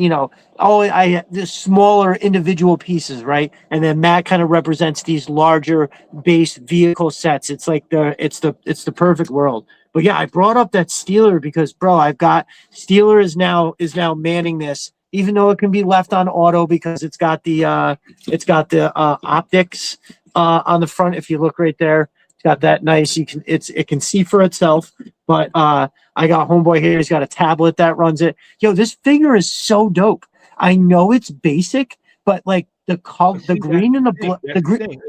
oh, I the smaller individual pieces, right? And then Matt kind of represents these larger base vehicle sets. It's like it's the perfect world. But yeah, I brought up that Steeler because bro, I've got Steeler is now manning this, even though it can be left on auto because it's got the optics on the front. If you look right there, it's got that nice. It can see for itself. But I got homeboy here. He's got a tablet that runs it. Yo, this figure is so dope. I know it's basic, but like the color, But the see, green and the thing. black, That's the thing.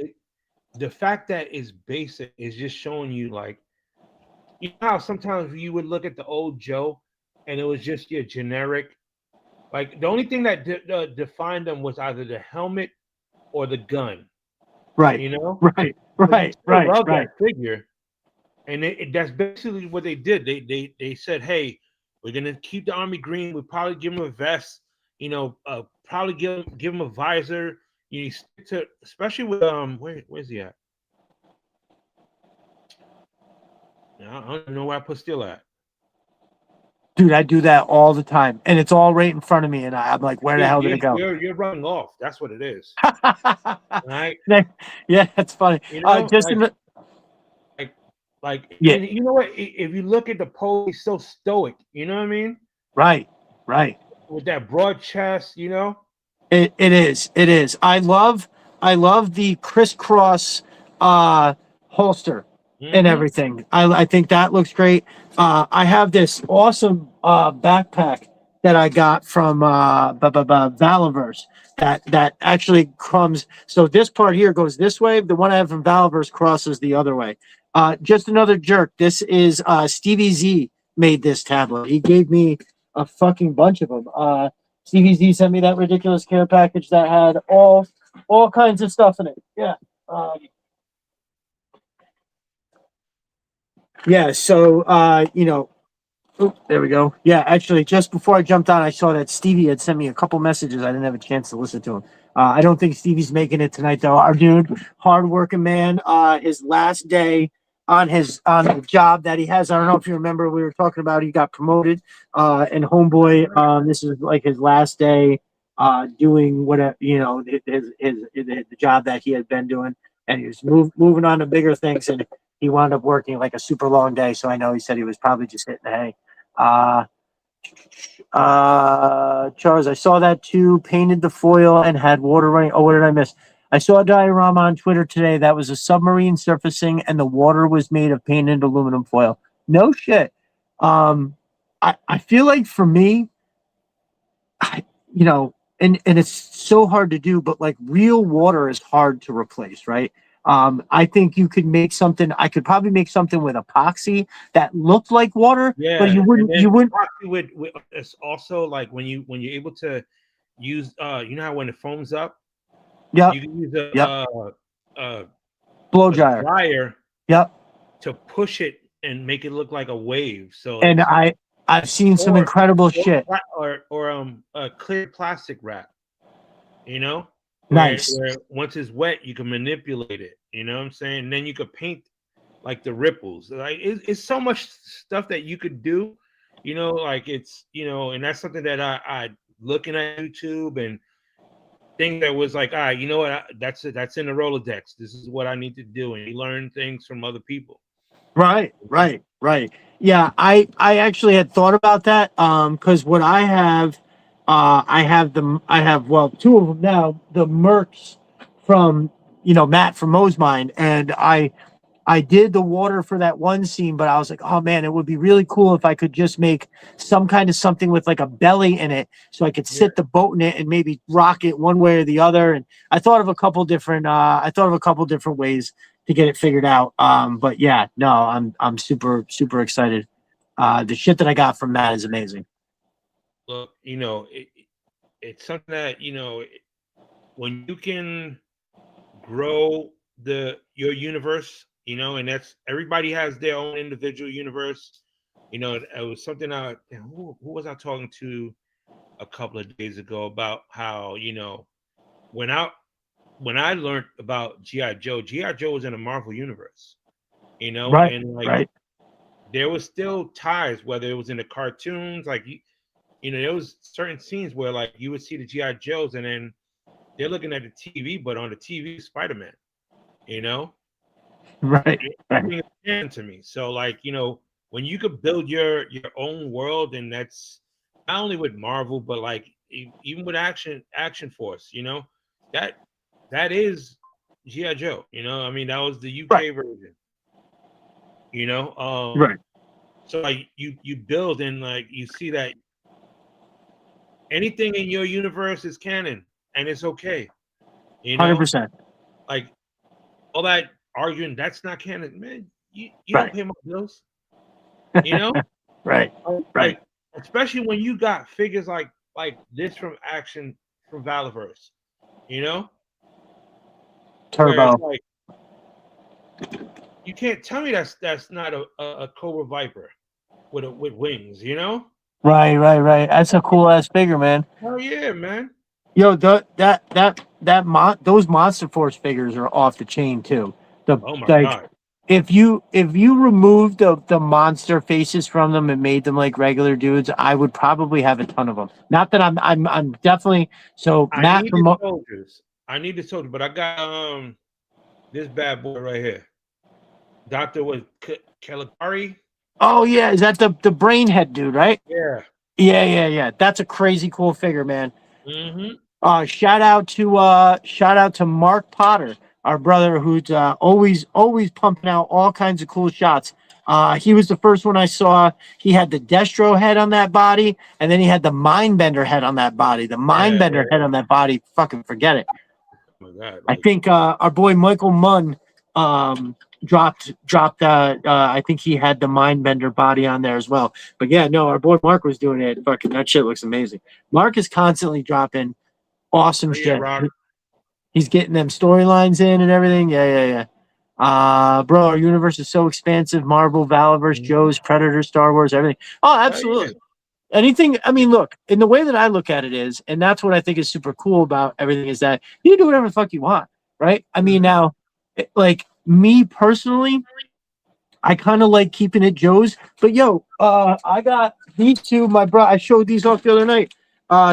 The fact that it's basic is just showing you, like, how sometimes you would look at the old Joe, and it was just your generic. Like the only thing that defined them was either the helmet or the gun. right, You know, right, but you right, still right, love right. that figure, and that's basically what they did. They said, "Hey, we're gonna keep the army green. We'll probably give him a vest. Probably give him a visor. You stick to, especially with where's he at? I don't even know where I put Steel at. Dude, I do that all the time, and it's all right in front of me, and I'm like, where the hell did it go? You're running off. That's what it is, right? Yeah, that's funny. You know, Just like in the, like like, yeah, and you know what? If you look at the pose, he's so stoic. You know what I mean? right, right. With that broad chest, It is. I love the crisscross holster and Mm-hmm. everything. I think that looks great. I have this awesome backpack that I got from Valaverse that actually comes. So this part here goes this way. The one I have from Valaverse crosses the other way. Just another jerk. This is Stevie Z made this tablet. He gave me a fucking bunch of them. CVZ sent me that ridiculous care package that had all kinds of stuff in it. Yeah. Yeah. So there we go. Yeah, actually, just before I jumped on, I saw that Stevie had sent me a couple messages. I didn't have a chance to listen to him. I don't think Stevie's making it tonight, though. Our dude, hardworking man. His last day on the job that he has. I don't know if you remember, we were talking about he got promoted. And homeboy, this is like his last day doing whatever the job that he had been doing, and he was moving on to bigger things, and he wound up working like a super long day. So I know he said he was probably just hitting the hay. Uh, Charles, I saw that too. Painted the foil and had water running. Oh, what did I miss? I saw a diorama on Twitter today that was a submarine surfacing and the water was made of painted aluminum foil. No shit. I feel like for me, I, and it's so hard to do, but like real water is hard to replace, right? I think you could make something. I could probably make something with epoxy that looked like water, Yeah, but you and wouldn't. then You wouldn't. it's also like when you're able to use how when it foams up, Yep. you can use Yep. a Blow a dryer. dryer Yep. to push it and make it look like a wave. So And it's I've seen some or incredible shit. a clear plastic wrap, Nice. where once it's wet you can manipulate it. You know what I'm saying? And then you could paint like the ripples. Like it's so much stuff that you could do. Like it's and that's something that I looking at YouTube and thing that was like, you know what? That's it. That's in the Rolodex. This is what I need to do, and you learn things from other people. Right. Right. Right. Yeah. I actually had thought about that. Because what I have well two of them now. The Mercs from Matt from Mos Mind, and I did the water for that one scene, but I was like, oh man, it would be really cool if I could just make some kind of something with like a belly in it, so I could Yeah. sit the boat in it and maybe rock it one way or the other. And I thought of a couple different, ways to get it figured out. But yeah, no, I'm super excited. The shit that I got from Matt is amazing. Look, it's something that when you can grow your universe, and that's everybody has their own individual universe. It was something who was I talking to a couple of days ago about how when I when I learned about GI Joe was in a Marvel universe, Right, and like right, there was still ties, whether it was in the cartoons, like there was certain scenes where like you would see the GI Joes, and then they're looking at the TV, but on the TV, Spider-Man, you know, right, right. Everything is canon to me. So like, when you could build your own world, and that's not only with Marvel, but like even with Action Force, that that is G.I. Joe. I mean, that was the Right, UK version. You know, right, so like you build, and like you see that anything in your universe is canon, and it's okay. You know, 100%. like all that arguing that's not canon, man. You don't Right, pay my bills. You know, right, right. like especially when you got figures like this from Valiverse. You know, where it's Turbo. like you can't tell me that's not a Cobra Viper with wings. You know, Right, right, right. That's a cool ass figure, man. hell yeah, man. Yo, those Monster Force figures are off the chain too. The Oh my like, god. if you removed the monster faces from them and made them like regular dudes, I would probably have a ton of them. Not that I'm definitely so I Matt need from. the soldiers. But I got this bad boy right here. Doctor was Caligari. Oh yeah, is that the brainhead dude, right? Yeah. Yeah, yeah, yeah. That's a crazy cool figure, man. Mm-hmm. Shout out to Mark Potter, our brother, who's always pumping out all kinds of cool shots. He was the first one I saw. He had the Destro head on that body, and then he had the Mindbender head on that body. The Yeah, Mindbender head yeah. on that body, fucking forget it. Oh my god. I Like, think our boy Michael Munn dropped. I think he had the Mindbender body on there as well. But yeah, no, our boy Mark was doing it. Fucking that shit looks amazing. Mark is constantly dropping awesome oh yeah, shit. Rock. He's getting them storylines in and everything. Yeah, yeah, yeah. Bro, our universe is so expansive. Marvel, Valiverse, Mm-hmm. Joe's, Predator, Star Wars, everything. Oh, Oh yeah. absolutely. Anything. I mean, look, in the way that I look at it is, and that's what I think is super cool about everything is that you do whatever the fuck you want, right? I mean, Mm-hmm. now, like me personally, I kind of like keeping it Joe's, but yo, I got these two. My bro, I showed these off the other night.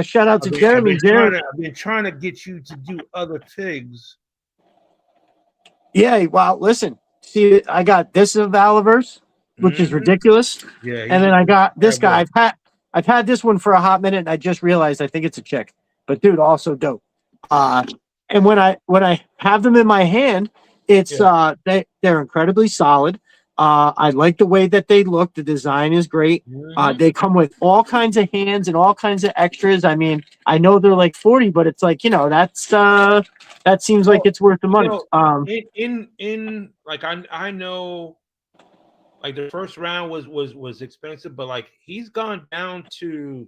Shout out to Jeremy. Jeremy, I've been trying to get you to do other figs. yeah, wow. Listen, see, I got this of Valiverse, which is Mm-hmm. ridiculous, Yeah, and then I he's got a this bad guy. boy. I've had this one for a hot minute, and I just realized I think it's a chick, but dude, also dope. Uh, and when I have them in my hand, it's Yeah. they're incredibly solid. I like the way that they look. The design is great. Mm-hmm. They come with all kinds of hands and all kinds of extras. I mean, I know they're like 40, but it's like that seems like Well, it's worth the money. in like I know like the first round was expensive, but like he's gone down to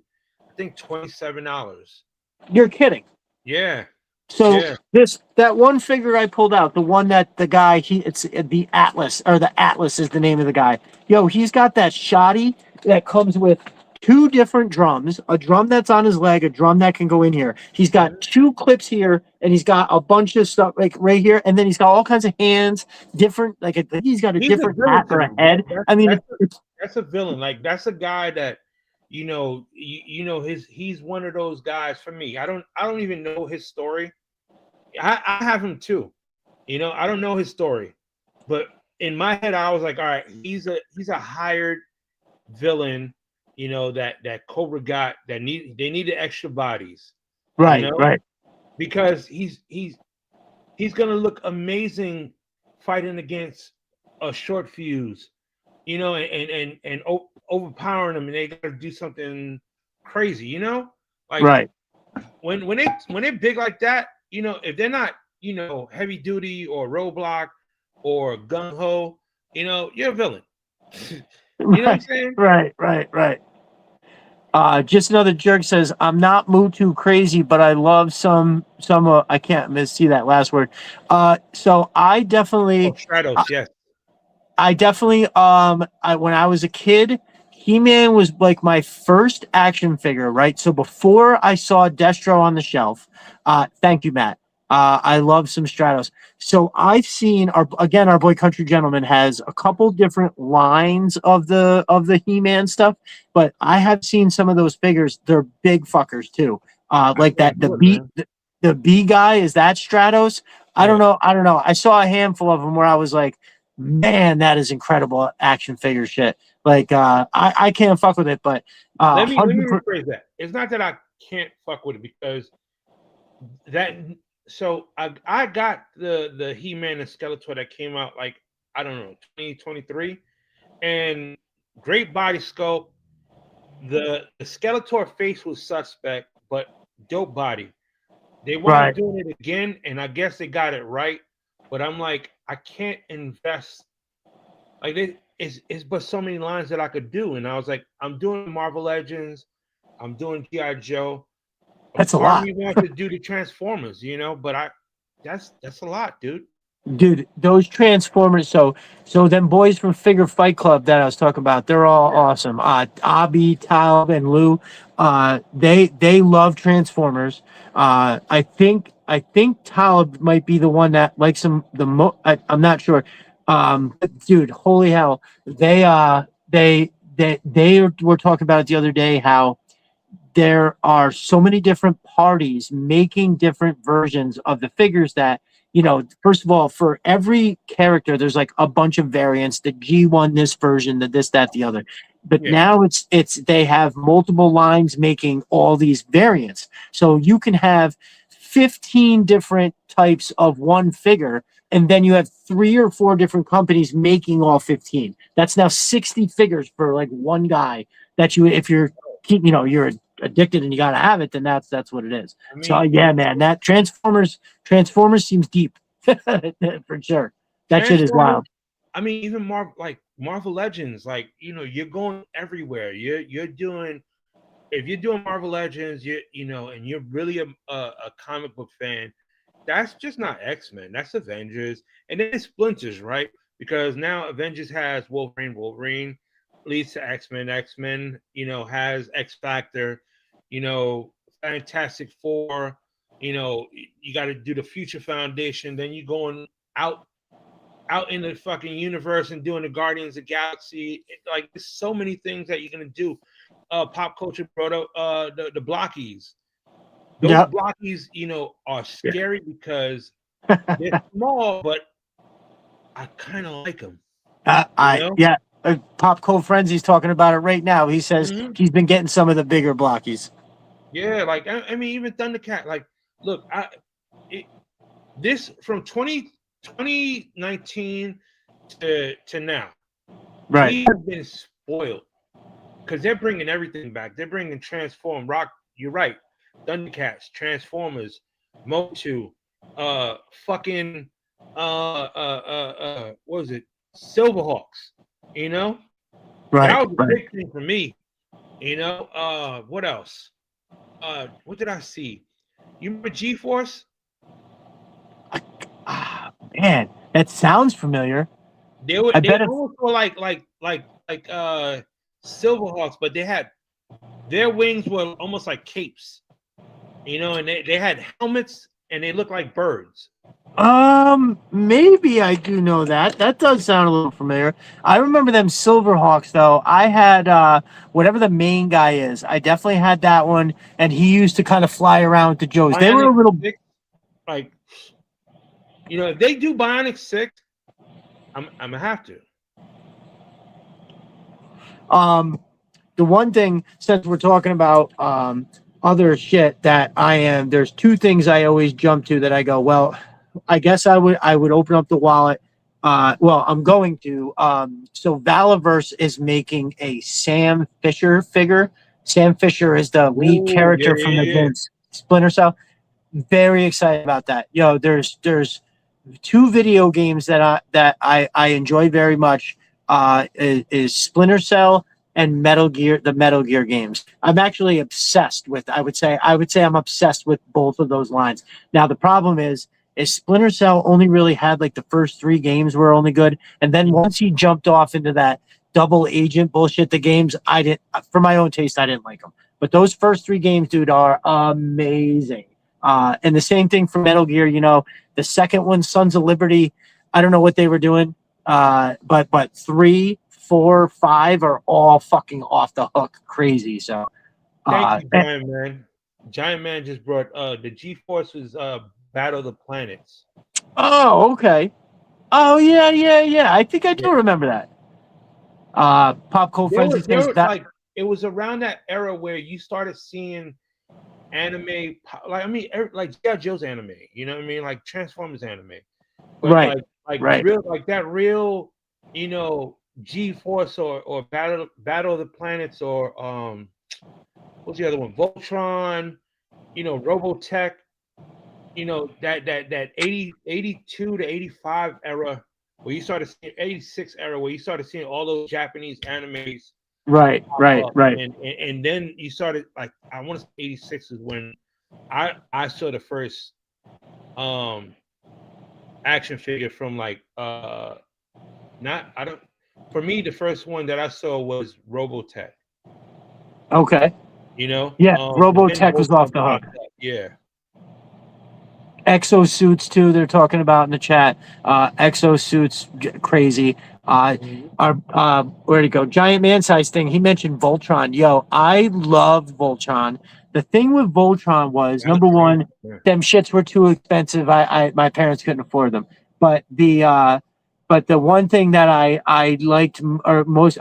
I think $27. You're kidding. Yeah, So yeah. that one figure I pulled out, the one that the guy it's the Atlas, or the Atlas is the name of the guy. Yo, he's got that shoddy that comes with two different drums, a drum that's on his leg, a drum that can go in here. He's got Mhm. two clips here, and he's got a bunch of stuff like right here, and then he's got all kinds of hands, different like he's got a He's a different villain hat to or a me. head. I mean, it's That's a villain. Like that's a guy that he's one of those guys for me. I don't even know his story. I have him too. I don't know his story, but in my head, I was like, all right, he's a hired villain. That Cobra got they needed extra bodies. right, right. Because he's gonna look amazing fighting against a short fuse, you know, and overpowering them, and they got to do something crazy, you know, like Right. when they're big like that, you know, if they're not, you know, heavy duty or roadblock or gung ho, you know, you're a villain. You know what I'm Right. saying? Right. Just another jerk says, I'm not Mutu crazy, but I love some I can't miss see that last word. So Oh, Stratos, yes. I definitely when I was a kid, He-Man was like my first action figure, right? So before I saw Destro on the shelf, thank you, Matt. I love some Stratos. So I've seen our boy Country Gentleman has a couple different lines of the He-Man stuff, but I have seen some of those figures. They're big fuckers too. I Like can't that do it, man. the B guy, is that Stratos? I don't Yeah. know. I don't know. I saw a handful of them where I was like, man, that is incredible action figure shit. Like I can't fuck with it, but Let me rephrase that. It's not that I can't fuck with it because that. So I got the He-Man and Skeletor that came out like I don't know 2023, and great body sculpt. The Skeletor face was suspect, but dope body. They wound up right. doing it again, and I guess they got it right. But I'm like, I can't invest like it's but so many lines that I could do. And I was like, I'm doing Marvel Legends, I'm doing G.I. Joe. A That's a part of lot. me wants to do the Transformers, you know, but that's a lot, dude. Dude, those Transformers. So them boys from Figure Fight Club that I was talking about, they're all Yeah. awesome. Abby, Talib, and Lou, they love Transformers. I think Talib might be the one that likes them the most. I'm not sure. But dude, holy hell, they were talking about it the other day how there are so many different parties making different versions of the figures that, first of all, for every character there's like a bunch of variants, the G1 this version, the this that the other, but Yeah. now it's they have multiple lines making all these variants, so you can have 15 different types of one figure, and then you have 3 or 4 different companies making all 15. That's now 60 figures for like one guy that you, if you're you're addicted and you got to have it, then that's what it is. I So mean, yeah, man, that Transformers seems deep for sure. That shit is Transformers. wild. I mean, even Marvel Legends, like you know, you're going everywhere. You're doing if you're doing Marvel Legends, you know, and you're really a comic book fan, that's just not X-Men. That's Avengers, and then Splinters, right? Because now Avengers has Wolverine. Wolverine leads to X-Men. X-Men, you know, has X Factor. You know, Fantastic Four. You know, you got to do the Future Foundation. Then you going out in the fucking universe and doing the Guardians of the Galaxy. Like there's so many things that you're gonna do. Pop culture brought up the blockies. Those Yep. blockies, you know, are Yeah. scary because they're small, but I kind of like them. You I know? yeah. Pop Cold Frenzy's talking about it right now. He says Mm-hmm. he's been getting some of the bigger blockies. Yeah, like I mean, even Thundercat. Like, look, this from 2019 to now, Right. we have been spoiled because they're bringing everything back. They're bringing Transform, Rock. You're right. Thundercats, Transformers, Motu, fucking, what was it? Silverhawks. You know, Right. that was a Right. big thing for me. You know, what else? What did I see? You remember G Force? Man, that sounds familiar. I They bet it's almost were like Silverhawks, but they had their wings were almost like capes. You know, and they had helmets and they looked like birds. maybe I do know that. That does sound a little familiar. I remember them Silverhawks though. I had whatever the main guy is. I definitely had that one, and he used to kind of fly around with the Joes. They were a Bionic little 6, like you know, if they do Bionic 6, I'm gonna have to. The one thing, since we're talking about other shit that there's 2 things I always jump to that I go, well, I guess I would open up the wallet Well, I'm going to. So Valaverse is making a Sam Fisher figure. Sam Fisher is the lead Oh, yeah, character from the yeah, yeah. game Splinter Cell. Very excited about that. There's two video games that I enjoy very much. Is Splinter Cell and Metal Gear, the Metal Gear games. I'm actually obsessed with. I would say I'm obsessed with both of those lines. Now the problem is Splinter Cell only really had like the first three games were only good, and then once he jumped off into that double agent bullshit, the games I didn't, for my own taste, I didn't like them. But those first three games, dude, are amazing. And the same thing for Metal Gear. The second one, Sons of Liberty. I don't know what they were doing, but 3, 4, 5 are all fucking off the hook, crazy. So, Thank you, Giant Man. Giant Man just brought the G-Force's Battle of the Planets. oh, okay. Oh yeah. I think I do remember that. Pop Cold Frenzy There says were that. like it was around that era where you started seeing anime, like G.I. Joe's anime. You know what I mean? Like Transformers anime, but Right, right. real like that real, G-Force or Battle of the Planets or what's the other one? Voltron, Robotech. That 82 to 85 era where you started seeing 86 era where you started seeing all those Japanese animes Right. up, and then you started like I want to say 86 is when I saw the first action figure from like not I don't for me the first one that I saw was Robotech. Okay. Yeah, And then Robotech was off Voltron the hook. popped up. Yeah. Exosuits too. They're talking about in the chat. Exosuits, crazy. Mhm. Where'd he go? Giant man size thing. He mentioned Voltron. Yo, I love Voltron. The thing with Voltron was That was number crazy. one, Yeah. them shits were too expensive. My parents couldn't afford them. But the one thing that I liked or most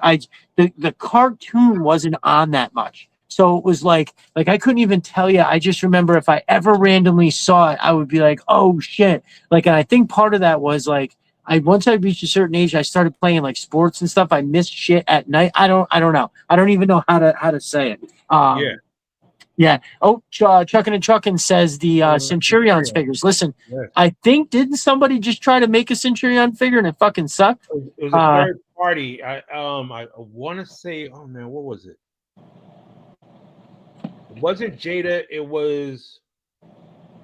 the cartoon wasn't on that much. So it was like I couldn't even tell you. I just remember if I ever randomly saw it, I would be like, "Oh shit!" Like, and I think part of that was like once I reached a certain age, I started playing like sports and stuff. I missed shit at night. I don't know. I don't even know how to say it. Yeah. Yeah. Oh, Chuckin' and Chuckin' says the Centurion's figures. Listen, Yes. I think didn't somebody just try to make a Centurion figure and it fucking sucked? It was a third party. I want to say, oh man, what was it? It wasn't Jada. It was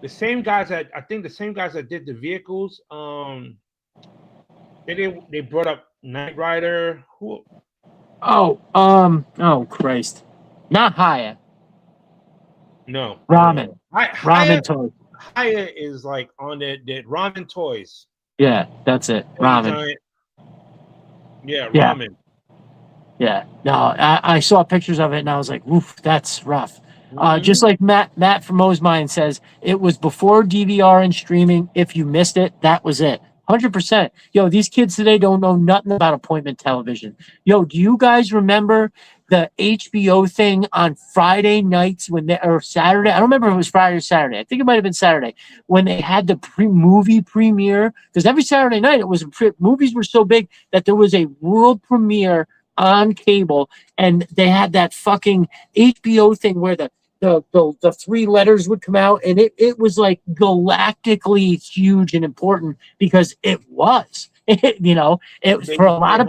the same guys that I think the same guys that did the vehicles. They brought up Knight Rider. Who? Oh Christ, not Haya. No. Ramen. Haya Ramen toys. is like on the ramen toys. Yeah, that's it. Ramen. Giant. Yeah, Yeah. ramen. Yeah. No, I saw pictures of it and I was like, oof, that's rough. Mhm. Just like Matt from Mos Mind says, it was before DVR and streaming. If you missed it, that was it. 100%. Yo, these kids today don't know nothing about appointment television. Yo, do you guys remember the HBO thing on Friday nights or Saturday? I don't remember if it was Friday or Saturday. I think it might have been Saturday when they had the movie premiere. Because every Saturday night movies were so big that there was a world premiere on cable, and they had that fucking HBO thing where the three letters would come out, and it was like galactically huge and important because it was. For a lot of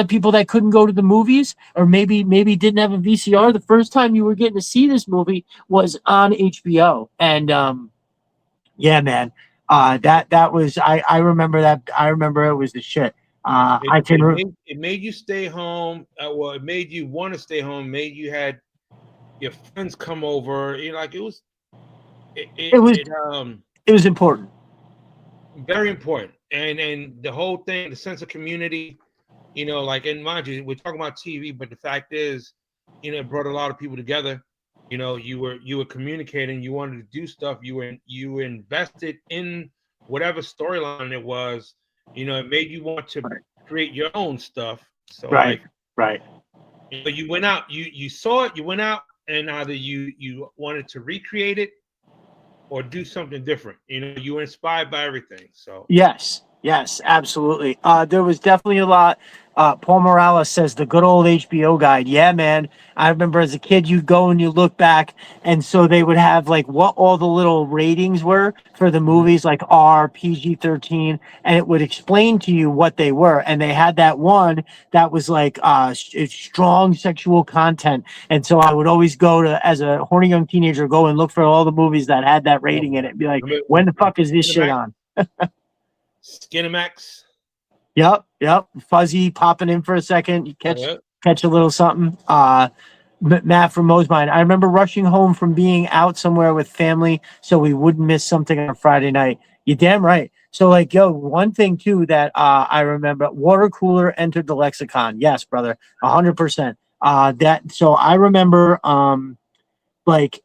people that couldn't go to the movies or maybe didn't have a VCR, the first time you were getting to see this movie was on HBO. And yeah, man, that was I remember that. I remember it was the shit. It made you stay home. Well, it made you want to stay home. Made you had your friends come over. It was. It was important. Very important, and the whole thing, the sense of community. And mind you, we're talking about TV, but the fact is, it brought a lot of people together. You were communicating. You wanted to do stuff. You were invested in whatever storyline it was. It made you want to create your own stuff. So right. You went out. You saw it. You went out, and either you wanted to recreate it or do something different. You were inspired by everything. So yes. Yes, absolutely. There was definitely a lot. Paul Morales says the good old HBO guide. Yeah, man. I remember as a kid, you'd go and you look back, and so they would have like what all the little ratings were for the movies, like R, PG-13, and it would explain to you what they were. And they had that one that was like strong sexual content. And so I would always go to, as a horny young teenager, go and look for all the movies that had that rating in it and be like, when the fuck is this shit on? Skinamax. Yep. Fuzzy popping in for a second. You catch a little something. Matt from Mos Mind. I remember rushing home from being out somewhere with family so we wouldn't miss something on Friday night. You're damn right. So, like, yo, one thing too that I remember, water cooler entered the lexicon. Yes, brother, 100%. That so I remember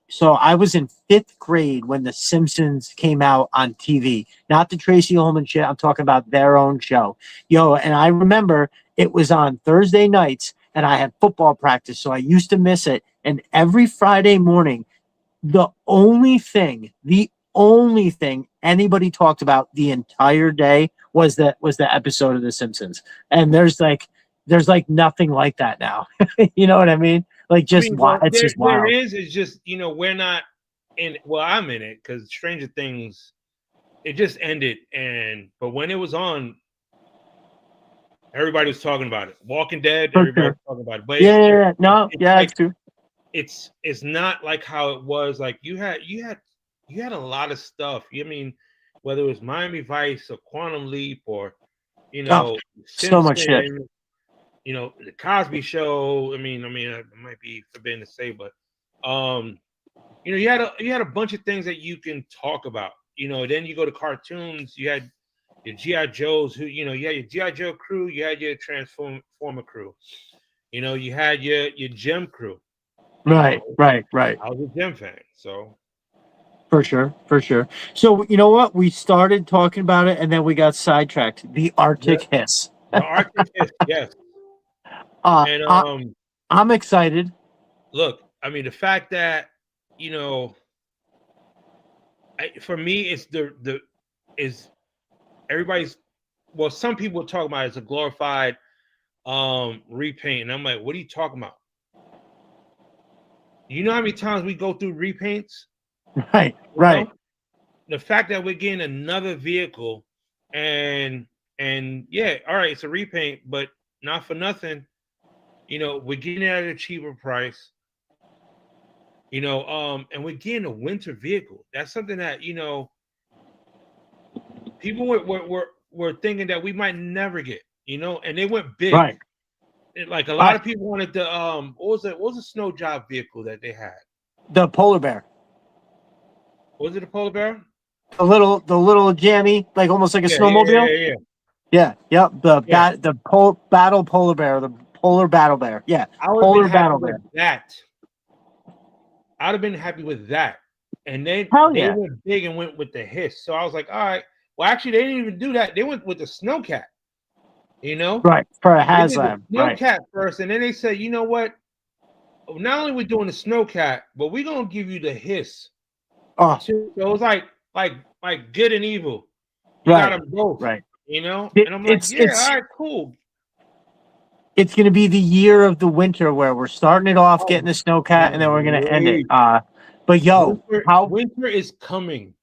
so I was in fifth grade when The Simpsons came out on TV, not the Tracy Ullman shit. I'm talking about their own show. Yo, and I remember it was on Thursday nights and I had football practice. So I used to miss it. And every Friday morning, the only thing anybody talked about the entire day was the episode of The Simpsons. And there's like nothing like that now. You know what I mean? Like just Well, it's just wild. There is. It's just we're not in. Well, I'm in it because Stranger Things, it just ended, but when it was on, everybody was talking about it. Walking Dead, everybody was talking about it. But it's true. It's not like how it was. Like you had a lot of stuff. I mean, whether it was Miami Vice or Quantum Leap or so much shit. The Cosby Show. I mean, it might be forbidden to say, but you had a bunch of things that you can talk about. Then you go to cartoons. You had your G.I. Joes, who you had your G.I. Joe crew. You had your Transformer crew. You had your Gem crew. Right. I was a Gem fan, so. For sure. So you know what? We started talking about it, and then we got sidetracked. The Arctic Hiss. The Arctic Hiss, yes. I'm excited. Look, I mean, the fact that for me, it's is everybody's. Well, some people talk about it as a glorified repaint, and I'm like, what are you talking about? You know how many times we go through repaints? Right. The fact that we're getting another vehicle, and yeah, all right, it's a repaint, but not for nothing. We're getting it at a cheaper price. And we're getting a winter vehicle. That's something that people were thinking that we might never get. And they went big. Right. Like a lot of people wanted the what was the snow job vehicle that they had? The Polar Bear. Was it a Polar Bear? The little jammy, like almost like a snowmobile. Yeah. Yep. The battle polar bear, the polar battle bear. Yeah. Polar battle bear. That. I'd have been happy with that. And then they went big and went with the Hiss. So I was like, all right. Well, actually, they didn't even do that. They went with the Snowcat. Right, for a HasLab. Snowcat first, and then they said, you know what? Not only we're doing the Snowcat, but we're gonna give you the Hiss. Oh, so it was like good and evil. You got them both, right? And I'm like, all right, cool. It's gonna be the year of the winter where we're starting it off, getting the Snowcat, and then we're gonna end it. But yo, winter is coming.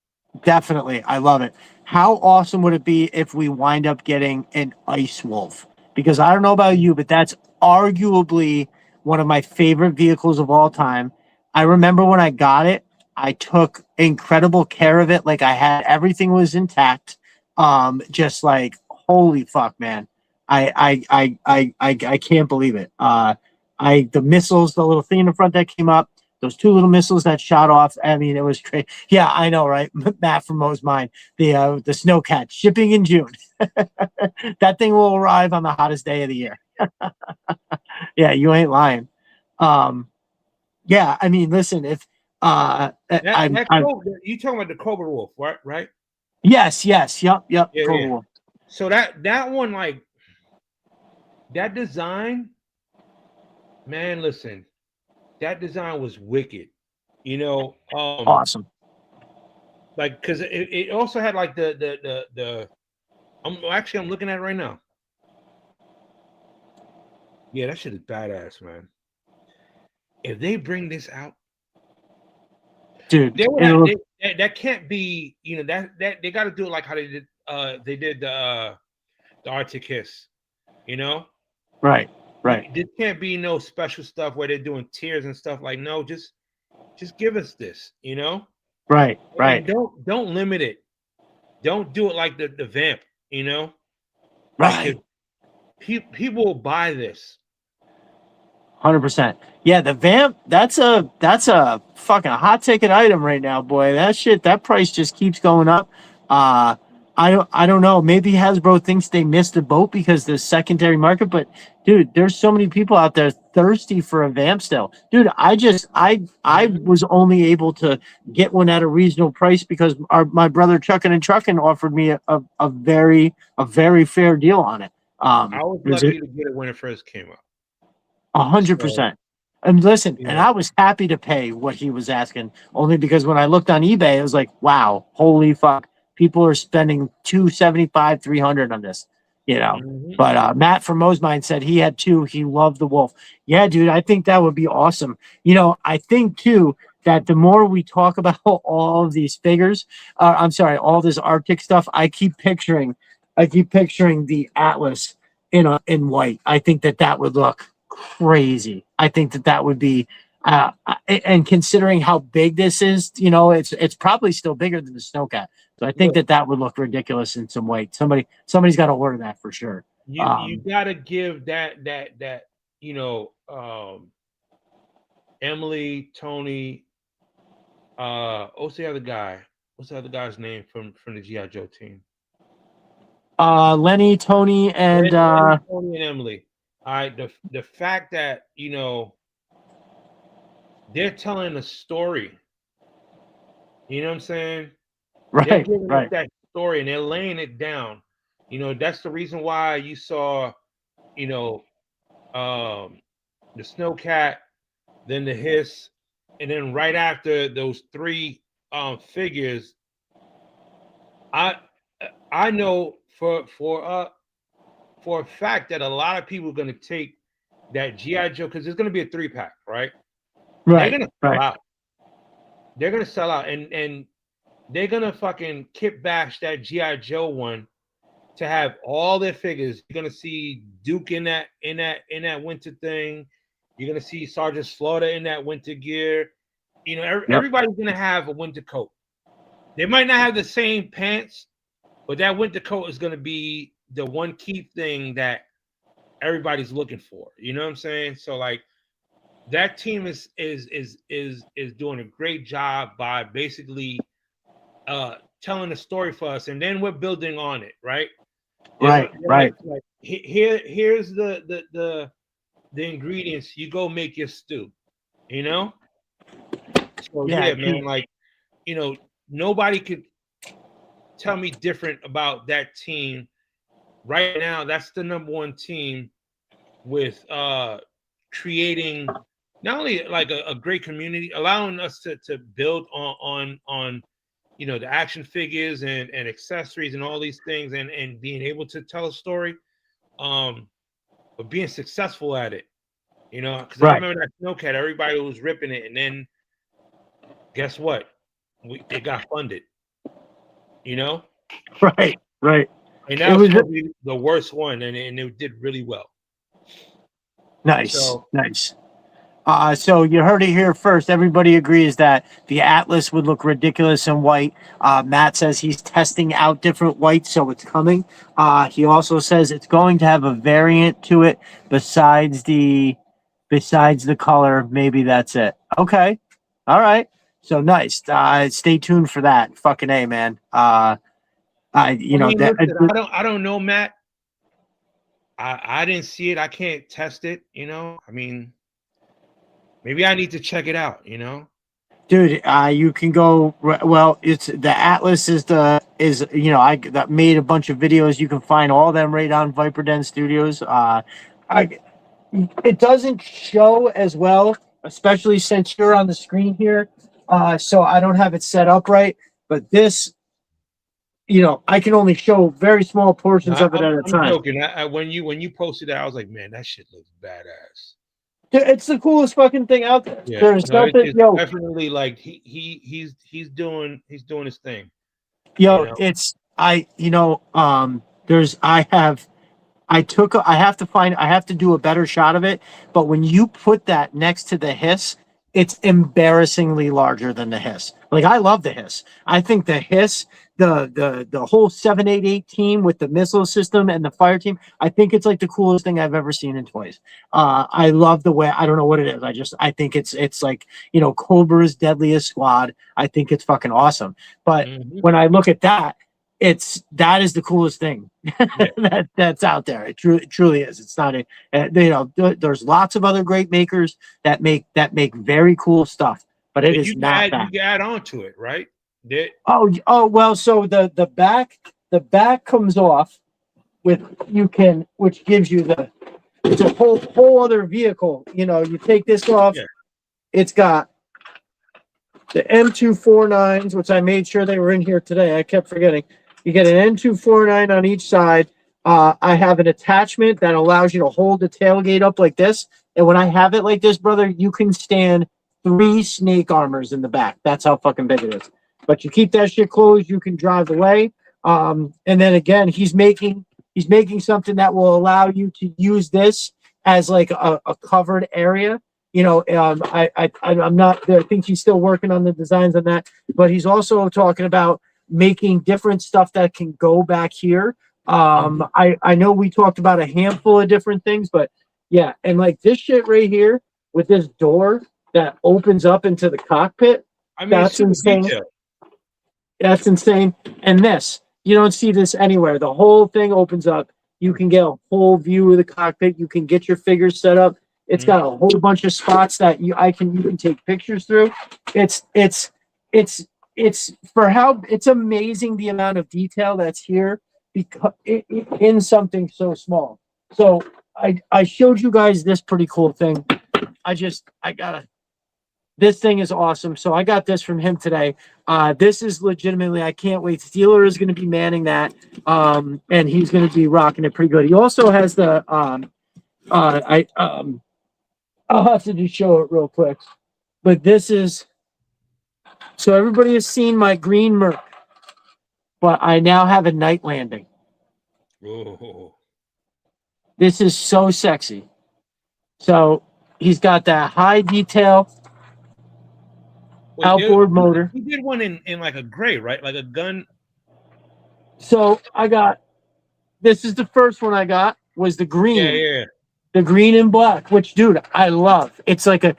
Definitely, I love it. How awesome would it be if we wind up getting an Ice Wolf? Because I don't know about you, but that's arguably one of my favorite vehicles of all time. I remember when I got it, I took incredible care of it. Like everything was intact. Just like holy fuck, man. I can't believe it. The missiles, the little thing in the front that came up. Those two little missiles that shot off. I mean, it was crazy. Yeah, I know, right? Matt from Mos Mind. The Snowcat shipping in June. That thing will arrive on the hottest day of the year. Yeah, you ain't lying. Yeah, I mean, listen, if you talking about the Cobra Wolf, right? Yes, yep. Yeah. Wolf. So that one, like that design, man. Listen. That design was wicked, awesome. Like, because it also had like the I'm looking at it right now. Yeah, that shit is badass, man. If they bring this out, dude, they would it'll have, look that can't be, that they got to do it like how they did the Arctic Kiss, you know. right, right, There can't be no special stuff where they're doing tears and stuff. Like, no, just give us this, right, and right, don't limit it. Don't do it like the vamp, like right. people will buy this. 100%. Yeah, the vamp. That's a fucking hot ticket item right now, boy. That price just keeps going up. Uh, I don't know. Maybe Hasbro thinks they missed the boat because the secondary market, but dude, there's so many people out there thirsty for a vamp still. Dude, I Mhm. was only able to get one at a reasonable price because my brother Chuckin' and Truckin' offered me a very fair deal on it. I was There's a lucky to get it when it first came out. a hundred So, percent. And listen, you and know, I was happy to pay what he was asking, only because when I looked on eBay, I was like, wow, holy fuck. People are spending 275, 300 on this, you know. mhm. But Matt from Mos Mind said he had two. He loved the wolf. Yeah, dude, I think that would be awesome. I think too that the more we talk about all of these figures, I'm sorry, all this Arctic stuff, I keep picturing the Atlas in white. I think that would look crazy. I think that would be, and considering how big this is, it's probably still bigger than the Snowcat. So I think Look, that would look ridiculous in some way. Somebody's got to order that for sure. you gotta give that you know Emily, Tony, what's the other guy? What's the other guy's name from the GI Joe team? Lenny, Tony, and Lenny, Tony, and Emily. All right, the fact that they're telling a story. You know what I'm saying? They're right, giving us right, that story and they're laying it down. That's the reason why you saw, you know, um, the Snowcat, then the Hiss, and then right after those three figures, I I know for a fact that a lot of people are going to take that GI Joe because it's going to be a 3-pack, right? And they're right, going to sell right, out. They're going to sell out, and they're going to fucking kit bash that GI Joe one to have all their figures. You're gonna see Duke in that winter thing. You're gonna see Sergeant Slaughter in that winter gear. yep, Everybody's gonna have a winter coat. They might not have the same pants, but that winter coat is gonna be the one key thing that everybody's looking for. You know what I'm saying? So like that team is doing a great job by basically telling a story for us, and then we're building on it, right? right, They're right, like here's the ingredients. You go make your stew, you know. So yeah, yeah, man. Like nobody could tell me different about that team right now. That's the number one team with creating not only like a great community, allowing us to build on the action figures and accessories and all these things and being able to tell a story. But being successful at it, because I right, remember that Snowcat, everybody was ripping it, and then guess what? It got funded, you know, right, right. and It that was was supposed to be the worst one, and it did really well. nice, So nice. So you heard it here first. Everybody agrees that the Atlas would look ridiculous in white. Matt says he's testing out different whites, so it's coming. He also says it's going to have a variant to it besides the color. Maybe that's it. Okay, all right. So nice. Stay tuned for that. Fucking A, man. I you I know mean, that listen, I don't know, Matt. I didn't see it. I can't test it. I mean, maybe I need to check it out. dude, you can go. Well, it's the Atlas I that made a bunch of videos. You can find all of them right on Viper Den Studios. I It doesn't show as well, especially since you're on the screen here. So I don't have it set up right. But this you know, I can only show very small portions of it at a I'm time. joking. When you posted that, I was like, man, that shit looks badass. It's the coolest fucking thing out there. Yeah, There's no, nothing, it's yo, definitely like he's doing his thing. You yo, know, it's, there's, I have to do a better shot of it. But when you put that next to the hiss, it's embarrassingly larger than the hiss. Like, I love the hiss. I think the hiss, the whole 788 team with the missile system and the fire team, I think it's like the coolest thing I've ever seen in toys. I love the way, I don't know what it is. I think it's like, Cobra's deadliest squad. I think it's fucking awesome. But when I look at that, that is the coolest thing yeah. that's out there. It truly is. It's not there's lots of other great makers that make very cool stuff, but it And is not that. you can add on to it, right? That Oh well, so the back comes off with, which gives you it's a whole other vehicle. You take this off, yeah. it's got the M249s, which I made sure they were in here today. I kept forgetting. You get an M249 on each side. I have an attachment that allows you to hold the tailgate up like this. And when I have it like this, brother, you can stand 3 snake armors in the back. That's how fucking big it is. But you keep that shit closed, you can drive away. And then again, he's making something that will allow you to use this as like a covered area. I'm not there. I think he's still working on the designs on that, but he's also talking about making different stuff that can go back here. I know we talked about a handful of different things, but yeah, and like this shit right here with this door that opens up into the cockpit, I mean, that's insane. Detailed. That's insane. And this, you don't see this anywhere. The whole thing opens up. You can get a whole view of the cockpit. You can get your figures set up. It's got a whole bunch of spots that you can take pictures through. It's for how it's amazing the amount of detail that's here because in something so small. So I showed you guys this pretty cool thing. This thing is awesome. So I got this from him today. This is legitimately, I can't wait. Steeler is going to be manning that. And he's going to be rocking it pretty good. He also has the I'll have to just show it real quick. But this is, so everybody has seen my green Merc, but I now have a night landing. Oh. This is so sexy. So he's got that high detail outboard motor. You did one in like a gray, right? Like a gun. So this is the first one I got, was the green. Yeah. The green and black, which, dude, I love. It's like a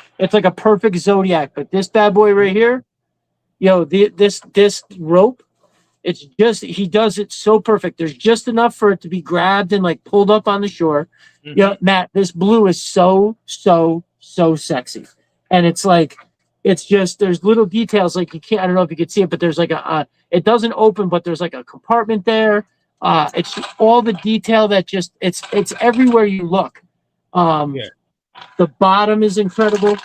perfect Zodiac. But this bad boy right here, this rope, it's just, he does it so perfect. There's just enough for it to be grabbed and like pulled up on the shore. Matt, this blue is so sexy. And it's like, it's just, there's little details like you can't, I don't know if you could see it, but there's like it doesn't open, but there's like a compartment there. It's all the detail that just, it's everywhere you look. The bottom is incredible.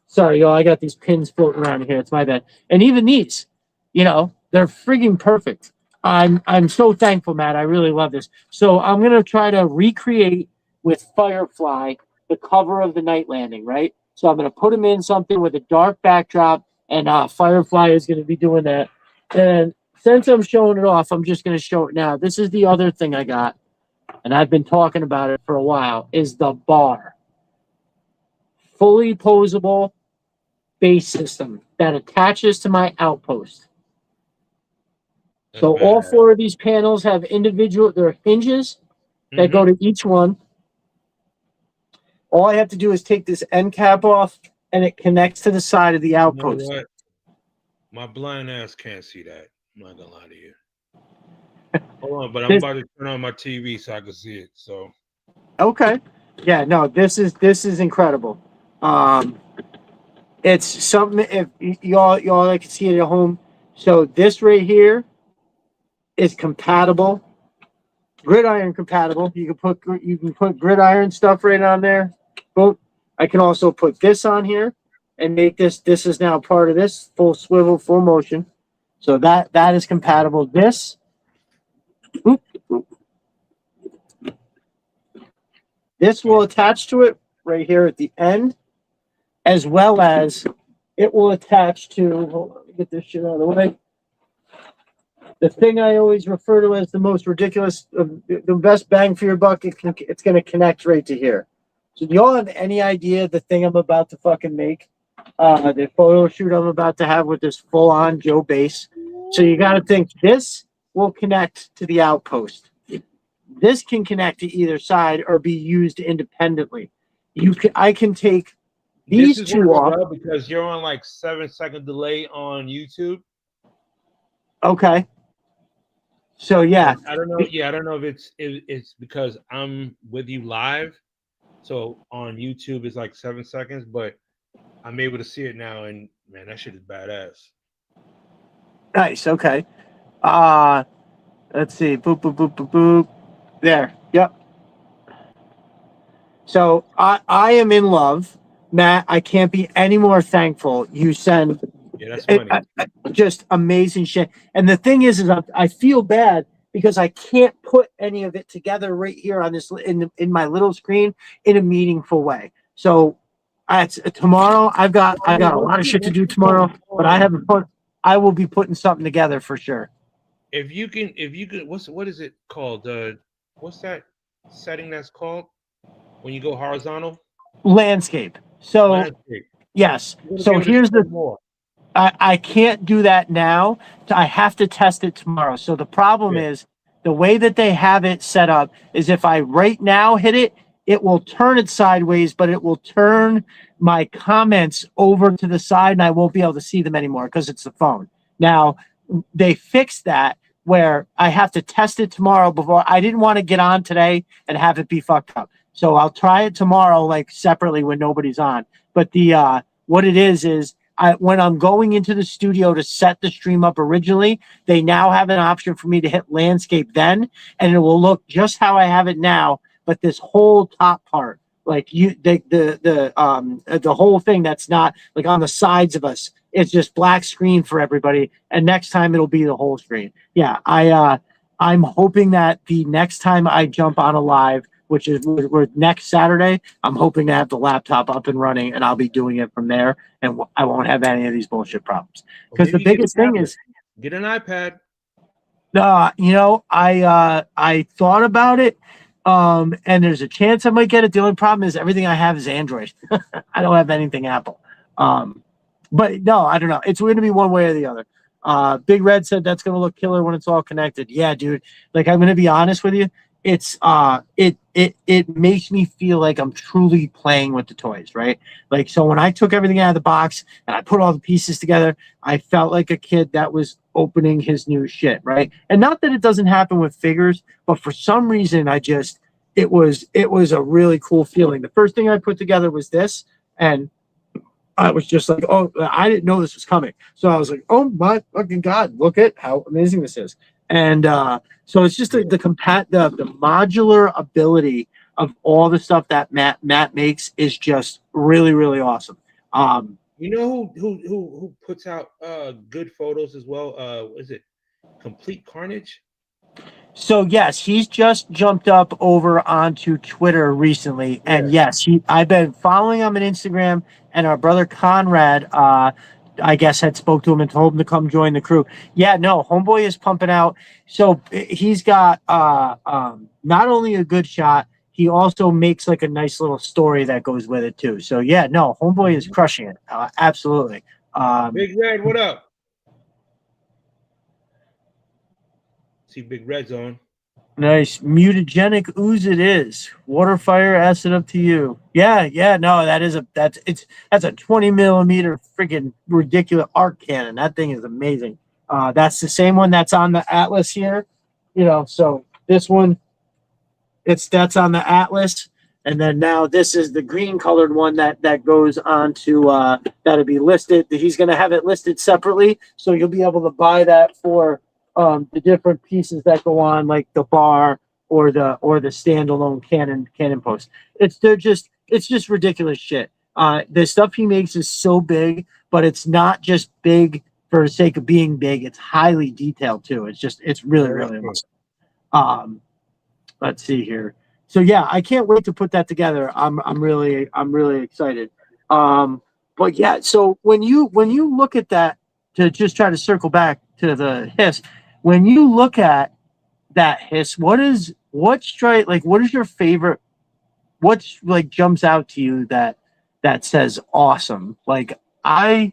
Sorry, y'all, I got these pins floating around here. It's my bad. And even these, they're frigging perfect. I'm so thankful, Matt. I really love this. So I'm gonna try to recreate with Firefly the cover of the night landing, right? So I'm gonna put him in something with a dark backdrop, and Firefly is gonna be doing that. And since I'm showing it off, I'm just gonna show it now. This is the other thing I got, and I've been talking about it for a while, is the bar. Fully posable base system that attaches to my outpost. So all 4 of these panels have there are hinges that go to each one. All I have to do is take this end cap off, and it connects to the side of the outpost. You know what? My blind ass can't see that. I'm not gonna lie to you. Hold on, but I'm about to turn on my TV so I can see it. So okay, yeah, no, this is incredible. It's something, if y'all like to see it at home. So this right here is compatible, gridiron compatible. You can put gridiron stuff right on there. Boom. I can also put this on here and make this. This is now part of this full swivel, full motion. So that is compatible. This, oop, oop. This will attach to it right here at the end, as well as it will attach to, hold on, let me get this shit out of the way. The thing I always refer to as the most ridiculous, the best bang for your buck, it's going to connect right to here. So do y'all have any idea the thing I'm about to fucking make? The photo shoot I'm about to have with this full-on Joe bass. So you got to think this will connect to the outpost. This can connect to either side or be used independently. I can take these two off because you're on like 7-second delay on YouTube. Okay. So yeah, I don't know. Yeah, I don't know if it's because I'm with you live. So on YouTube it's like 7 seconds, but I'm able to see it now, and man, that shit is badass. Nice. Okay. Let's see. Boop boop boop boop boop. There. Yep. So I am in love, Matt. I can't be any more thankful. You send that's funny. Just amazing shit. And the thing is I feel bad because I can't put any of it together right here on this in my little screen in a meaningful way. So tomorrow I got a lot of shit to do tomorrow, but I will be putting something together for sure. If you can, what is it called? What's that setting that's called when you go horizontal? Landscape. So yes. So here's the I can't do that now. I have to test it tomorrow. So the problem is the way that they have it set up is if I right now hit it, it will turn it sideways, but it will turn my comments over to the side and I won't be able to see them anymore because it's the phone. Now, they fixed that where I have to test it tomorrow before. I didn't want to get on today and have it be fucked up. So I'll try it tomorrow, like separately when nobody's on. But what it is when I'm going into the studio to set the stream up originally, they now have an option for me to hit landscape then, and it will look just how I have it now. But this whole top part, like the whole thing that's not like on the sides of us, it's just black screen for everybody. And next time it'll be the whole screen. Yeah, I'm hoping that the next time I jump on a live, which is we're next Saturday, I'm hoping to have the laptop up and running, and I'll be doing it from there, and I won't have any of these bullshit problems. Because the biggest thing is get an iPad. I thought about it, and there's a chance I might get it. The only problem is everything I have is Android. I don't have anything Apple. But no, I don't know. It's going to be one way or the other. Big Red said that's going to look killer when it's all connected. Yeah, dude. Like, I'm going to be honest with you. It's it makes me feel like I'm truly playing with the toys, right? Like, so when I took everything out of the box and I put all the pieces together, I felt like a kid that was opening his new shit, right? And not that it doesn't happen with figures, but for some reason it was a really cool feeling. The first thing I put together was this, and I was just like, oh, I didn't know this was coming. So I was like, oh my fucking God, look at how amazing this is. And so it's just the modular ability of all the stuff that Matt makes is just really, really awesome. You know who puts out good photos as well? Is it Complete Carnage? So yes, he's just jumped up over onto Twitter recently, and yes, I've been following him on Instagram. And our brother Conrad, I guess, had spoke to him and told him to come join the crew. Yeah, no, homeboy is pumping out. So he's got not only a good shot, he also makes like a nice little story that goes with it too. So yeah, no, homeboy is crushing it. Absolutely. Big Red, what up? See Big Red's on. Nice. Mutagenic ooze it is. Water, fire, acid up to you. Yeah, no, that's a 20 millimeter freaking ridiculous arc cannon. That thing is amazing. That's the same one that's on the Atlas here. So this one, that's on the Atlas. And then now this is the green colored one that goes on to that'll be listed. He's gonna have it listed separately, so you'll be able to buy that for the different pieces that go on, like the bar or the standalone cannon post. It's just ridiculous shit. The stuff he makes is so big, but it's not just big for the sake of being big. It's highly detailed too. It's really, Very really true. awesome. Let's see here. So yeah, I can't wait to put that together. I'm really excited. But yeah, so when you look at that, to just try to circle back to the hiss, when you look at that hiss, what is your favorite? What's like jumps out to you that says awesome? Like I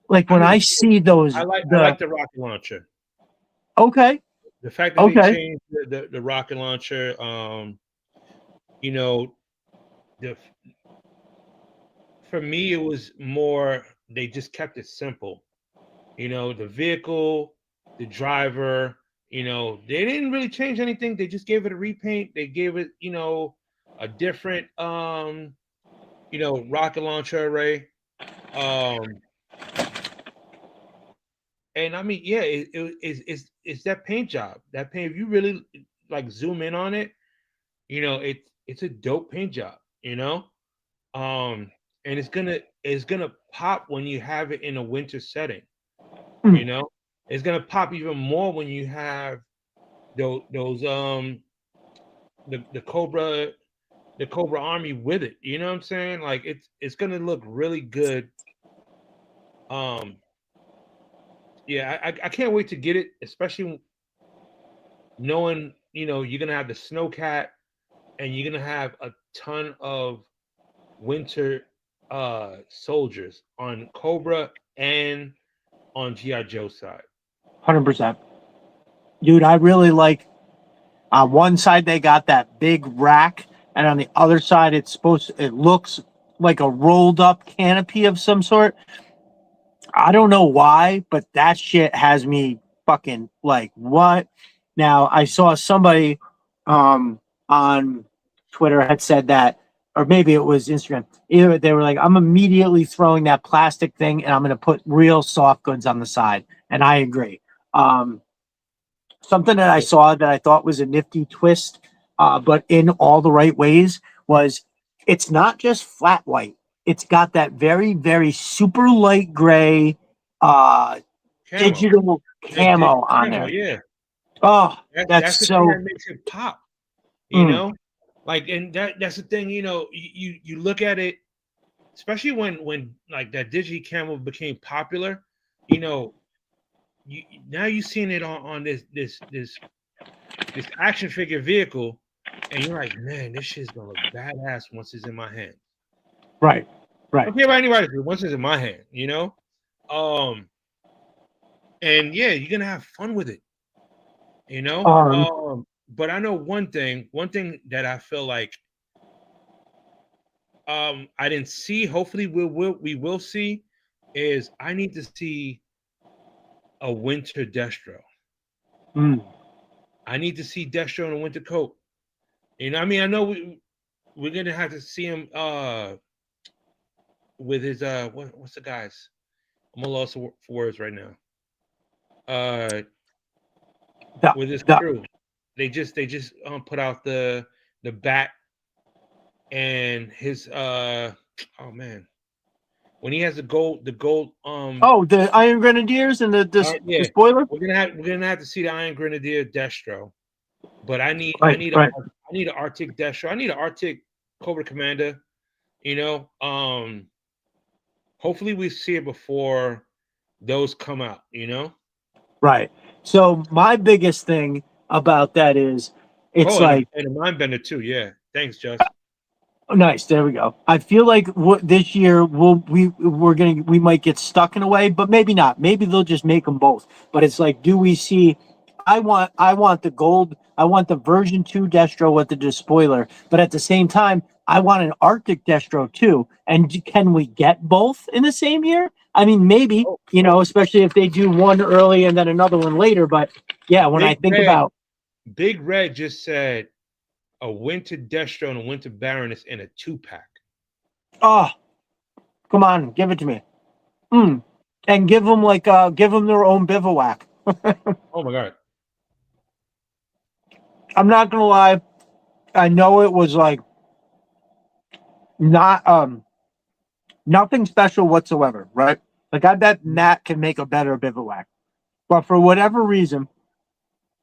when I mean, see those I like the rocket launcher. okay, The fact that they okay, changed the rocket launcher, you know, the for me it was more they just kept it simple. You know, the vehicle, the driver, they didn't really change anything. They just gave it a repaint. They gave it, a different rocket launcher array. Um and I mean, yeah, it's that paint job. That paint, if you really like zoom in on it, it's a dope paint job, Um and it's gonna pop when you have it in a winter setting, mm, you know. It's gonna pop even more when you have those the Cobra Army with it. You know what I'm saying? Like it's gonna look really good. Um, yeah, I can't wait to get it, especially knowing you're gonna have the snowcat and you're gonna have a ton of winter soldiers on Cobra and on GI Joe side. 100%, dude. I really like. On one side, they got that big rack, and on the other side, it looks like a rolled up canopy of some sort. I don't know why, but that shit has me fucking like, what? Now, I saw somebody on Twitter had said that, or maybe it was Instagram. Either they were like, I'm immediately throwing that plastic thing and I'm going to put real soft goods on the side. And I agree. Um, Something that I saw that I thought was a nifty twist, but in all the right ways, was it's not just flat white. It's got that very, very super light gray Camo, digital that camo digital on camo, there. yeah. Oh, That's that's the thing so. that makes it pop, you Mm, know? Like, and that's the thing, you look at it, especially when like that digi camo became popular, you know, you now you seeing it on this action figure vehicle, and you're like, man, this shit's gonna look badass once it's in my hand. right, I right. don't care about anybody, once it's in my hand. Um, and yeah, you're gonna have fun with it. Um, But I know one thing that I feel like I didn't see, hopefully we will see, is I need to see a winter Destro. mm, I need to see Destro in a winter coat. I mean, I know we're gonna have to see him with his what's the guys? I'm a loss for words right now. Uh the, with his the, crew. They just put out the bat and his oh man. When he has the gold the Iron Grenadiers and the yeah, spoiler. we're gonna have to see the Iron Grenadier Destro. But I need I Right, need a right. I need an Arctic Destro. I need an Arctic Cobra Commander. You know, hopefully we see it before those come out. Right. So my biggest thing about that is it's Oh, and like, a mind bender too. Yeah, thanks, Just. oh, nice. There we go. I feel like this year we might get stuck in a way, but maybe not. Maybe they'll just make them both. But it's like, do we see? I want the gold. I want the version 2 Destro with the despoiler. But at the same time, I want an Arctic Destro too. And can we get both in the same year? I mean, maybe. Oh, Especially if they do one early and then another one later. But yeah, when I Big think Red, about, Big Red just said a winter Destro and a winter Baroness in a 2-pack. oh, come on, give it to me. Mm. And give them their own bivouac. Oh my god. I'm not gonna lie. I know it was like not nothing special whatsoever, right? Like, I bet Matt can make a better bivouac. But for whatever reason,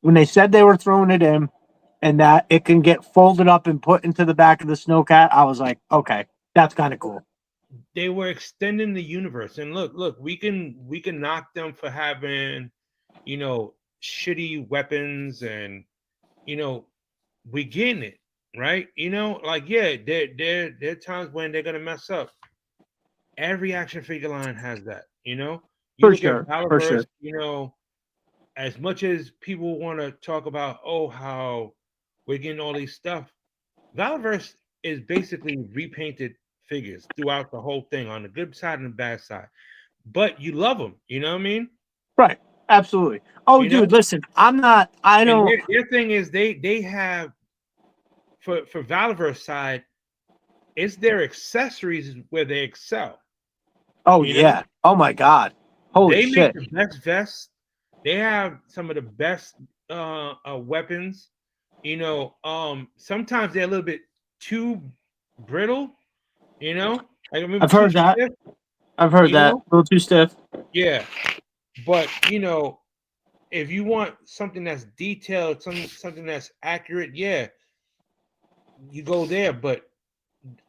when they said they were throwing it in and that it can get folded up and put into the back of the snowcat, I was like, okay, that's kind of cool. They were extending the universe. And look, we can knock them for having, you know, shitty weapons, and you know, we getting it, right? You know, like, yeah, there are times when they're gonna mess up. Every action figure line has that, you know. You For look sure. at For Valorverse, sure. you know, as much as people want to talk about, oh, how we're getting all these stuff, Valorverse is basically repainted figures throughout the whole thing, on the good side and the bad side. But you love them, you know what I mean? Right. Absolutely. Oh, You know, dude, listen, I and don't. their thing is they have, for Valorverse side, it's their accessories where they excel. Oh, You know, yeah. Oh, my God. Holy they make shit. the best vests. They have some of the best weapons. You know, sometimes they're a little bit too brittle. You know, like maybe I've too heard that. stiff. I've heard You that. A know, little too stiff. yeah. But you know, if you want something that's detailed, something that's accurate, yeah, you go there. But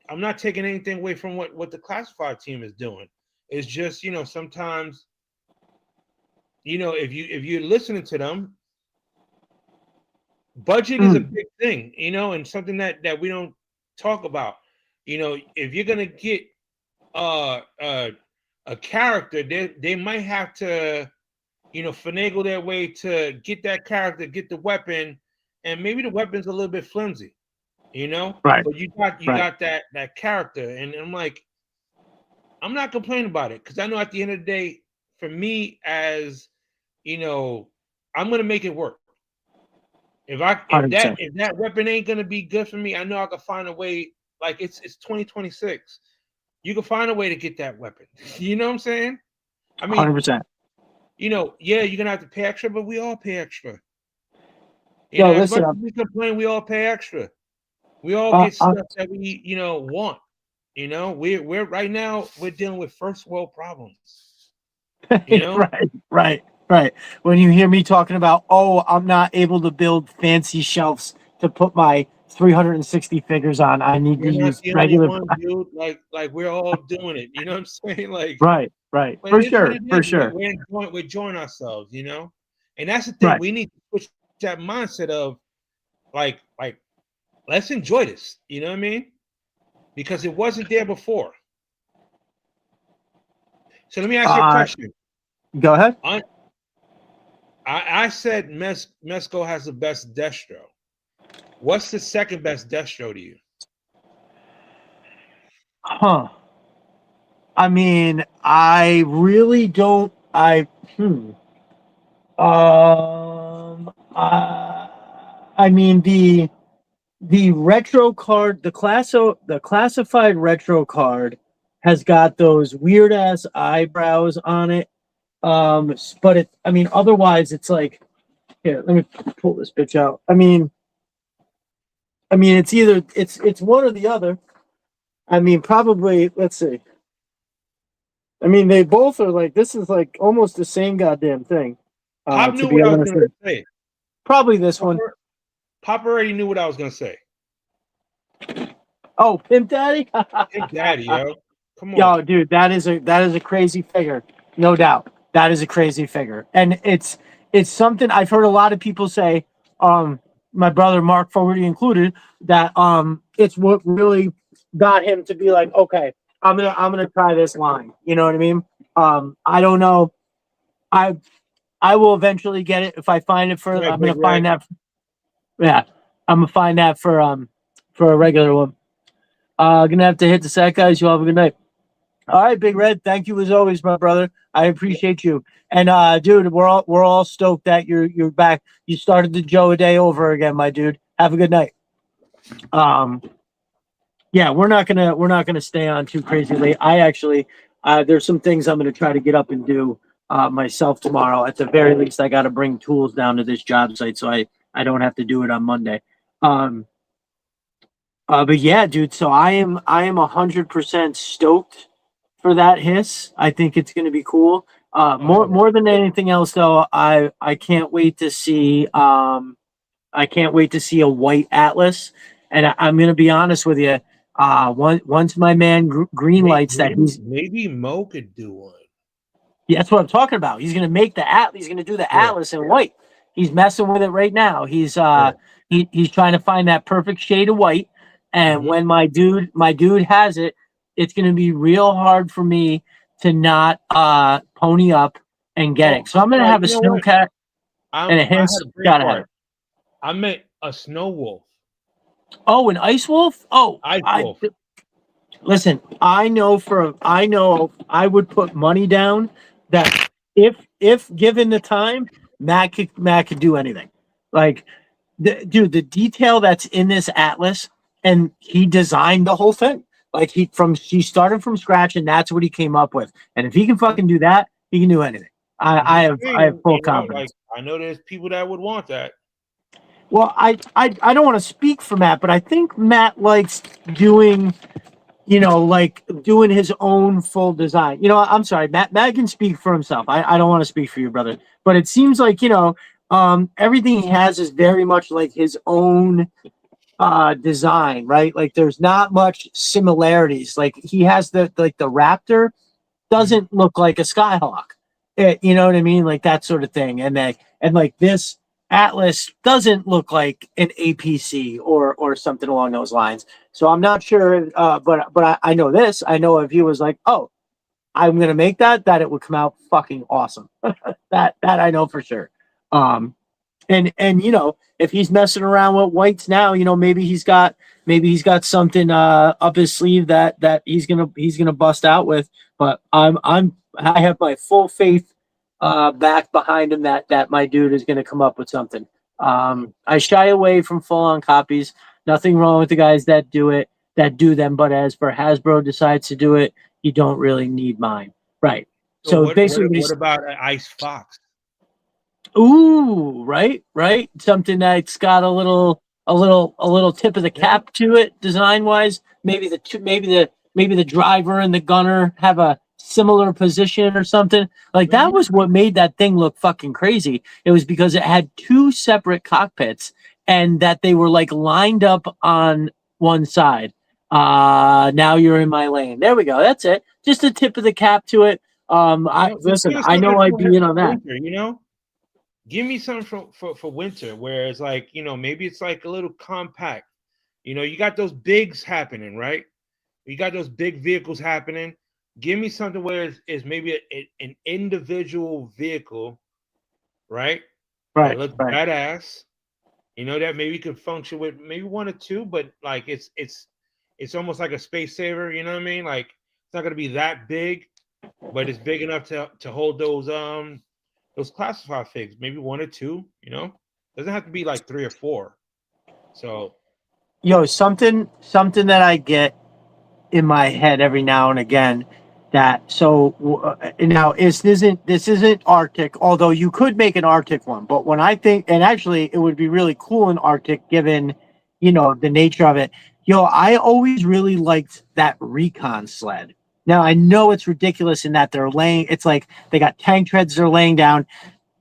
I'm not taking anything away from what the classified team is doing. It's just, you know, sometimes, you know, if you're listening to them, budget is a big thing, you know, and something that we don't talk about. You know, if you're gonna get uh, uh a character, they might have to, you know, finagle their way to get that character, get the weapon, and maybe the weapon's a little bit flimsy, you know. Right. But you Right. got that character, and I'm like, I'm not complaining about it, because I know at the end of the day, for me, as you know, I'm gonna make it work. If 100%. that weapon ain't gonna be good for me, I know I can find a way. Like, it's 2026. You can find a way to get that weapon. You know what I'm saying? I mean, 100%. you know, yeah, you're gonna have to pay extra, but we all pay extra. You know, Yo, as listen much up. as we complain, we all pay extra. We all get stuff that we, you know, want. You know, we're right now we're dealing with first world problems. You know, Right. When you hear me talking about, oh, I'm not able to build fancy shelves to put my 360 figures on, I need to we're not use the only regular. one, dude. Like we're all doing it. You know what I'm saying? Like, Right. but For it is what sure. it For is. sure. We're enjoying ourselves, you know? And that's the thing. Right. We need to switch that mindset of like, let's enjoy this. You know what I mean? Because it wasn't there before. So let me ask you a question. Go ahead. I said Mesco has the best Destro. What's the second best Destro to you? Huh. I mean, I really don't. I mean, the retro card, the classified retro card has got those weird ass eyebrows on it. But I mean, otherwise, it's like, here, let me pull this bitch out. I mean, it's either it's one or the other. I mean, probably. Let's see. I mean, they both are like, this is like almost the same goddamn thing. Pop To knew be what I was honest, going to say. probably this one. Pop already knew what I was going to say. Oh, Pimp Daddy. Hey, Daddy, yo, come on. Yo, dude, that is a crazy figure, no doubt. That is a crazy figure, and it's something I've heard a lot of people say. My brother Mark Fogarty included, that it's what really got him to be like, okay, I'm gonna try this line. You know what I mean? I don't know. I will eventually get it if I find it for. Right, I'm Big gonna find Red. that. Yeah, I'm gonna find that for a regular one. Gonna have to hit the set, guys. You all have a good night. All right, Big Red. Thank you as always, my brother. I appreciate you. And dude, we're all stoked that you're back. You started the Joe a day over again, my dude. Have a good night. Um, yeah, we're not gonna stay on too crazy late. I actually there's some things I'm gonna try to get up and do myself tomorrow. At the very least, I got to bring tools down to this job site so I don't have to do it on Monday. Um, but yeah, dude. So I am 100% stoked for that hiss. I think it's going to be cool. Oh, More than anything else, though, I can't wait to see. I can't wait to see a white Atlas. And I'm going to be honest with you. Once my man green lights that maybe Mo could do one. yeah, that's what I'm talking about. He's going to make the Atlas. He's going to do the Yeah. Atlas in white. He's messing with it right now. He's Yeah. he's trying to find that perfect shade of white. And when my dude has it, it's going to be real hard for me to not pony up and get it. So I'm going to have a snowcat and a I had hiss. a brain Gotta have fart. it. I meant a snow wolf. Oh, an ice wolf. Oh, Ice wolf. Listen, I know I would put money down that if given the time, Matt could do anything. Like, dude, the detail that's in this Atlas, and he designed the whole thing. Like he started from scratch, and that's what he came up with. And if he can fucking do that, he can do anything. I have full confidence. Like, I know there's people that would want that. Well, I don't want to speak for Matt, but I think Matt likes doing, like doing his own full design. I'm sorry, Matt can speak for himself. I don't want to speak for you, brother. But it seems like, everything he has is very much like his own design, right? Like there's not much similarities. Like he has the Raptor doesn't look like a Skyhawk. You know what I mean? Like that sort of thing. And like this Atlas doesn't look like an APC or something along those lines. So I'm not sure, but I know this. I know if he was like, oh, I'm gonna make that it would come out fucking awesome. that I know for sure. And if he's messing around with whites now, maybe he's got something up his sleeve that he's gonna bust out with. But I have my full faith back behind him that my dude is gonna come up with something. I shy away from full on copies. Nothing wrong with the guys that do them, but as for Hasbro decides to do it, you don't really need mine. Right. So basically what about an Ice Fox? Ooh, right. Something that's got a little tip of the cap to it, design wise. Maybe the driver and the gunner have a similar position or something. Like that was what made that thing look fucking crazy. It was because it had two separate cockpits and that they were like lined up on one side. Now you're in my lane. There we go. That's it. Just a tip of the cap to it. I know I'd be in on that. Winter, give me something for winter where it's like, maybe it's like a little compact. You got those bigs happening, right? You got those big vehicles happening. Give me something where it's maybe an individual vehicle, right? Right. That looks badass. That maybe could function with maybe one or two, but like it's almost like a space saver. You know what I mean? Like it's not gonna be that big, but it's big enough to hold those classified figs, maybe one or two, doesn't have to be like 3 or 4. So, something that I get in my head every now and again now this isn't Arctic, although you could make an Arctic one. But when I think, and actually it would be really cool in Arctic given, the nature of it. I always really liked that recon sled. Now I know it's ridiculous in that it's like they got tank treads they're laying down.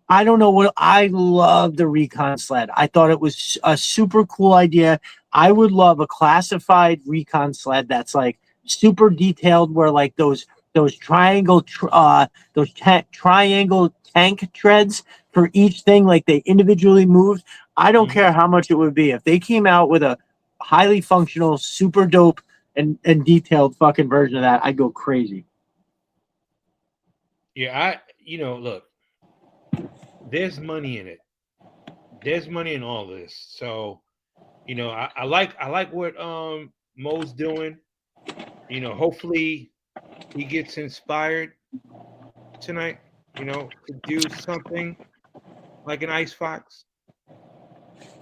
I don't know what I love the recon sled. I thought it was a super cool idea. I would love a classified recon sled that's like super detailed, where like those triangle triangle tank treads for each thing, like they individually moved. I don't care how much it would be if they came out with a highly functional, super dope and detailed fucking version of that. I'd go crazy. Yeah, look, there's money in it. There's money in all this. So, I like what Mo's doing. Hopefully he gets inspired tonight, to do something like an Ice Fox.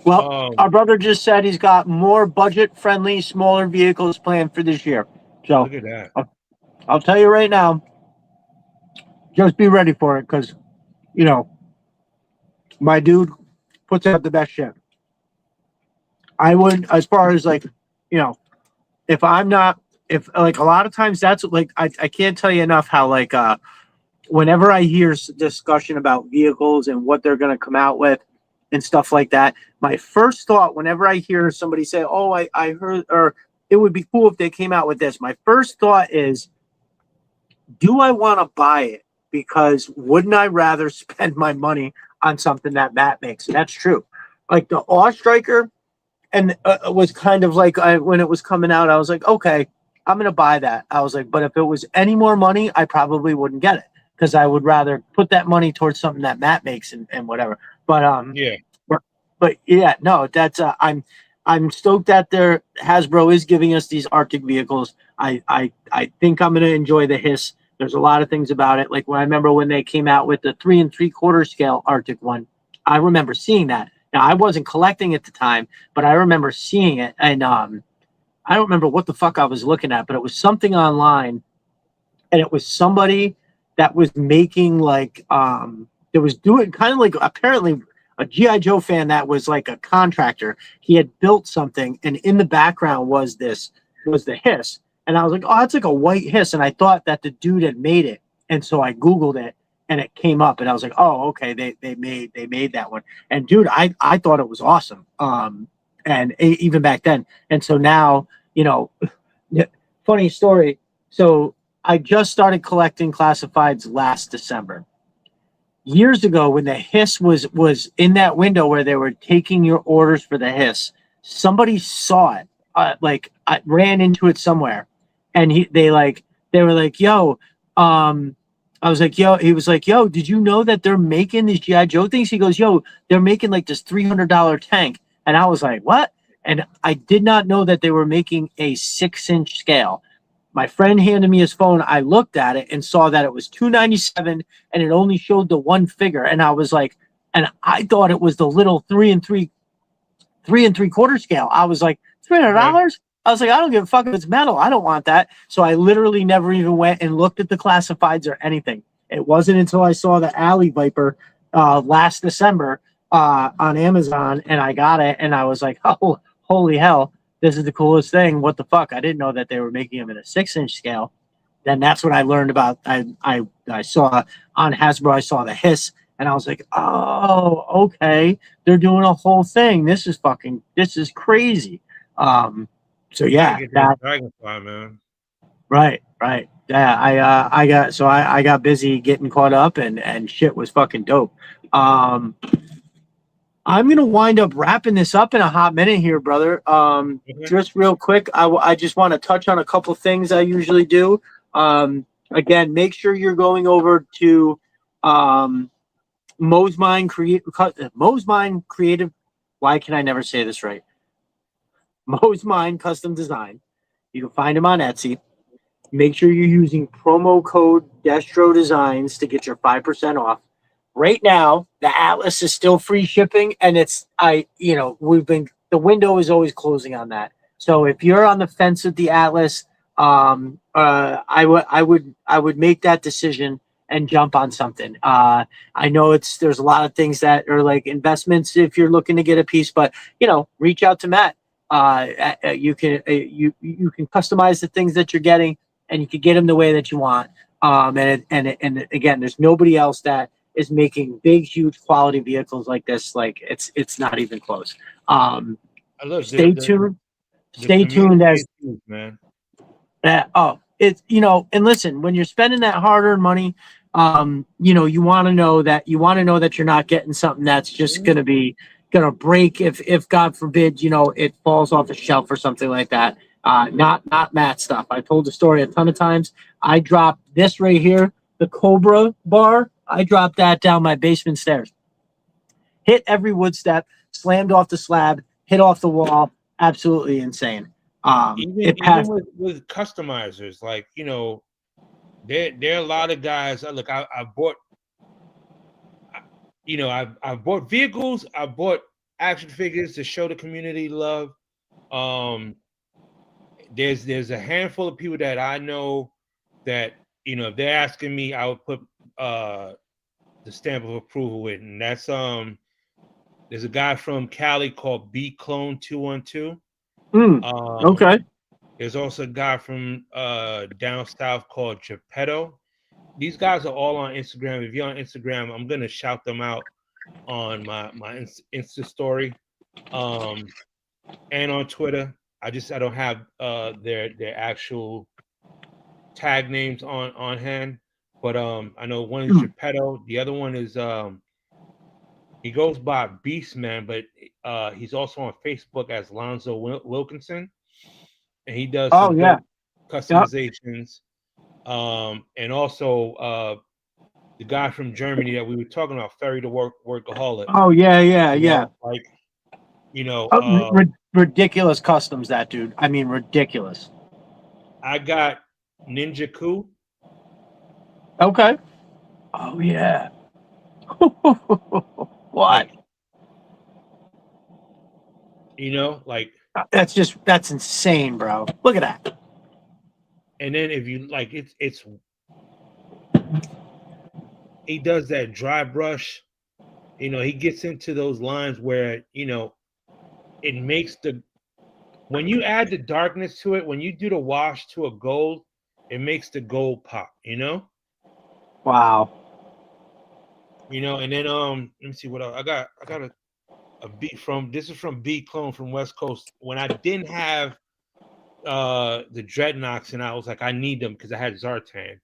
Well, our brother just said he's got more budget-friendly, smaller vehicles planned for this year. So look at that. I'll tell you right now, just be ready for it, because, my dude puts out the best shit. I wouldn't, as far as like, if I'm not if like a lot of times that's like I can't tell you enough how like whenever I hear discussion about vehicles and what they're going to come out with and stuff like that, my first thought whenever I hear somebody say, "Oh, I heard," or "It would be cool if they came out with this," my first thought is, do I want to buy it? Because wouldn't I rather spend my money on something that Matt makes? And that's true. Like the Awe Striker, and was kind of like when it was coming out, I was like, okay, I'm gonna buy that. I was like, but if it was any more money, I probably wouldn't get it because I would rather put that money towards something that Matt makes and whatever. But Yeah. but yeah, no, that's I'm stoked that there Hasbro is giving us these Arctic vehicles. I think I'm gonna enjoy the hiss. There's a lot of things about it. Like when I remember when they came out with the 3 3/4 scale Arctic one, I remember seeing that. Now I wasn't collecting at the time, but I remember seeing it, and I don't remember what the fuck I was looking at, but it was something online, and it was somebody that was making like it was doing kind of like apparently a GI Joe fan that was like a contractor. He had built something, and in the background was the hiss, and I was like, oh, it's like a white hiss, and I thought that the dude had made it, and so I googled it, and it came up, and I was like, oh, okay, they made that one, and dude, I thought it was awesome, and even back then, and so now you know, funny story, so I just started collecting classifieds last December. Years ago, when the hiss was in that window where they were taking your orders for the hiss, somebody saw it. Like I ran into it somewhere, and they were like, "Yo," I was like, "Yo," he was like, "Yo, did you know that they're making these GI Joe things?" He goes, "Yo, they're making like this $300 tank," and I was like, "What?" And I did not know that they were making a 6-inch scale. My friend handed me his phone. I looked at it and saw that it was $297 and it only showed the one figure. And I was like, and I thought it was the little 3 3/4 scale. I was like, $300? Right. I was like, I don't give a fuck if it's metal. I don't want that. So I literally never even went and looked at the classifieds or anything. It wasn't until I saw the Alley Viper last December on Amazon and I got it and I was like, oh, holy hell, this is the coolest thing. What the fuck? I didn't know that they were making them in a 6-inch scale. Then that's what I learned about. I saw on Hasbro, I saw the hiss and I was like, oh, okay. They're doing a whole thing. This is crazy. So Gotta yeah, get that that Dragonfly, man. right. Yeah, I got busy getting caught up and shit was fucking dope. Um, I'm gonna wind up wrapping this up in a hot minute here, brother. Okay. Just real quick, I just want to touch on a couple things I usually do. Again, make sure you're going over to um, Mos Mind Creative. Why can I never say this right? Mos Mind Custom Design. You can find them on Etsy. Make sure you're using promo code Destro Designs to get your 5% off. Right now, the Atlas is still free shipping, and the window is always closing on that. So if you're on the fence with the Atlas, I would make that decision and jump on something. I know there's a lot of things that are like investments if you're looking to get a piece, but reach out to Matt. You can customize the things that you're getting, and you can get them the way that you want. And again, there's nobody else that is making big, huge quality vehicles like this. Like it's not even close. I look Stay tuned. the Stay tuned community as is huge, man. it's and listen, when you're spending that hard-earned money, you want to know that you're not getting something that's just gonna break if God forbid, it falls off the shelf or something like that. Not Matt stuff. I told the story a ton of times. I dropped this right here, the Cobra bar. I dropped that down my basement stairs. Hit every wood step, slammed off the slab, hit off the wall. Absolutely insane. Even It even passed. with customizers, like there are a lot of guys. Look, I bought, I've bought vehicles. I bought action figures to show the community love. Um, there's a handful of people that I know that if they're asking me, I would put the stamp of approval with, and that's there's a guy from Cali called B Clone 212. Mm, Um, okay. There's also a guy from down south called Geppetto. These guys are all on Instagram. If you're on Instagram, I'm gonna shout them out on my Insta story, and on Twitter. I don't have their actual tag names on hand, but I know one is Geppetto. The other one is he goes by Beastman, but he's also on Facebook as Lonzo Wilkinson, and he does Oh some yeah. dope customizations. And also the guy from Germany that we were talking about, Ferry the Workaholic. Oh yeah. Like Ridiculous customs, that dude. I mean, ridiculous. I got Ninja Ku. Okay. Oh yeah. What? Like that's insane, bro. Look at that. And then if you like, it's he does that dry brush. He gets into those lines where it makes when you add the darkness to it, when you do the wash to a gold, it makes the gold pop. Wow. And then let me see what else. I got a beat from this is from B Clone from West Coast. When I didn't have the Dreadnoughts and I was like, I need them because I had Zartan.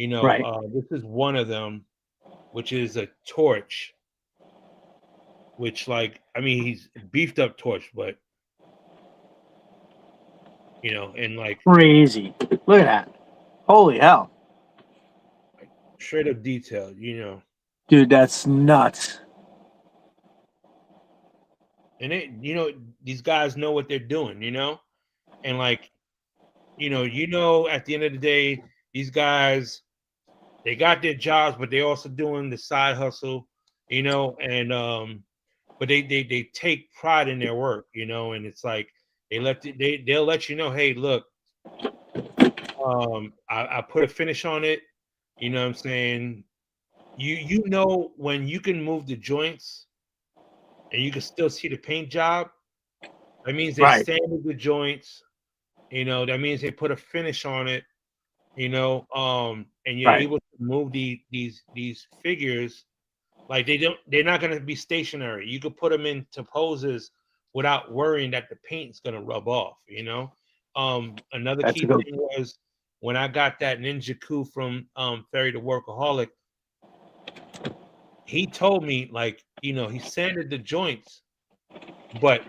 Right. This is one of them, which is a torch. Which, like, I mean, he's beefed up torch, but and like crazy. Look at that. Holy hell. Like, straight up detailed, Dude, that's nuts. And these guys know what they're doing, and like, at the end of the day, these guys, they got their jobs, but they're also doing the side hustle, and but they take pride in their work, and it's like they'll let you know, hey, look, I put a finish on it, you know what I'm saying? When you can move the joints and you can still see the paint job, that means they sanded the joints, that means they put a finish on it, and you're able to move these figures. Like they're not going to be stationary. You could put them into poses without worrying that the paint's going to rub off, Another key thing was when I got that Ninja Ku from Ferry the Workaholic, he told me, like, he sanded the joints, but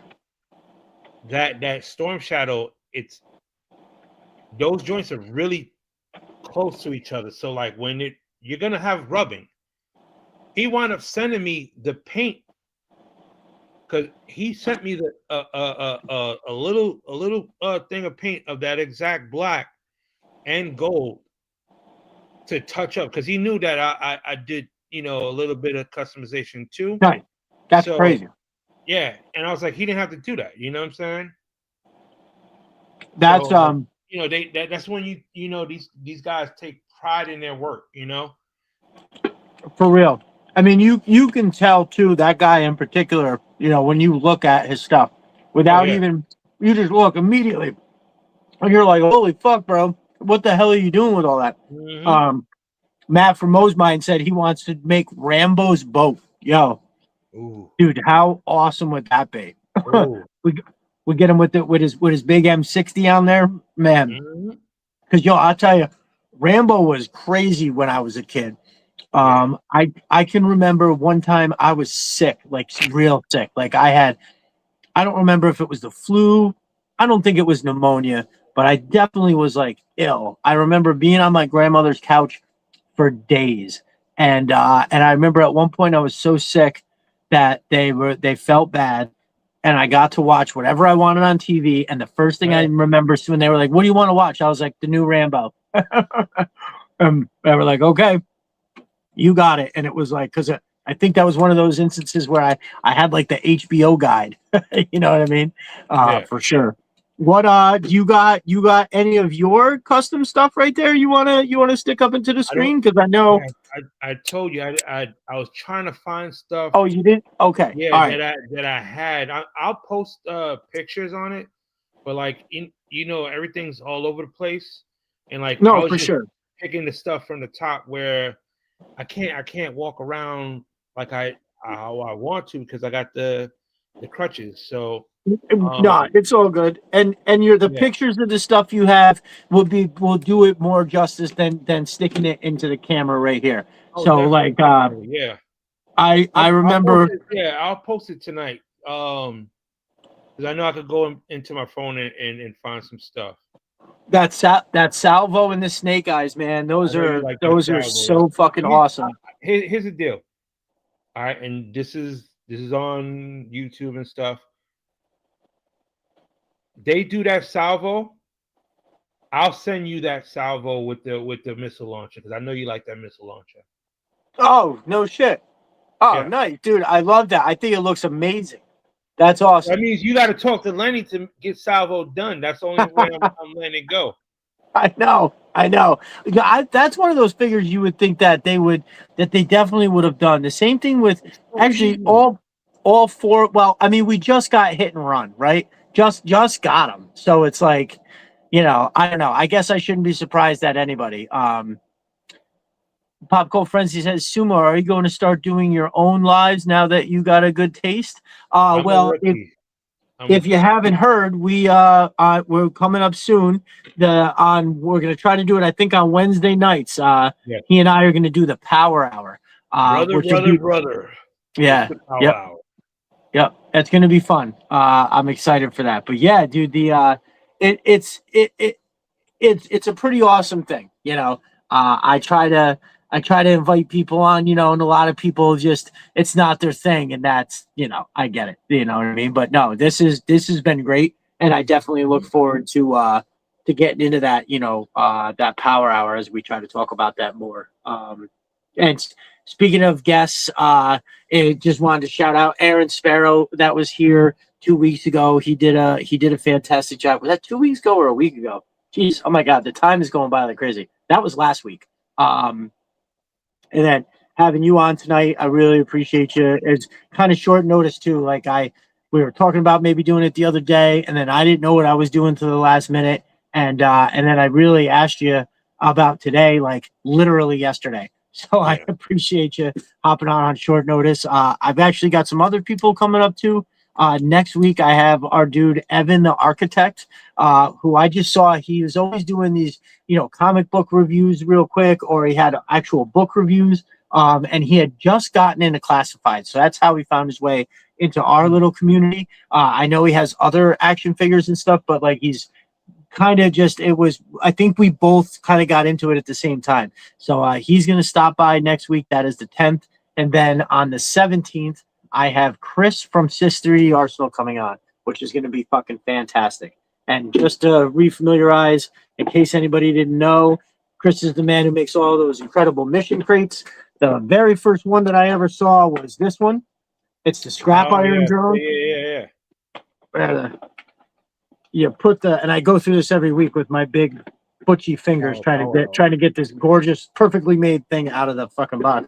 that Storm Shadow, those joints are really close to each other. So like when you're going to have rubbing. He wound up sending me the paint because he sent me a little thing of paint of that exact black and gold to touch up because he knew that I did a little bit of customization too. Right. That's crazy. Yeah, and I was like, he didn't have to do that. You know what I'm saying? That's that's when these guys take pride in their work. For real. I mean, you can tell too, that guy in particular, when you look at his stuff without even, you just look immediately and you're like, holy fuck, bro, what the hell are you doing with all that? Mm-hmm. Matt from Mos Mind said he wants to make Rambo's boat. Yo, ooh, dude, how awesome would that be? we get him with his big M60 on there, man. Because I'll tell you, Rambo was crazy when I was a kid. I can remember one time I was sick, like real sick. Like I don't remember if it was the flu. I don't think it was pneumonia, but I definitely was like ill. I remember being on my grandmother's couch for days. And I remember at one point I was so sick that they felt bad. And I got to watch whatever I wanted on TV. And the first thing I remember when they were like, what do you want to watch? I was like, the new Rambo. They were like, okay, you got it. And it was like, because I think that was one of those instances where I had like the HBO guide. You know what I mean? For sure. What you got any of your custom stuff right there you wanna stick up into the screen? Because I know I told you I was trying to find stuff. Oh, you did? Okay. Yeah, all right. that I had. I'll post pictures on it, but like everything's all over the place, and like I No, was for just sure. picking the stuff from the top where I can't walk around like how I want to because I got the crutches. So No, it's all good. And the yeah. pictures of the stuff you have will do it more justice than sticking it into the camera right here. Oh, So definitely, like definitely, yeah. I I'll remember post it. Yeah, I'll post it tonight. Because I know I could go into my phone and find some stuff. that salvo and the snake eyes, man. I Those know you are like that salvo. so fucking awesome. Here's the deal. All right, and this is on YouTube and stuff. They do that salvo. I'll send you that salvo with the missile launcher because I know you like that missile launcher. Oh, no shit. Oh, Yeah. nice, dude. I love that. I think it looks amazing. That's awesome. That means you got to talk to Lenny to get salvo done. That's the only way I'm letting it go. I know. Yeah, that's one of those figures you would think that they definitely would have done. The same thing with So actually easy. all four. Well, I mean, we just got hit and run, right? Just got them. So it's like, I don't know. I guess I shouldn't be surprised at anybody. Pop Cult Frenzy says, Sumo, are you going to start doing your own lives now that you got a good taste? I'm a Well, rookie. if you haven't heard, we're coming up soon. We're gonna try to do it. I think on Wednesday nights. Yeah. He and I are gonna do the Power Hour. Brother. Yeah. It's the Power Yep. Hour. Yep. That's gonna be fun. I'm excited for that. But yeah, dude, it's a pretty awesome thing. I try to invite people on, and a lot of people just, it's not their thing. And that's, I get it, you know what I mean? But no, this has been great. And I definitely look forward to getting into that, that Power Hour as we try to talk about that more. And speaking of guests, just wanted to shout out Aaron Sparrow that was here 2 weeks ago. He did a fantastic job. Was that 2 weeks ago or a week ago? Jeez, oh my God, the time is going by like crazy. That was last week. And then having you on tonight, I really appreciate you. It's kind of short notice too. Like we were talking about maybe doing it the other day, and then I didn't know what I was doing to the last minute, and then I really asked you about today, like literally yesterday. So I appreciate you hopping on short notice. I've actually got some other people coming up too. Next week, I have our dude Evan, the architect, who I just saw. He was always doing these, comic book reviews real quick, or he had actual book reviews. And he had just gotten into classified, so that's how he found his way into our little community. I know he has other action figures and stuff, but like he's kind of just, I think we both kind of got into it at the same time. So he's going to stop by next week. That is the 10th. And then on the 17th, I have Chris from Sister Arsenal coming on, which is going to be fucking fantastic. And just to refamiliarize, in case anybody didn't know, Chris is the man who makes all those incredible mission crates. The very first one that I ever saw was this one. It's the scrap iron drone. Yeah. You put and I go through this every week with my big butchy fingers trying to get this gorgeous, perfectly made thing out of the fucking box.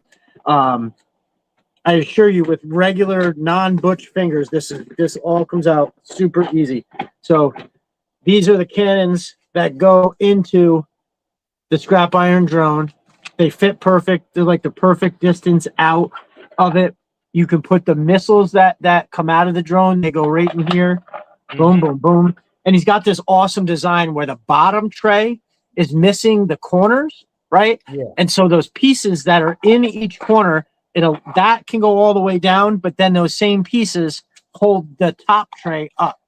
I assure you, with regular non-butch fingers, this all comes out super easy. So these are the cannons that go into the scrap iron drone. They fit perfect. They're like the perfect distance out of it. You can put the missiles that come out of the drone. They go right in here. Boom, boom, boom. And he's got this awesome design where the bottom tray is missing the corners, right? Yeah. And so those pieces that are in each corner, that can go all the way down, but then those same pieces hold the top tray up.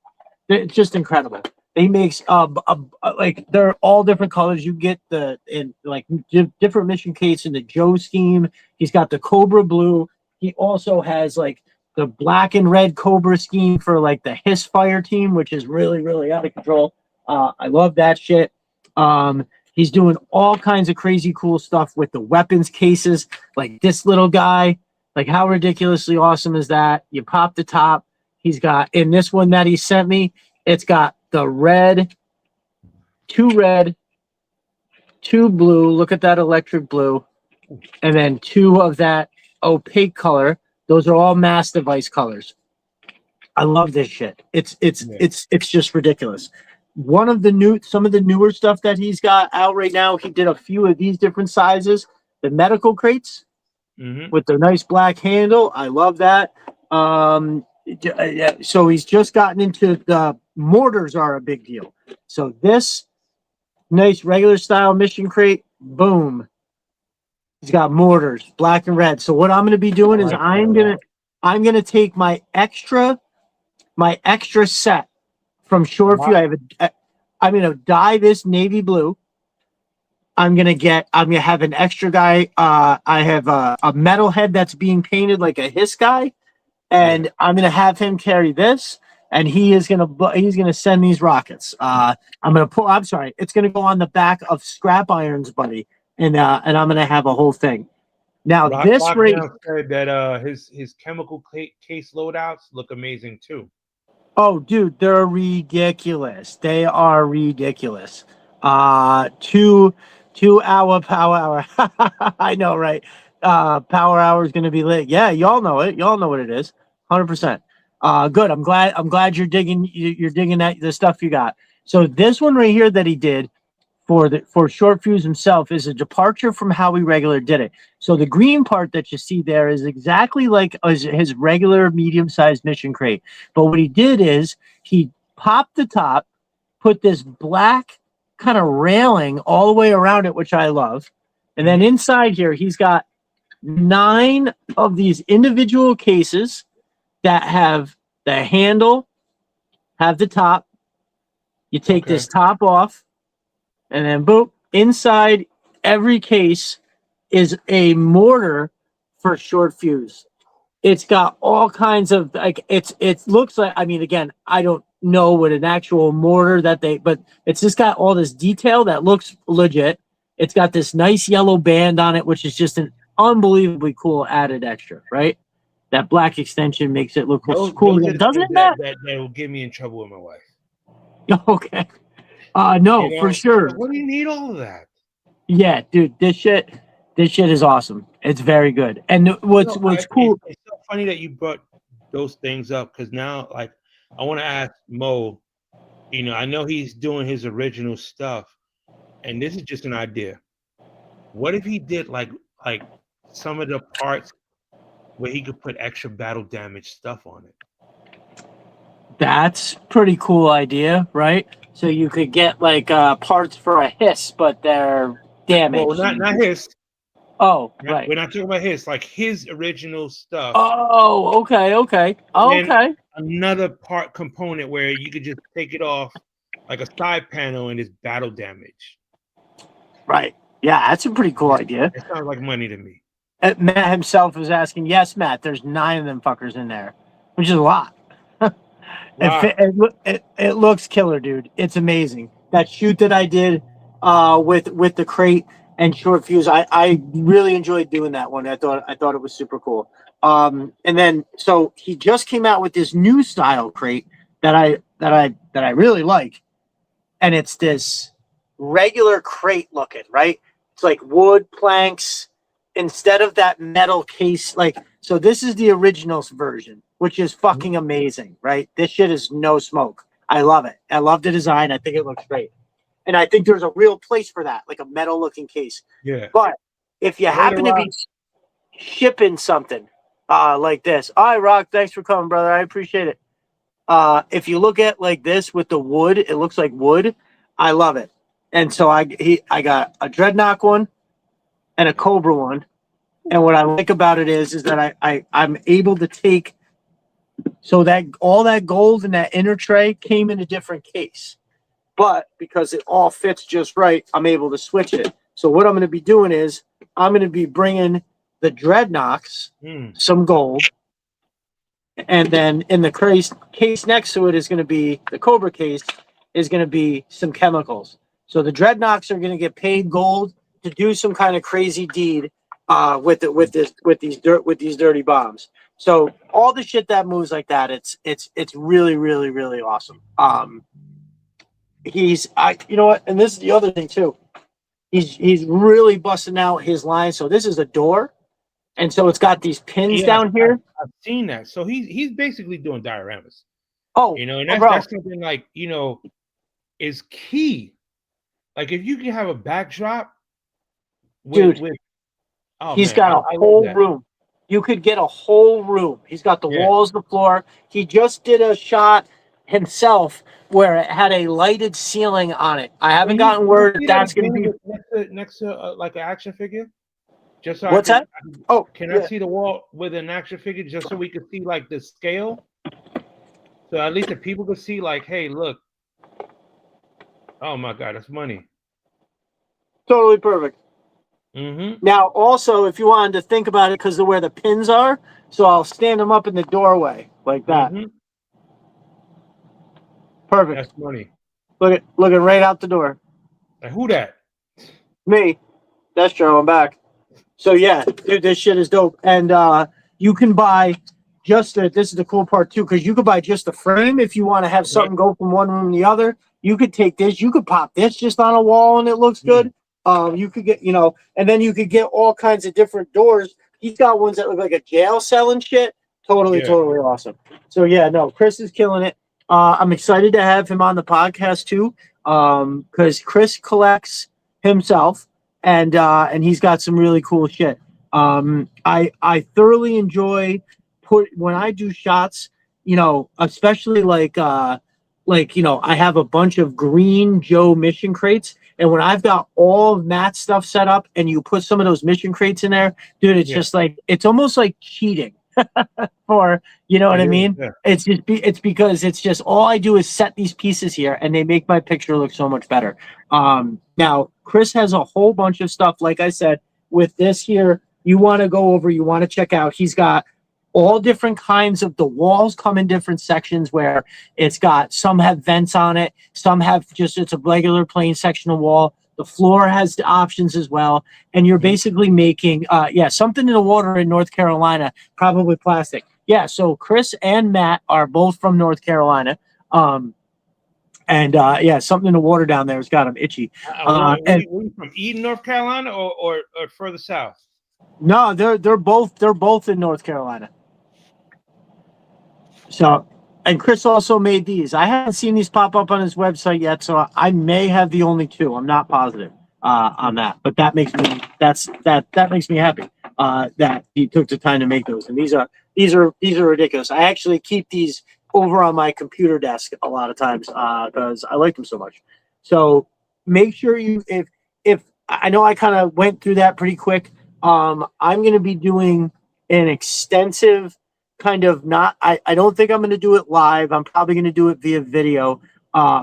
It's just incredible. He makes like they're all different colors. You get different mission case in the Joe scheme. He's got the Cobra blue. He also has like the black and red Cobra scheme for like the Hiss Fire team, which is really, really out of control. I love that shit. He's doing all kinds of crazy cool stuff with the weapons cases, like this little guy. Like, how ridiculously awesome is that? You pop the top. He's got, in this one that he sent me, it's got the red, two blue. Look at that electric blue. And then two of that opaque color. Those are all mass device colors. I love this shit. Yeah. It's just ridiculous. Some of the newer stuff that he's got out right now, he did a few of these different sizes. The medical crates Mm-hmm. with the nice black handle. I love that. Yeah, so he's just gotten into the mortars are a big deal. So this nice regular style mission crate, boom. He's got mortars, black and red. So what I'm going to be doing I is like that a lot. I'm gonna take my extra set from Short Fuse. I'm gonna dye this navy blue. I'm gonna have an extra guy. I have a metal head that's being painted like a hiss guy, Yeah. and I'm gonna have him carry this, and he's gonna send these rockets. I'm sorry, it's gonna go on the back of scrap irons, buddy, and I'm gonna have a whole thing. Now this rate. Lockdown said that his chemical case loadouts look amazing too. Oh, dude, they're ridiculous. They are ridiculous. 2 hour power hour. I know, right? Power hour is gonna be lit. Yeah, y'all know it. Y'all know what it is. 100%. Good. I'm glad you're digging that the stuff you got. So this one right here that he did for Short Fuse himself is a departure from how we regular did it. So the green part that you see there is exactly like his regular medium-sized mission crate. But what he did is he popped the top, put this black kind of railing all the way around it, which I love. And then inside here, he's got 9 of these individual cases that have the handle, have the top. You take this top off, and then boom, inside every case is a mortar for Short Fuse. It's got all kinds of it looks like, I mean, again, I don't know what an actual mortar but it's just got all this detail that looks legit. It's got this nice yellow band on it, which is just an unbelievably cool added extra, right? That black extension makes it look cool. Those are the Doesn't things it, Matt? that will get me in trouble with my wife. Okay. No, You know, for sure. what do you need all of that? Yeah, dude, this shit is awesome. It's very good. And what's cool? It's so funny that you brought those things up because now, like, I want to ask Mo. You know, I know he's doing his original stuff, and this is just an idea. What if he did like some of the parts where he could put extra battle damage stuff on it? That's pretty cool idea, right? So you could get like parts for a hiss, but they're damaged. Well, not his. Oh, right. We're not talking about his, like his original stuff. Oh, okay. Okay. Another part component where you could just take it off like a side panel and it's battle damage. Right. Yeah, that's a pretty cool idea. It sounds like money to me. Matt himself was asking, yes, Matt, there's 9 of them fuckers in there, which is a lot. Wow. It looks killer, dude. It's amazing. That shoot that I did with the crate and Short Fuse, I really enjoyed doing that one. I thought it was super cool. And then so he just came out with this new style crate that I really like, and it's this regular crate looking, right? It's like wood planks instead of that metal case. Like, so this is the original version, which is fucking amazing, right? This shit is no smoke. I love it. I love the design. I think it looks great. And I think there's a real place for that, like a metal looking case. Yeah. But if you happen to be shipping something like this, all right, Rock, thanks for coming, brother. I appreciate it. If you look at like this with the wood, it looks like wood. I love it. And so I got a Dreadnought one and a Cobra one. And what I like about it is that I'm able to take, so that all that gold in that inner tray came in a different case. But because it all fits just right, I'm able to switch it. So what I'm going to be doing is I'm going to be bringing the Dreadnoughts, some gold, and then in the case next to it is going to be the Cobra case, is going to be some chemicals. So the Dreadnoughts are going to get paid gold to do some kind of crazy deed with these dirty bombs. So all the shit that moves like that, it's really, really, really awesome. You know what? And this is the other thing too. He's really busting out his line. So this is a door, and so it's got these pins down here. I've seen that. So he's basically doing dioramas. Oh, You know, and bro. that's something like, you know, is key. Like if you can have a backdrop Dude, with oh he's man, got a I love whole that. room. You could get a whole room. He's got the Yeah. walls, the floor. He just did a shot himself where it had a lighted ceiling on it. I haven't gotten word if that's going to be. Next to like an action figure. Just so What's that? Oh, can I yeah. see the wall with an action figure just so we can see like the scale? So at least the people could see like, hey, look. Oh my God, that's money. Totally perfect. Mm-hmm. Now, also, if you wanted to think about it, because of where the pins are, so I'll stand them up in the doorway like that. Mm-hmm. Perfect. That's money. Looking right out the door. Like, who that? Me. That's Joe. I'm back. So yeah, dude, this shit is dope. And you can buy just this is the cool part too, because you could buy just the frame if you want to have something go from one room to the other. You could take this, you could pop this just on a wall and it looks good. You could get, and then you could get all kinds of different doors. He's got ones that look like a jail cell and shit. Totally awesome. So yeah, no, Chris is killing it. I'm excited to have him on the podcast too, because Chris collects himself and he's got some really cool shit. I thoroughly enjoy when I do shots, especially like I have a bunch of green Joe mission crates, and when I've got all of Matt's stuff set up and you put some of those mission crates in there, dude, it's just like it's almost like cheating. For what I mean? Yeah. It's because it's just all I do is set these pieces here and they make my picture look so much better. Now Chris has a whole bunch of stuff, like I said, with this here you want to go over, you want to check out. He's got all different kinds of, the walls come in different sections where it's got, some have vents on it, some have just, it's a regular plain section of wall. The floor has the options as well. And you're basically making, something in the water in North Carolina, probably plastic. Yeah, so Chris and Matt are both from North Carolina. Something in the water down there has got them itchy. Were you from Eden, North Carolina, or further south? No, they're both in North Carolina. So, and Chris also made these. I haven't seen these pop up on his website yet, so I may have the only two. I'm not positive on that, but that makes me that makes me happy that he took the time to make those. And these are ridiculous. I actually keep these over on my computer desk a lot of times because I like them so much. So make sure if I know I kind of went through that pretty quick. I'm going to be doing an extensive kind of I don't think I'm going to do it live. I'm probably going to do it via video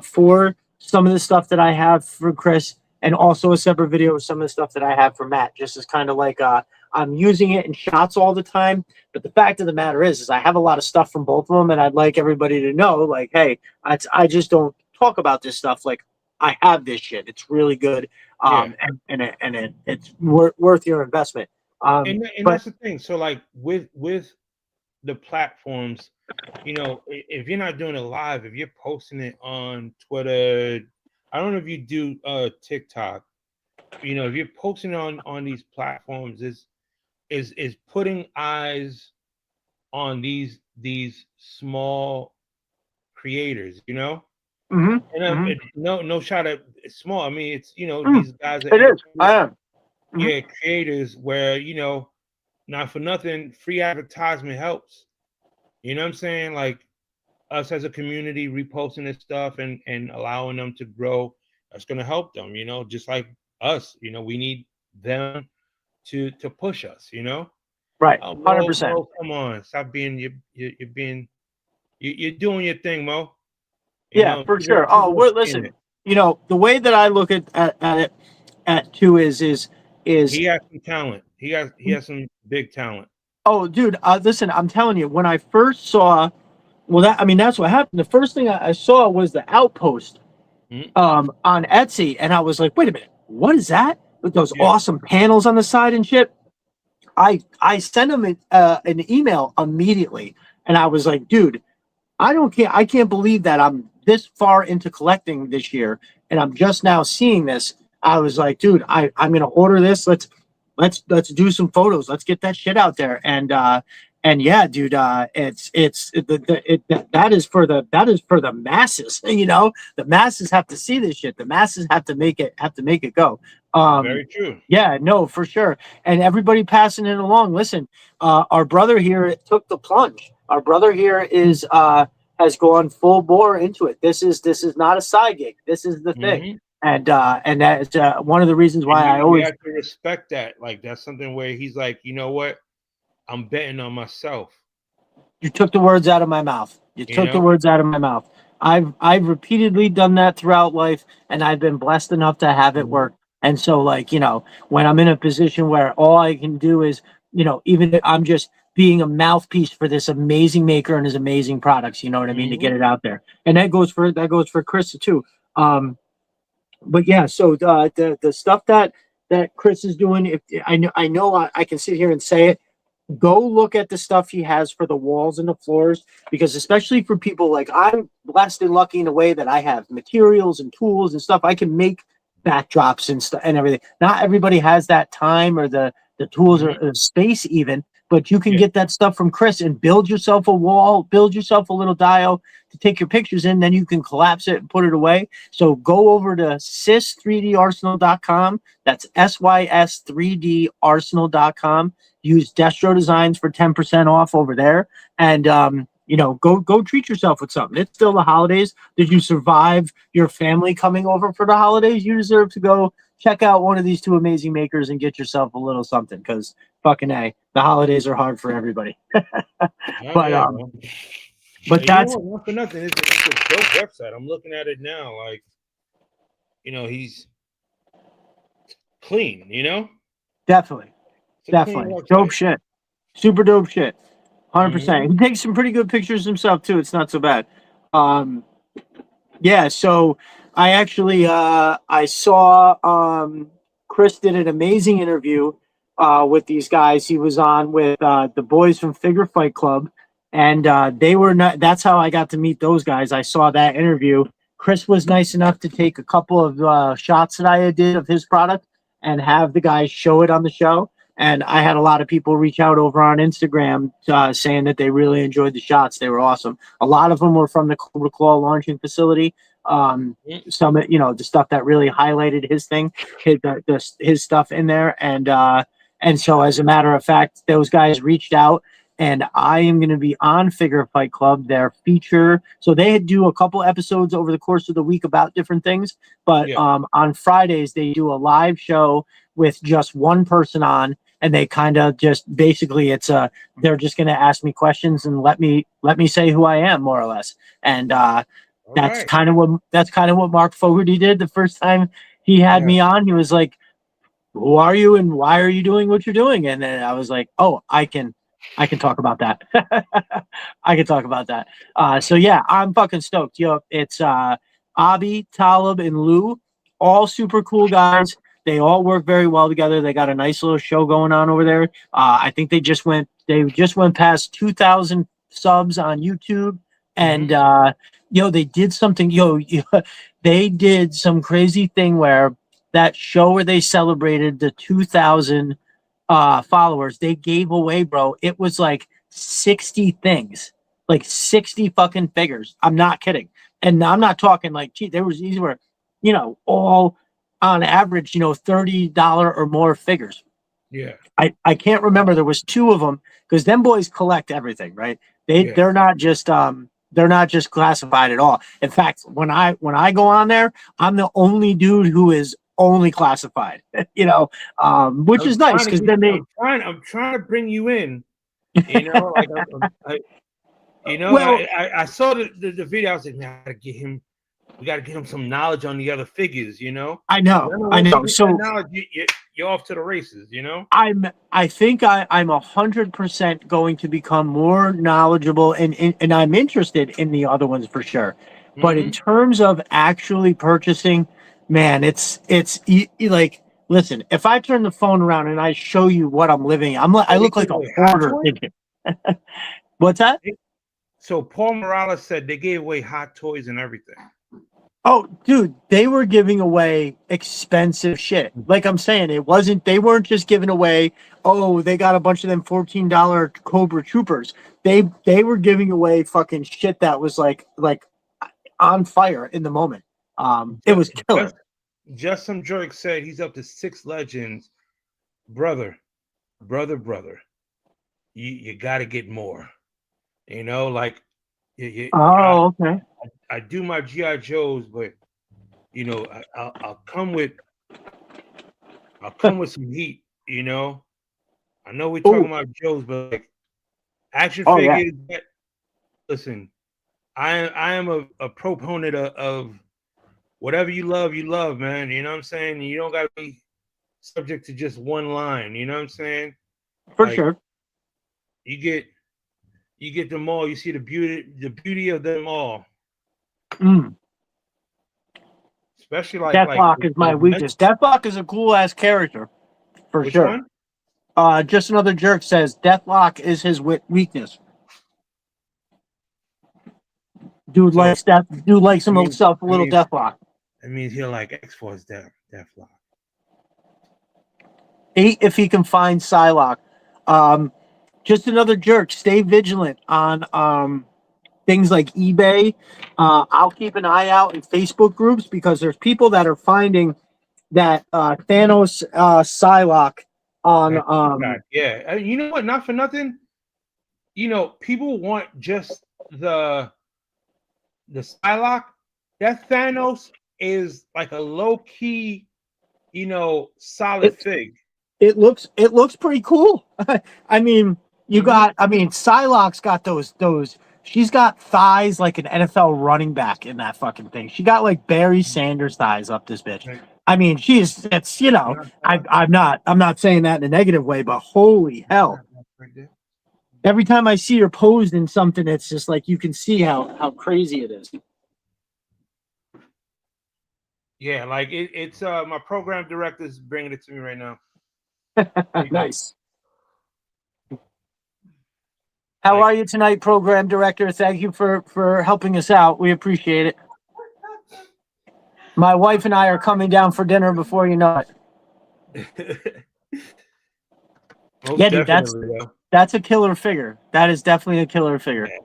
for some of the stuff that I have for Chris, and also a separate video of some of the stuff that I have for Matt, just as kind of like I'm using it in shots all the time. But the fact of the matter is I have a lot of stuff from both of them, and I'd like everybody to know, like, hey, I just don't talk about this stuff. Like, I have this shit. It's really good. It's worth your investment. And that's the thing. So like with the platforms, if you're not doing it live, if you're posting it on Twitter, I don't know if you do TikTok, if you're posting on these platforms, is putting eyes on these small creators, And no shot at small. I mean, it's these guys it is. I am. Yeah, creators where not for nothing, free advertisement helps. You know what I'm saying? Like us as a community reposting this stuff and allowing them to grow, that's going to help them, just like us, we need them to push us, Right. Oh, 100%. Mo, come on, stop being you're doing your thing, Mo. For sure. Oh, listen, the way that I look at it too is he has some talent. He has some big talent. Oh, dude, listen, I'm telling you, when I first saw, that's what happened. The first thing I saw was the Outpost on Etsy, and I was like, wait a minute, what is that? With those awesome panels on the side and shit. I sent him an email immediately, and I was like, dude, I can't believe that I'm this far into collecting this year, and I'm just now seeing this. I was like, dude, I'm gonna order this. Let's do some photos. Let's get that shit out there. And And yeah, dude, that is for the masses. You know, the masses have to see this shit. The masses have to make it go. Very true. Yeah, no, for sure. And everybody passing it along. Listen, our brother here took the plunge. Our brother here is has gone full bore into it. This is not a side gig. This is the thing. Mm-hmm. And that is one of the reasons why I You always have to respect that. Like that's something where he's like, you know what? I'm betting on myself. You took the words out of my mouth. You took the words out of my mouth. I've repeatedly done that throughout life, and I've been blessed enough to have it work. And so, like, you know, when I'm in a position where all I can do is, you know, even if I'm just being a mouthpiece for this amazing maker and his amazing products, you know what I mean, to get it out there. And that goes for Chris too. But yeah, so the stuff that Chris is doing, if I know I can sit here and say it, go look at the stuff he has for the walls and the floors, because especially for people like I'm blessed and lucky in a way that I have materials and tools and stuff. I can make backdrops and stuff and everything. Not everybody has that time or the tools or space even, but you can get that stuff from Chris and build yourself a wall, build yourself a little dial to take your pictures in. Then you can collapse it and put it away. So go over to sys3darsenal.com. That's SYS3darsenal.com. Use Destro Designs for 10% off over there. And you know, go treat yourself with something. It's still the holidays. Did you survive your family coming over for the holidays? You deserve to go check out one of these two amazing makers and get yourself a little something, because fucking A, the holidays are hard for everybody. But that's not for nothing. It's a dope website. I'm looking at it now. Like, you know, he's clean, you know? Definitely dope shit. Super dope shit. 100%. He takes some pretty good pictures himself too. It's not so bad. Yeah, so I actually I saw Chris did an amazing interview with these guys. He was on with the boys from Figure Fight Club, and they were not. That's how I got to meet those guys. I saw that interview. Chris was nice enough to take a couple of shots that I did of his product and have the guys show it on the show. And I had a lot of people reach out over on Instagram saying that they really enjoyed the shots. They were awesome. A lot of them were from the Cobra Claw launching facility. Some, you know, the stuff that really highlighted his thing, his stuff in there. And so as a matter of fact, those guys reached out, and I am going to be on Figure Fight Club, their feature. So they do a couple episodes over the course of the week about different things. But on Fridays, they do a live show with just one person on. And they kind of just basically they're just going to ask me questions and let me say who I am, more or less. And that's kind of what Mark Fogarty did the first time he had me on. He was like, "Who are you and why are you doing what you're doing?" And then I was like, "Oh, I can talk about that. I can talk about that." So yeah, I'm fucking stoked. Yo, it's Abi, Talib, and Lou, all super cool guys. They all work very well together. They got a nice little show going on over there. I think they just went past 2,000 subs on YouTube, and they did something. They did some crazy thing where that show where they celebrated the 2,000 followers, they gave away, bro. It was like 60 things, like 60 fucking figures. I'm not kidding, and I'm not talking like, gee, these were, all on average, $30 or more figures. Yeah. I can't remember. There was two of them, because them boys collect everything, right? They're not just classified at all. In fact, when I go on there, I'm the only dude who is only classified, which is nice, because then I'm trying to bring you in, like I saw the video. I was like, man, we got to get him some knowledge on the other figures, I know. So knowledge, you're off to the races, I think I'm 100% going to become more knowledgeable, and I'm interested in the other ones for sure. But in terms of actually purchasing, man, it's like, listen, if I turn the phone around and I show you what I'm living, I look like a hoarder. What's that? So Paul Morales said they gave away hot toys and everything. Oh, dude, they were giving away expensive shit. Like I'm saying, they weren't just giving away, oh, they got a bunch of them $14 Cobra Troopers. They were giving away fucking shit that was like on fire in the moment. It was killer. Just, just some jerk said he's up to 6 legends. Brother. You got to get more. You know, like Oh, okay. I do my GI Joes, but you know, I'll come with some heat. You know, I know we're talking Oh, about Joes, but like action oh yeah, figures. Listen, I am a proponent of whatever you love, man. You know what I'm saying? You don't got to be subject to just one line. You know what I'm saying? for Like sure. you get them all. You see the beauty of them all. Mm. Especially like Deathlock is my weakness. Deathlock is a cool ass character, for which sure. one? Just another jerk says Deathlock is his weakness. Dude So likes that. Dude likes I mean, himself a I little mean, Deathlock. I mean, he'll like X-Force Deathlock. 8 if he can find Psylocke. Um, just another jerk. Stay vigilant on things like eBay. I'll keep an eye out in Facebook groups because there's people that are finding that Thanos Psylocke on That's yeah. You know what? Not for nothing. You know, people want just the Psylocke. That Thanos is like a low key, you know, solid it. fig. It looks pretty cool. I mean, Mm-hmm. Psylocke's got those. She's got thighs like an NFL running back in that fucking thing. She got like Barry Sanders thighs up this bitch. Right. I mean, it's I'm not saying that in a negative way, but holy hell. Right there. Every time I see her posed in something, it's just like you can see how crazy it is. Yeah, like it's my program director is bringing it to me right now. There you go. Nice. How Like are you tonight, program director? Thank you for helping us out. We appreciate it. My wife and I are coming down for dinner before you know it. most Yeah, dude, definitely, yo. that's a killer figure. That is definitely a killer figure. Yeah.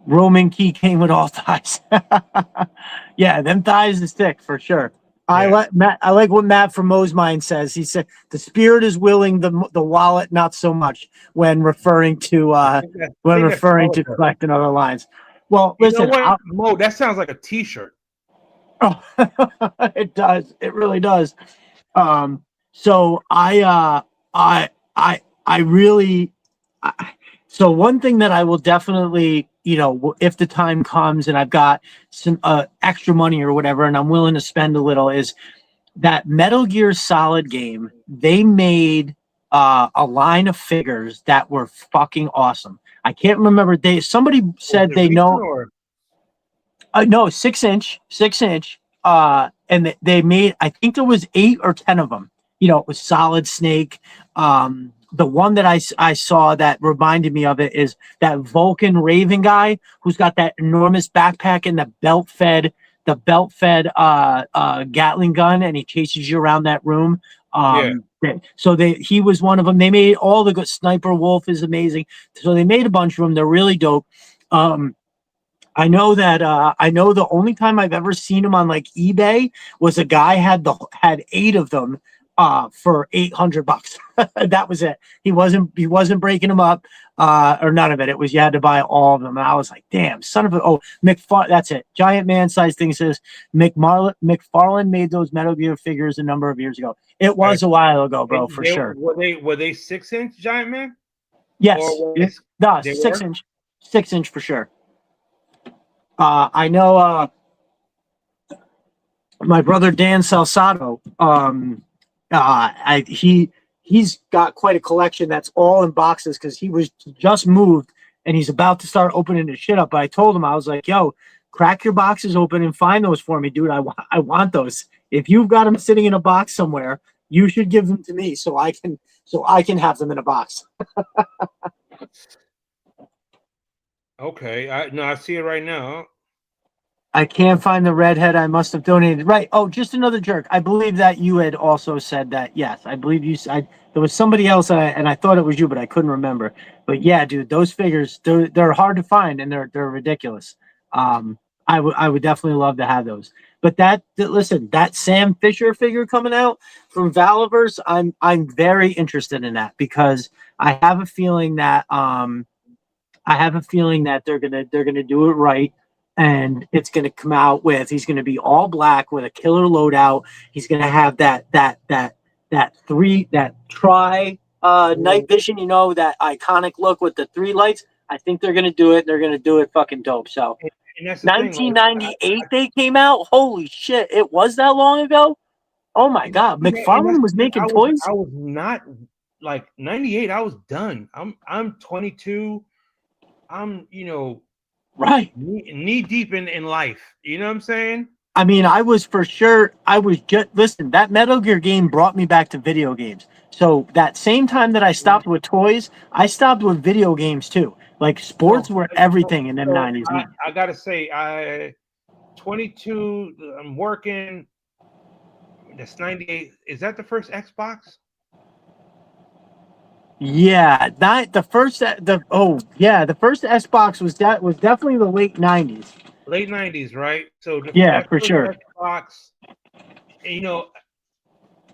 Roman key came with all thighs. Yeah, them thighs is thick for sure. I Yeah. like Matt. I like what Matt from Mos Mind says. He said the spirit is willing, the wallet not so much when referring to I think that's all of us. collecting other lines. Well, You know listen, what, Mo? That sounds like a T-shirt. oh, it does. It really does. So I really, I, so one thing that I will definitely, if the time comes and I've got some extra money or whatever, and I'm willing to spend a little, is that Metal Gear Solid game. They made a line of figures that were fucking awesome. I can't remember. Somebody Was said it they recent know. or No, 6 inch. And they made, I think there was 8 or 10 of them. It was Solid Snake. The one that I saw that reminded me of it is that Vulcan Raven guy who's got that enormous backpack and the belt fed Gatling gun, and he chases you around that room. yeah? So he was one of them. They made all the good. Sniper Wolf is amazing. So they made a bunch of them. They're really dope. I know that I know the only time I've ever seen them on like eBay was a guy had 8 of them for $800. That was it. He wasn't breaking them up or none of it. It was you had to buy all of them. And I was like, damn, son of a that's it. Giant man size thing says McFarlane made those Metal Gear figures a number of years ago. It was a while ago, bro, for sure. Were they 6-inch Giant Man Yes. or Yeah. No, they six were? inch, 6 inch for sure. I know my brother Dan Salsato. He's got quite a collection that's all in boxes because he was just moved and he's about to start opening his shit up. But I told him, I was like, "Yo, crack your boxes open and find those for me, dude. I want those. If you've got them sitting in a box somewhere, you should give them to me so I can have them in a box." Okay, I see it right now. I can't find the redhead. I must have donated. Right. Oh, just another jerk. I believe that you had also said that. Yes, I believe you. There was somebody else, and I thought it was you, but I couldn't remember. But yeah, dude, those figures they're hard to find and they're ridiculous. I would definitely love to have those. But listen, that Sam Fisher figure coming out from Valiverse, I'm very interested in that because I have a feeling that they're gonna do it right, and it's gonna come out with he's gonna be all black with a killer loadout. He's gonna have that tri night vision, that iconic look with the three lights. I think they're gonna do it. They're gonna do it fucking dope. So And that's the thing. Like, 1998 they came out. Holy shit! It was that long ago. Oh my god, McFarlane was making toys. I was not like 98. I was done. I'm 22. I'm Right. knee deep in life. You know what I'm saying? I mean, I was just listen, that Metal Gear game brought me back to video games. So that same time that I stopped with toys, I stopped with video games too. Like sports were everything in them 90s. I gotta say, 22. I'm working. That's 98. Is that the first Xbox? Yeah, the first Xbox was definitely the late 90s. Late 90s, right? So for sure. Xbox,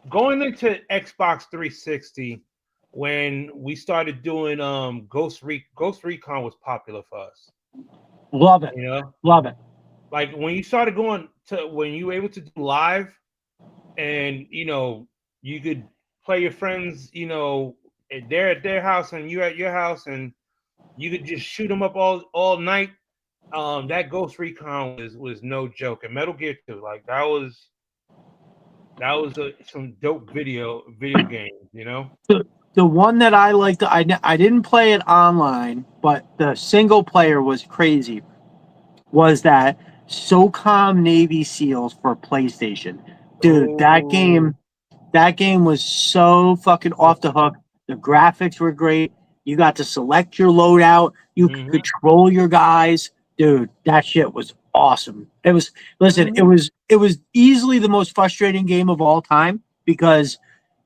going into Xbox 360, when we started doing Ghost Recon was popular for us. Love it. Love it. Like when you started when you were able to do live, and you could play your friends, they're at their house and you at your house, and you could just shoot them up all night. That Ghost Recon was no joke, and Metal Gear 2, like that was some dope video games. The one that I liked, I didn't play it online, but the single player was crazy. Was that SOCOM Navy SEALs for PlayStation? Dude, that game was so fucking off the hook. The graphics were great. You got to select your loadout. You could control your guys. Dude, that shit was awesome. It was it was easily the most frustrating game of all time because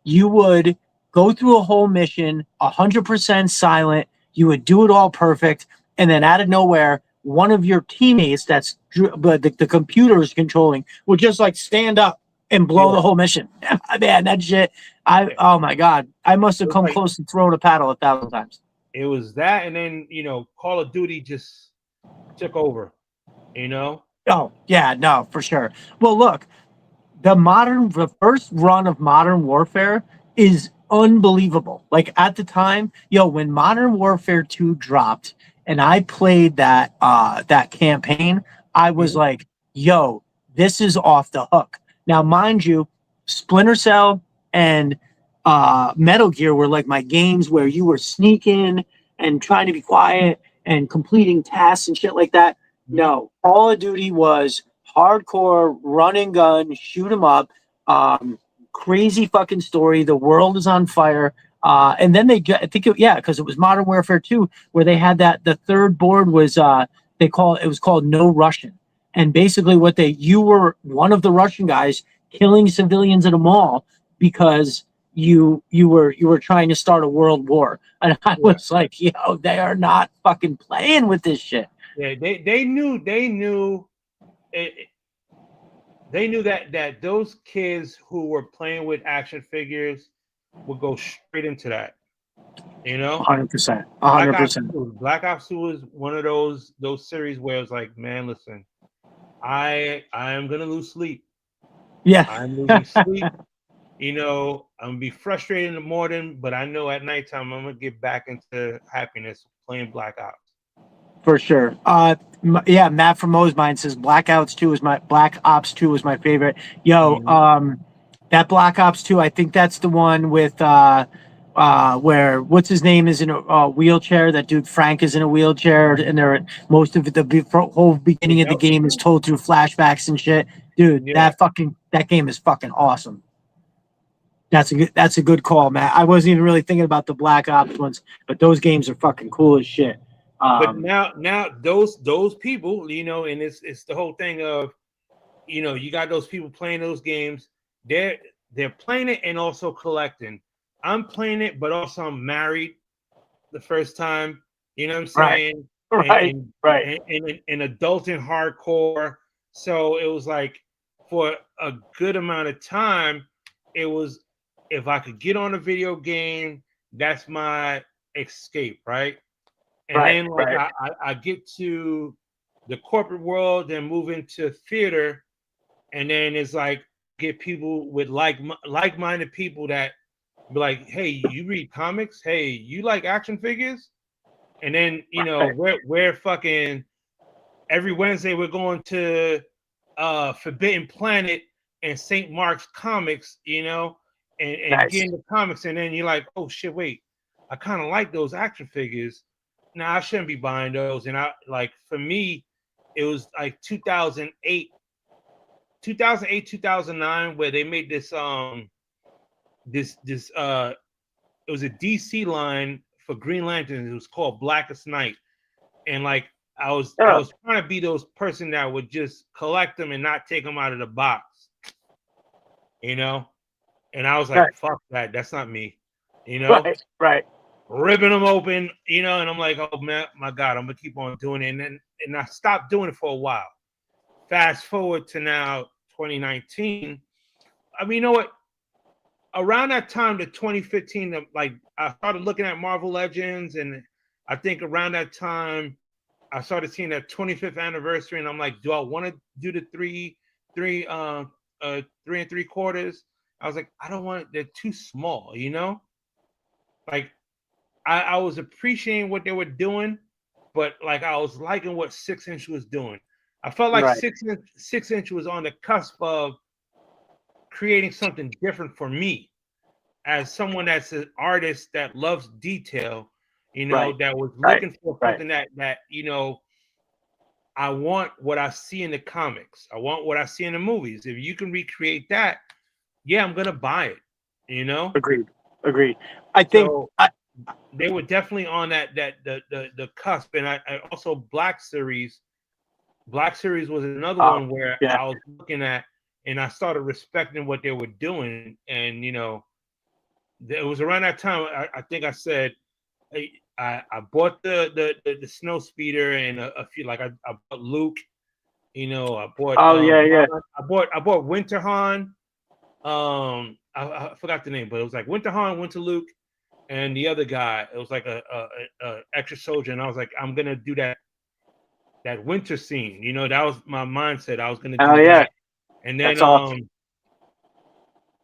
you would go through a whole mission 100% silent. You would do it all perfect, and then out of nowhere, one of your teammates but the computer is controlling would just like stand up and blow the whole mission. Man, that shit. Oh my god, I must have come close to throwing a paddle 1,000 times. It was that, and then Call of Duty just took over. Oh yeah, no, for sure. Well, look, the first run of Modern Warfare is unbelievable. Like at the time, when Modern Warfare 2 dropped and I played that campaign, I was like, yo, this is off the hook. Now, mind you, Splinter Cell and Metal Gear were like my games where you were sneaking and trying to be quiet and completing tasks and shit like that. No, Call of Duty was hardcore run and gun, shoot 'em up, crazy fucking story. The world is on fire. And then because it was Modern Warfare 2 where they had the third board was it was called No Russian. And basically you were one of the Russian guys killing civilians at a mall because you were trying to start a world war. And I was like, yo, they are not fucking playing with this shit. Yeah, they knew that those kids who were playing with action figures would go straight into that. 100%. 100%. Black Ops 2 was one of those series where it's like, man, listen, I am gonna lose sleep. Yeah, I'm losing sleep. I'm gonna be frustrated in the morning, but I know at nighttime I'm gonna get back into happiness playing Black Ops. For sure. Matt from Mos Mind says Black Ops 2 was my favorite. That Black Ops 2, I think that's the one with where what's his name is in a wheelchair. That dude Frank is in a wheelchair, and most of the whole beginning of the game is told through flashbacks and shit. Dude, that game is fucking awesome. That's a good call, Matt. I wasn't even really thinking about the Black Ops ones, but those games are fucking cool as shit. But now those people, you know, and it's the whole thing of, you know, you got those people playing those games. They're playing it and also collecting. I'm playing it, but also I'm married the first time. You know what I'm saying? Right. Right. And adult and hardcore. So it was like for a good amount of time, it was if I could get on a video game, that's my escape, right? And Right. then like Right. I get to the corporate world, then move into theater, and then it's like get people with like-minded people that be like, hey, you read comics? Hey, you like action figures? And then you know we're fucking every Wednesday we're going to Forbidden Planet and St. Mark's Comics, you know, and Nice. getting the comics, and then you're like, oh shit, wait, I kind of like those action figures. Now I shouldn't be buying those. And I like for me, it was like 2009 where they made this it was a DC line for Green Lantern. It was called Blackest Night. And like I was trying to be those person that would just collect them and not take them out of the box, you know. And I was like, fuck that, that's not me, you know. Right. Ripping them open, you know, and I'm like, oh man, my God, I'm gonna keep on doing it. And I stopped doing it for a while. Fast forward to now 2019. I mean, you know what? Around that time, the 2015, like I started looking at Marvel Legends, and I think around that time I started seeing that 25th anniversary, and I'm like, do I want to do the three and three quarters? I was like, I don't want it. They're too small, you know. Like I was appreciating what they were doing, but like I was liking what 6-inch was doing. I felt like Right. 6-inch was on the cusp of creating something different for me as someone that's an artist that loves detail, you know, that was looking for something that you know, I want what I see in the comics. I want what I see in the movies. If you can recreate that, yeah, I'm gonna buy it. You know, Agreed. I think so they were definitely on the cusp, and I also Black Series. Black Series was another one where I was looking at, and I started respecting what they were doing, and you know, it was around that time. I think I said I bought the snow speeder and a few like I bought Luke, you know, I bought I bought Winterhan. I forgot the name, but it was like Winterhan, Winter Luke, and the other guy. It was like a extra soldier, and I was like, I'm gonna do that winter scene. You know, that was my mindset. I was gonna do that, and then awesome.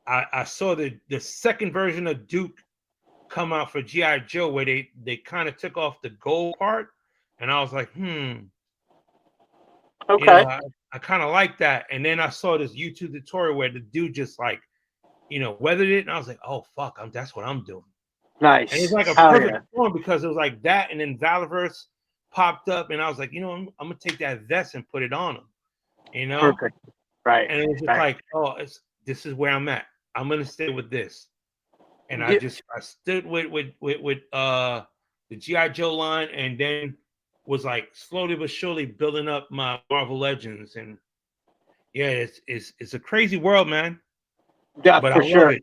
I saw the second version of Duke come out for G.I. Joe where they kind of took off the gold part, and I was like, okay, you know, I kind of like that. And then I saw this YouTube tutorial where the dude just like, you know, weathered it, and I was like, oh fuck, that's what I'm doing. Nice. And it's like a perfect storm because it was like that, and then Valorverse popped up, and I was like, you know, I'm gonna take that vest and put it on him, you know. Perfect. Right. And it was just like, oh, this is where I'm at. I'm gonna stay with this. And I stood with the G.I. Joe line, and then was like slowly but surely building up my Marvel Legends. And yeah, it's a crazy world, man. Yeah, but for sure.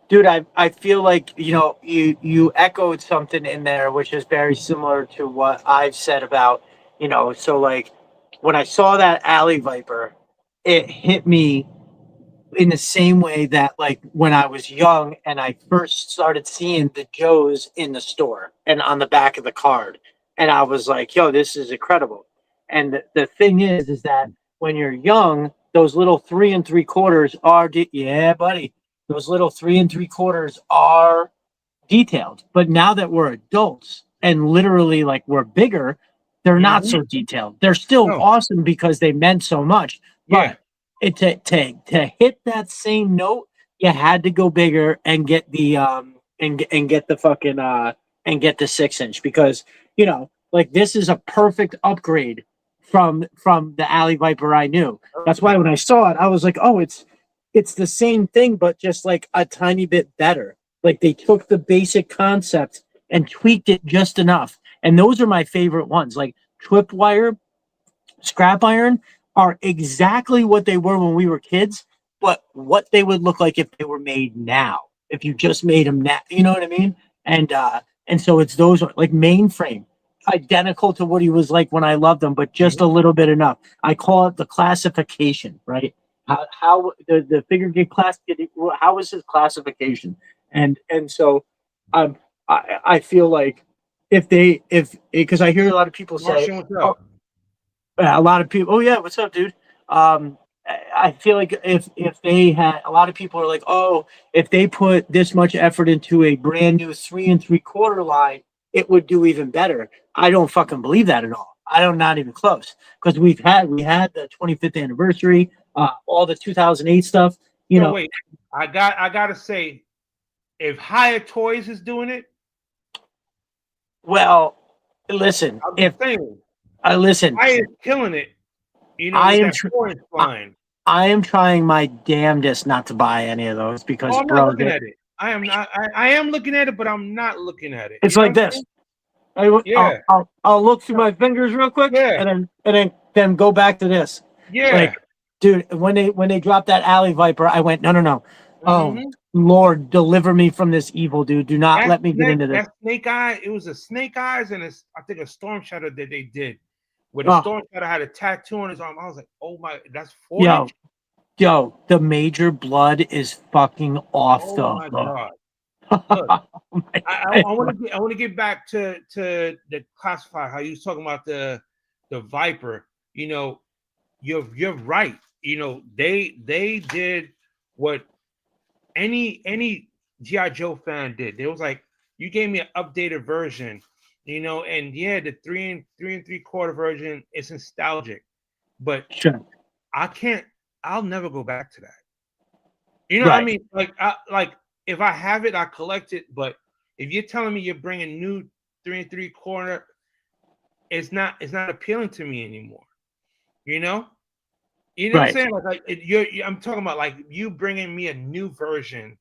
Dude, I feel like, you know, you echoed something in there which is very similar to what I've said about, you know, so like when I saw that Alley Viper, it hit me in the same way that like when I was young and I first started seeing the Joes in the store and on the back of the card, and I was like, yo, this is incredible. And the thing is that when you're young, those little 3 3/4 are buddy, those little 3 3/4 are detailed. But now that we're adults and literally like we're bigger, they're not so detailed. They're still awesome because they meant so much. But to hit that same note, you had to go bigger and get the and get the fucking and get the 6-inch because you know like this is a perfect upgrade from the Alley Viper I knew. That's why when I saw it, I was like, oh, it's the same thing, but just like a tiny bit better. Like they took the basic concept and tweaked it just enough. And those are my favorite ones. Like tripwire, scrap iron are exactly what they were when we were kids, but what they would look like if they were made now. If you just made them now, you know what I mean? And so it's those like mainframe, identical to what he was like when I loved him, but just a little bit enough. I call it the classification, right? How the figure get classified? How is his classification? And so I feel like if they if because I hear a lot of people say, Martian, what's oh, up? a lot of people. Oh yeah, what's up, dude? I feel like if they had a lot of people are like, oh, if they put this much effort into a brand new 3 3/4 line, it would do even better. I don't fucking believe that at all. I don't, not even close, because we had the 25th anniversary, all the 2008 stuff. You No, know, wait. I gotta say, if Hyatt Toys is doing it, well, listen, I'm if just saying, I listen, Hyatt is killing it. You know, I with am. that 4-inch line. I am trying my damnedest not to buy any of those Oh, because, I'm not bro, looking at it. I am not. I am looking at it, but I'm not looking at it. it's You know like what I'm this. saying? I'll, Yeah, I'll look through my fingers real quick, yeah, and then go back to this. Like, yeah. dude, when they dropped that Alley Viper, I went, no, no, no. Oh Mm-hmm. Lord, deliver me from this evil, dude. Do not let me get into this. That snake eye. It was a snake eyes and I think a storm shadow that they did, where the Oh, storm shadow had a tattoo on his arm. I was like, oh my, that's 4 yo, inch. yo, the Major Blood is fucking off Oh my the god. Look, hook. Oh my I God. want to get back to the classifier. How you was talking about the Viper. You know, you're right. You know, they did what any GI Joe fan did. They was like, you gave me an updated version, you know, and yeah, the 3 3/4 version is nostalgic, but Sure. I can't. I'll never go back to that. You know, what I Right. mean, like if I have it, I collect it. But if you're telling me you're bringing new 3 3/4, it's not appealing to me anymore. You know, you know what I'm Right. saying? I'm talking about like you bringing me a new version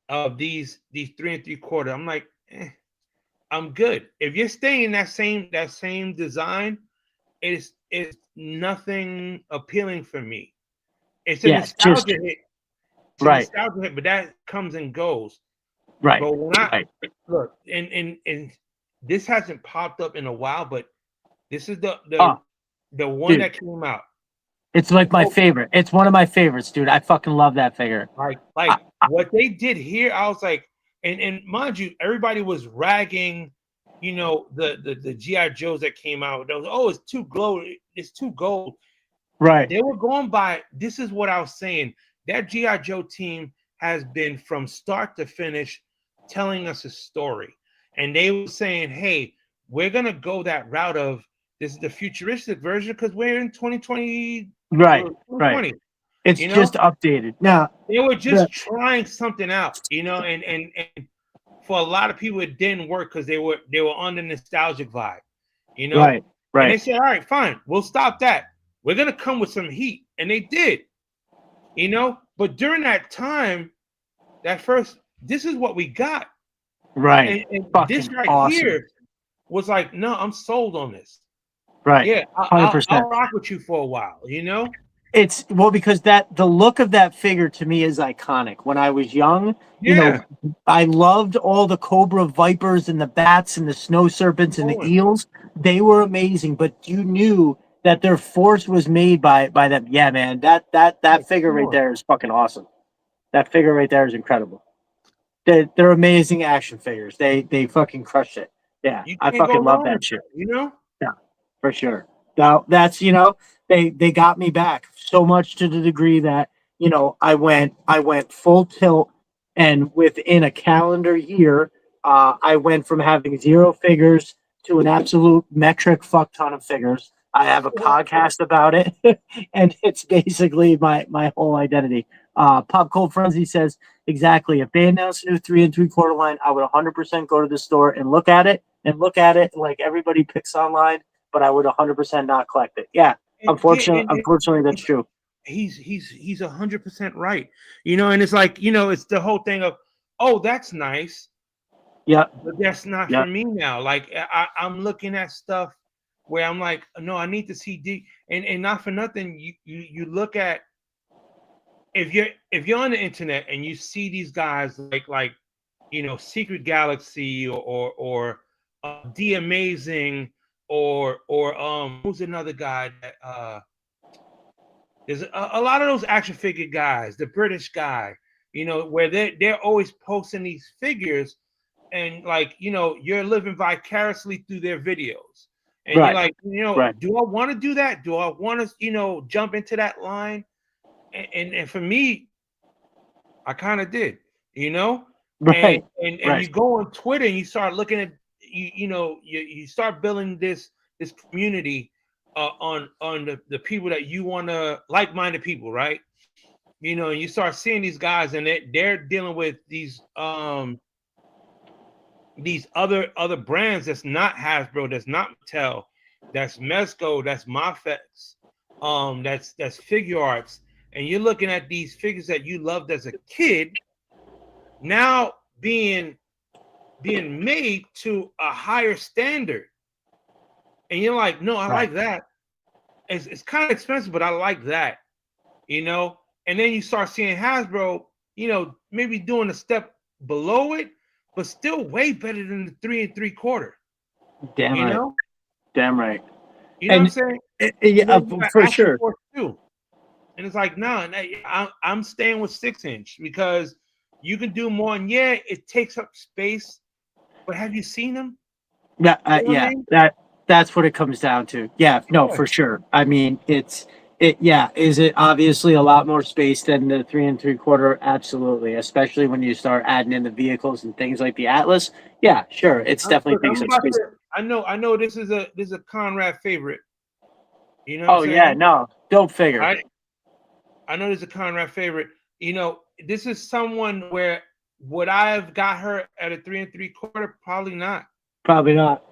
of these 3 3/4. I'm like, I'm good. If you're staying in that same design, it's nothing appealing for me. It's a Yeah. Just nostalgia hit. It's a right. nostalgia hit, but that comes and goes. Right. But when I Right. look, and this hasn't popped up in a while, but this is the Oh, the the one dude. that came out. It's like my Oh, favorite. It's one of my favorites, dude. I fucking love that figure. like I, I, what they did here, I was like, and mind you, everybody was ragging, you know, the GI Joes that came out. Those, oh, it's too glow, it's too gold. right. They were going by. This is what I was saying. That GI Joe team has been from start to finish telling us a story, and they were saying, hey, we're gonna go that route of this is the futuristic version because we're in 2020, Right. Right. 2020. It's You know, just updated. Now, they were the just trying something out, you know, and for a lot of people it didn't work because they were on the nostalgic vibe, you know. right. And they Right. said, all right, fine, we'll stop that. We're gonna come with some heat, and they did, you know. But during that time, that first, this is what we got, Right. and this Fucking right awesome. here was like, no, I'm sold on this. Right. Yeah, I'll 100%. rock with you for a while, you know. It's well because that the look of that figure to me is iconic. When I was young, Yeah, I loved all the Cobra Vipers and the bats and the snow serpents and the Owen. eels. They were amazing, but you knew that their force was made by them. Yeah, man, that figure Come right on. there is fucking awesome. That figure right there is incredible. They're amazing action figures. They fucking crush it. Yeah, You I can't go fucking love wrong with that shit. that, you know. Yeah, for sure. Now that's they got me back so much to the degree that I went full tilt, and within a calendar year, I went from having zero figures to an absolute metric fuck ton of figures. I have a podcast about it, and it's basically my whole identity. Pop Cold Frenzy says exactly. If they announce a new 3 3/4 line, I would 100% go to the store and look at it like everybody picks online, but I would 100% not collect it. Yeah, Yeah, unfortunately, that's true. he's 100% right. You know, and it's like, you know, it's the whole thing of, oh, that's nice. Yeah. But that's not Yeah. for me now. Like I'm looking at stuff where I'm like, no, I need to see deep. And not for nothing, you look at, if you're on the internet and you see these guys like Secret Galaxy or The Amazing or who's another guy that there's a lot of those action figure guys, the British guy, where they're always posting these figures, and like you're living vicariously through their videos, and you're Right. like, Right. do I want to do that? Do I want to jump into that line? And for me, I kind of did, you know, and Right. and Right. you go on Twitter and you start looking at you start building this community on the people that you want to, like-minded people, right? And you start seeing these guys and they're dealing with these other brands that's not Hasbro, that's not Mattel, that's Mezco, that's Mafex, that's Figure Arts, and you're looking at these figures that you loved as a kid now being made to a higher standard, and you're like, no, I Right. like that. It's kind of expensive, but I like that, And then you start seeing Hasbro, maybe doing a step below it, but still way better than the 3 3/4. Damn You right. know, Damn right. you know what I'm And saying? yeah, And then you got for Action sure. Force 2. And it's like, no, I'm staying with 6-inch because you can do more. And yeah, it takes up space, but have you seen them? Yeah. You know what I Yeah. mean? That's what it comes down to. Yeah. No, Yeah. for sure. I mean, it. Yeah. Is it obviously a lot more space than the 3 3/4? Absolutely. Especially when you start adding in the vehicles and things like the Atlas. Yeah. Sure. It's definitely Look, takes I'm up about space. to. I know this is a Conrad favorite. You know what I'm Oh yeah. saying? No. Don't figure. I know this is a Conrad favorite. This is someone where would I have got her at a 3 3/4? Probably not, Probably not.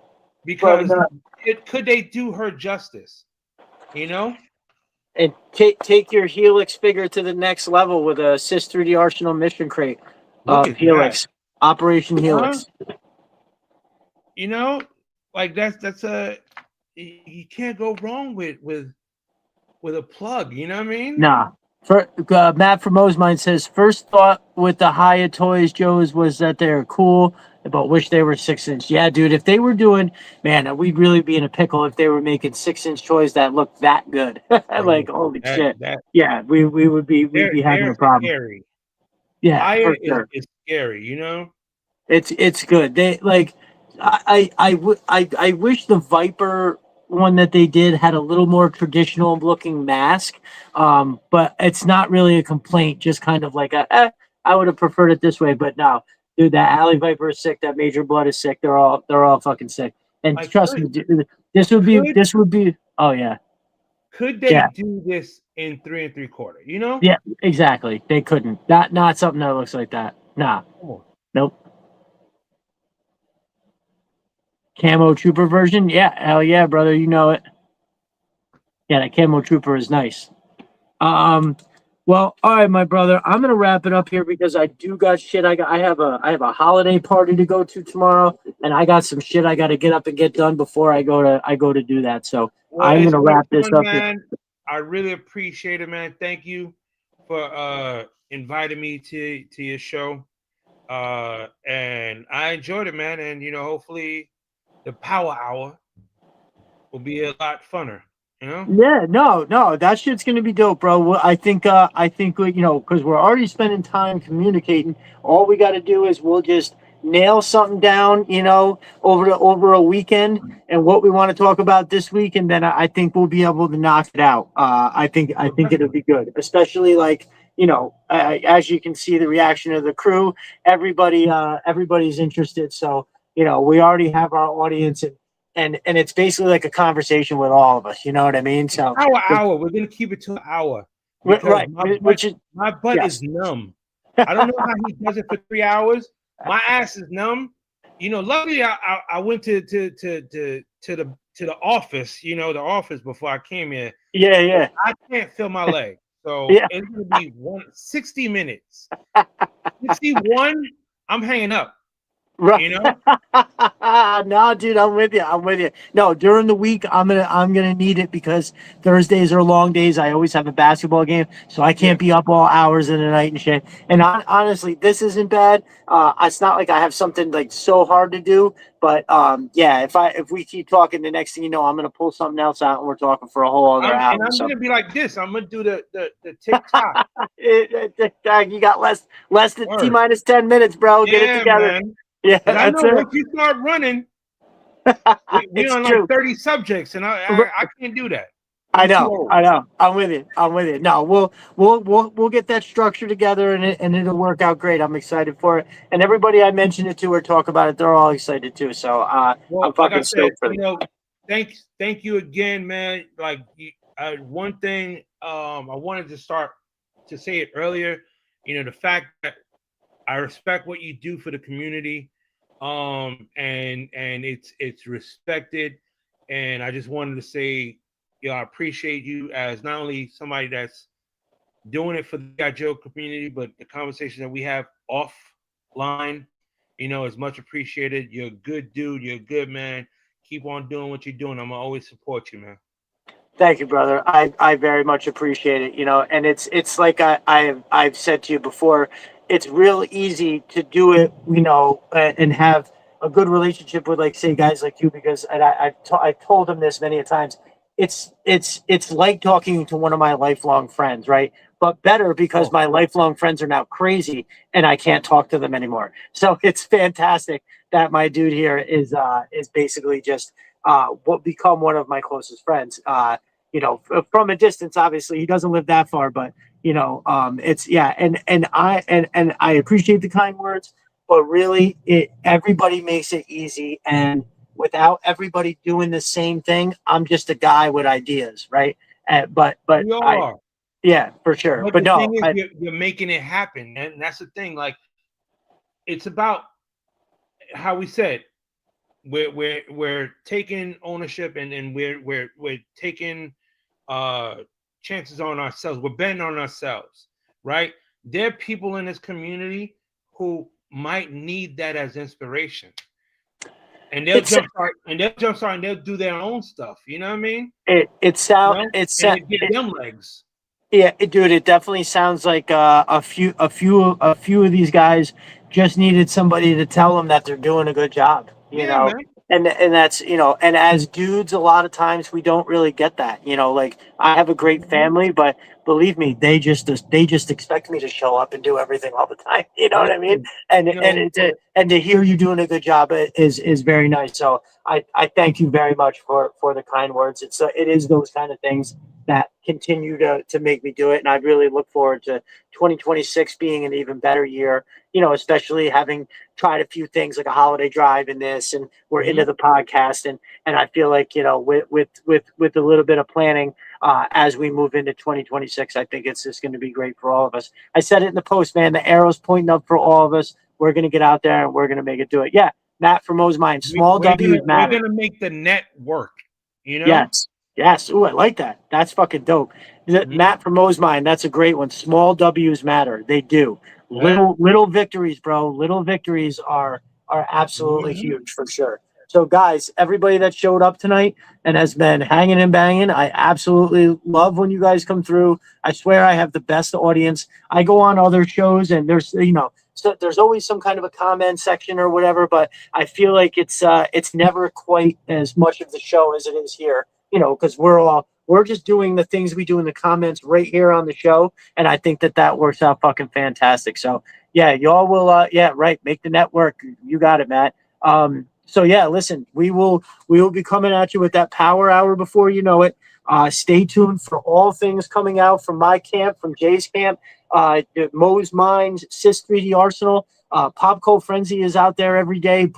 Probably because not. could they do her justice? You know? And take your Helix figure to the next level with a Sys 3D Arsenal mission crate. Look at that. Helix. Operation Huh? Helix. You know, like that's a you can't go wrong with a plug. You know what I mean? Nah. For, Matt from Mos Mind says, first thought with the Haya toys, Joe's, was that they're cool, but wish they were 6 inch. Yeah, dude, if they were doing, man, we'd really be in a pickle if they were making 6 inch toys that look that good. Bro, Like, holy that shit. that Yeah, we'd be having they're a problem. scary. Yeah, Higher for sure. is scary. You know? It's good. They like I wish the Viper one that they did had a little more traditional looking mask. But it's not really a complaint, just kind of like I would have preferred it this way, but no. Dude, that Alley Viper is sick, that Major Blood is sick. They're all fucking sick. And Like trust me, this would be oh yeah. could they Yeah. do this in 3 3/4? You know? Yeah, exactly. They couldn't. Not something that looks like that. Nah. Come on. Nope. Camo Trooper version? Yeah, hell yeah, brother. You know it. Yeah, that Camo Trooper is nice. Um, well, all right, my brother. I'm gonna wrap it up here because I do got shit. I have a holiday party to go to tomorrow, and I got some shit I got to get up and get done before I go to do that. So Well, I'm it's gonna been wrap this fun, up here. man. I really appreciate it, man. Thank you for inviting me to your show. And I enjoyed it, man. And hopefully the power hour will be a lot funner, you know? Yeah, no, that shit's gonna be dope, bro. I think because we're already spending time communicating. All we got to do is we'll just nail something down, over a weekend, and what we want to talk about this week, and then I think we'll be able to knock it out. I think it'll be good, especially like as you can see the reaction of the crew. Everybody's interested, so we already have our audience and it's basically like a conversation with all of us. You know what I mean? So Hour. We're gonna keep it to an hour because right, which is my butt is yes. numb. I don't know how he does it for 3 hours. My ass is numb. Luckily I went to the office. The office before I came here. Yeah. I can't feel my leg, so Yeah. it's gonna be 60 minutes. 61. I'm hanging up. Right. You know? No, dude, I'm with you. I'm with you. No, during the week, I'm gonna need it because Thursdays are long days. I always have a basketball game, so I Yeah. can't be up all hours of the night and shit. And honestly, this isn't bad. It's not like I have something like so hard to do, but yeah, if we keep talking, the next thing you know, I'm gonna pull something else out, and we're talking for a whole other hour. I'm So gonna be like this. I'm gonna do the TikTok. you got less than T Word. minus 10 minutes, bro. Get it Yeah, together. man. Yeah, Because I that's know it. once you start running, we It's on like true. 30 subjects, and I can't do that. I I'm too know, old. I know. I'm with you. I'm with you. No, we'll get that structure together, and it'll work out great. I'm excited for it, and everybody I mentioned it to or talk about it, they're all excited too. So I'm Well, like I fucking said, stoked for them. thank you again, man. Like one thing, I wanted to start to say it earlier. The fact that I respect what you do for the community, and it's respected, and I just wanted to say, I appreciate you as not only somebody that's doing it for the Got Joe community, but the conversation that we have offline, is much appreciated. You're a good dude. You're a good man. Keep on doing what you're doing. I'm gonna always support you, man. Thank you, brother. I very much appreciate it. And it's like I've said to you before, it's real easy to do it, and have a good relationship with, like, say, guys like you, because I've told him this many a times. It's like talking to one of my lifelong friends, right? But better because Oh, my lifelong friends are now crazy and I can't talk to them anymore. So it's fantastic that my dude here is basically just what become one of my closest friends. From a distance, obviously he doesn't live that far, but it's, yeah. And I appreciate the kind words, but really everybody makes it easy. And without everybody doing the same thing, I'm just a guy with ideas. Right. But you are. yeah, for sure. But But the no, thing is, you're making it happen, and that's the thing. Like, it's about how we said we're taking ownership, and we're taking uh chances on ourselves. We're betting on ourselves, right? There are people in this community who might need that as inspiration, and they'll it's, jumpstart and they'll do their own stuff. You know what I mean? it You sound, know, it's, and it give them legs. yeah, dude, it definitely sounds like a few of these guys just needed somebody to tell them that they're doing a good job, Yeah, man. and that's, and as dudes, a lot of times we don't really get that, like, I have a great Mhm. family, but believe me, they just expect me to show up and do everything all the time. You know what I mean? Listen, And you know, and to hear you doing a good job is very nice. So I thank you very much for the kind words. It is those kind of things that continue to make me do it. And I really look forward to 2026 being an even better year, especially having tried a few things like a holiday drive in this, and we're into mhm. the podcast. And I feel like, with a little bit of planning, as we move into 2026, I think it's just going to be great for all of us. I said it in the post, man, the arrow's pointing up for all of us. We're going to get out there and we're going to make it do it. Yeah. Matt from Mos Mind, small W's We're matter. gonna make the net work. You know. Yes. Yes. Ooh, I like that. That's fucking dope. Mhm. Matt from Mos Mind, that's a great one. Small W's matter. They do. Yeah. Little victories, bro. Little victories are absolutely Mhm. huge for sure. So, guys, everybody that showed up tonight and has been hanging and banging, I absolutely love when you guys come through. I swear I have the best audience. I go on other shows and so there's always some kind of a comment section or whatever, but I feel like it's never quite as much of the show as it is here, because we're just doing the things we do in the comments right here on the show, and I think that works out fucking fantastic. So yeah, y'all will, yeah, right, make the network. You got it, Matt. So yeah, listen, we will be coming at you with that power hour before you know it. Stay tuned for all things coming out from my camp, from Jay's camp, Mo's Minds, Sis 3D Arsenal. Popco Frenzy is out there every day,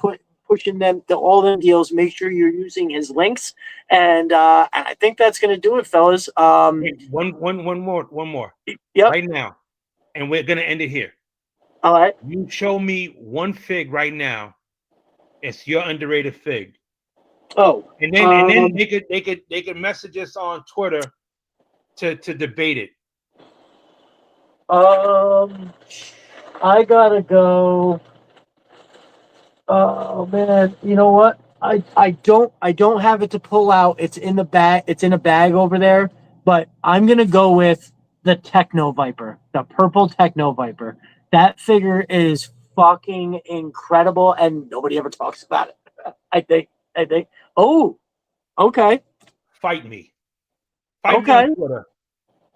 pushing them to all them deals. Make sure you're using his links, and I think that's going to do it, fellas. Wait, one more, Yep. right now, and we're gonna end it here. All right. You show me one fig right now. It's your underrated fig, Oh, and then they could message us on Twitter to debate it. um, I gotta go. Oh man, you know what? I don't have it to pull out. It's in the bag. It's in a bag over there. But I'm gonna go with the Techno Viper, the purple Techno Viper. That figure is fucking incredible, and nobody ever talks about it. I think. I think. Oh, okay, Fight me. Fight me on okay. Twitter.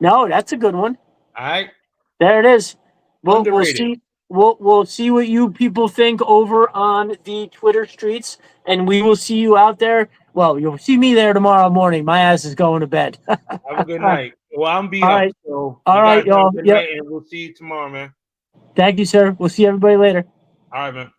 No, that's a good one. All right. There it is. We'll Underrated. see. We'll see what you people think over on the Twitter streets, and we will see you out there. Well, you'll see me there tomorrow morning. My ass is going to bed. Have a good night. Well, I'm be All up. right. So All you right, guys have y'all. a good Yep. night, and we'll see you tomorrow, man. Thank you, sir. We'll see everybody later. All right, man.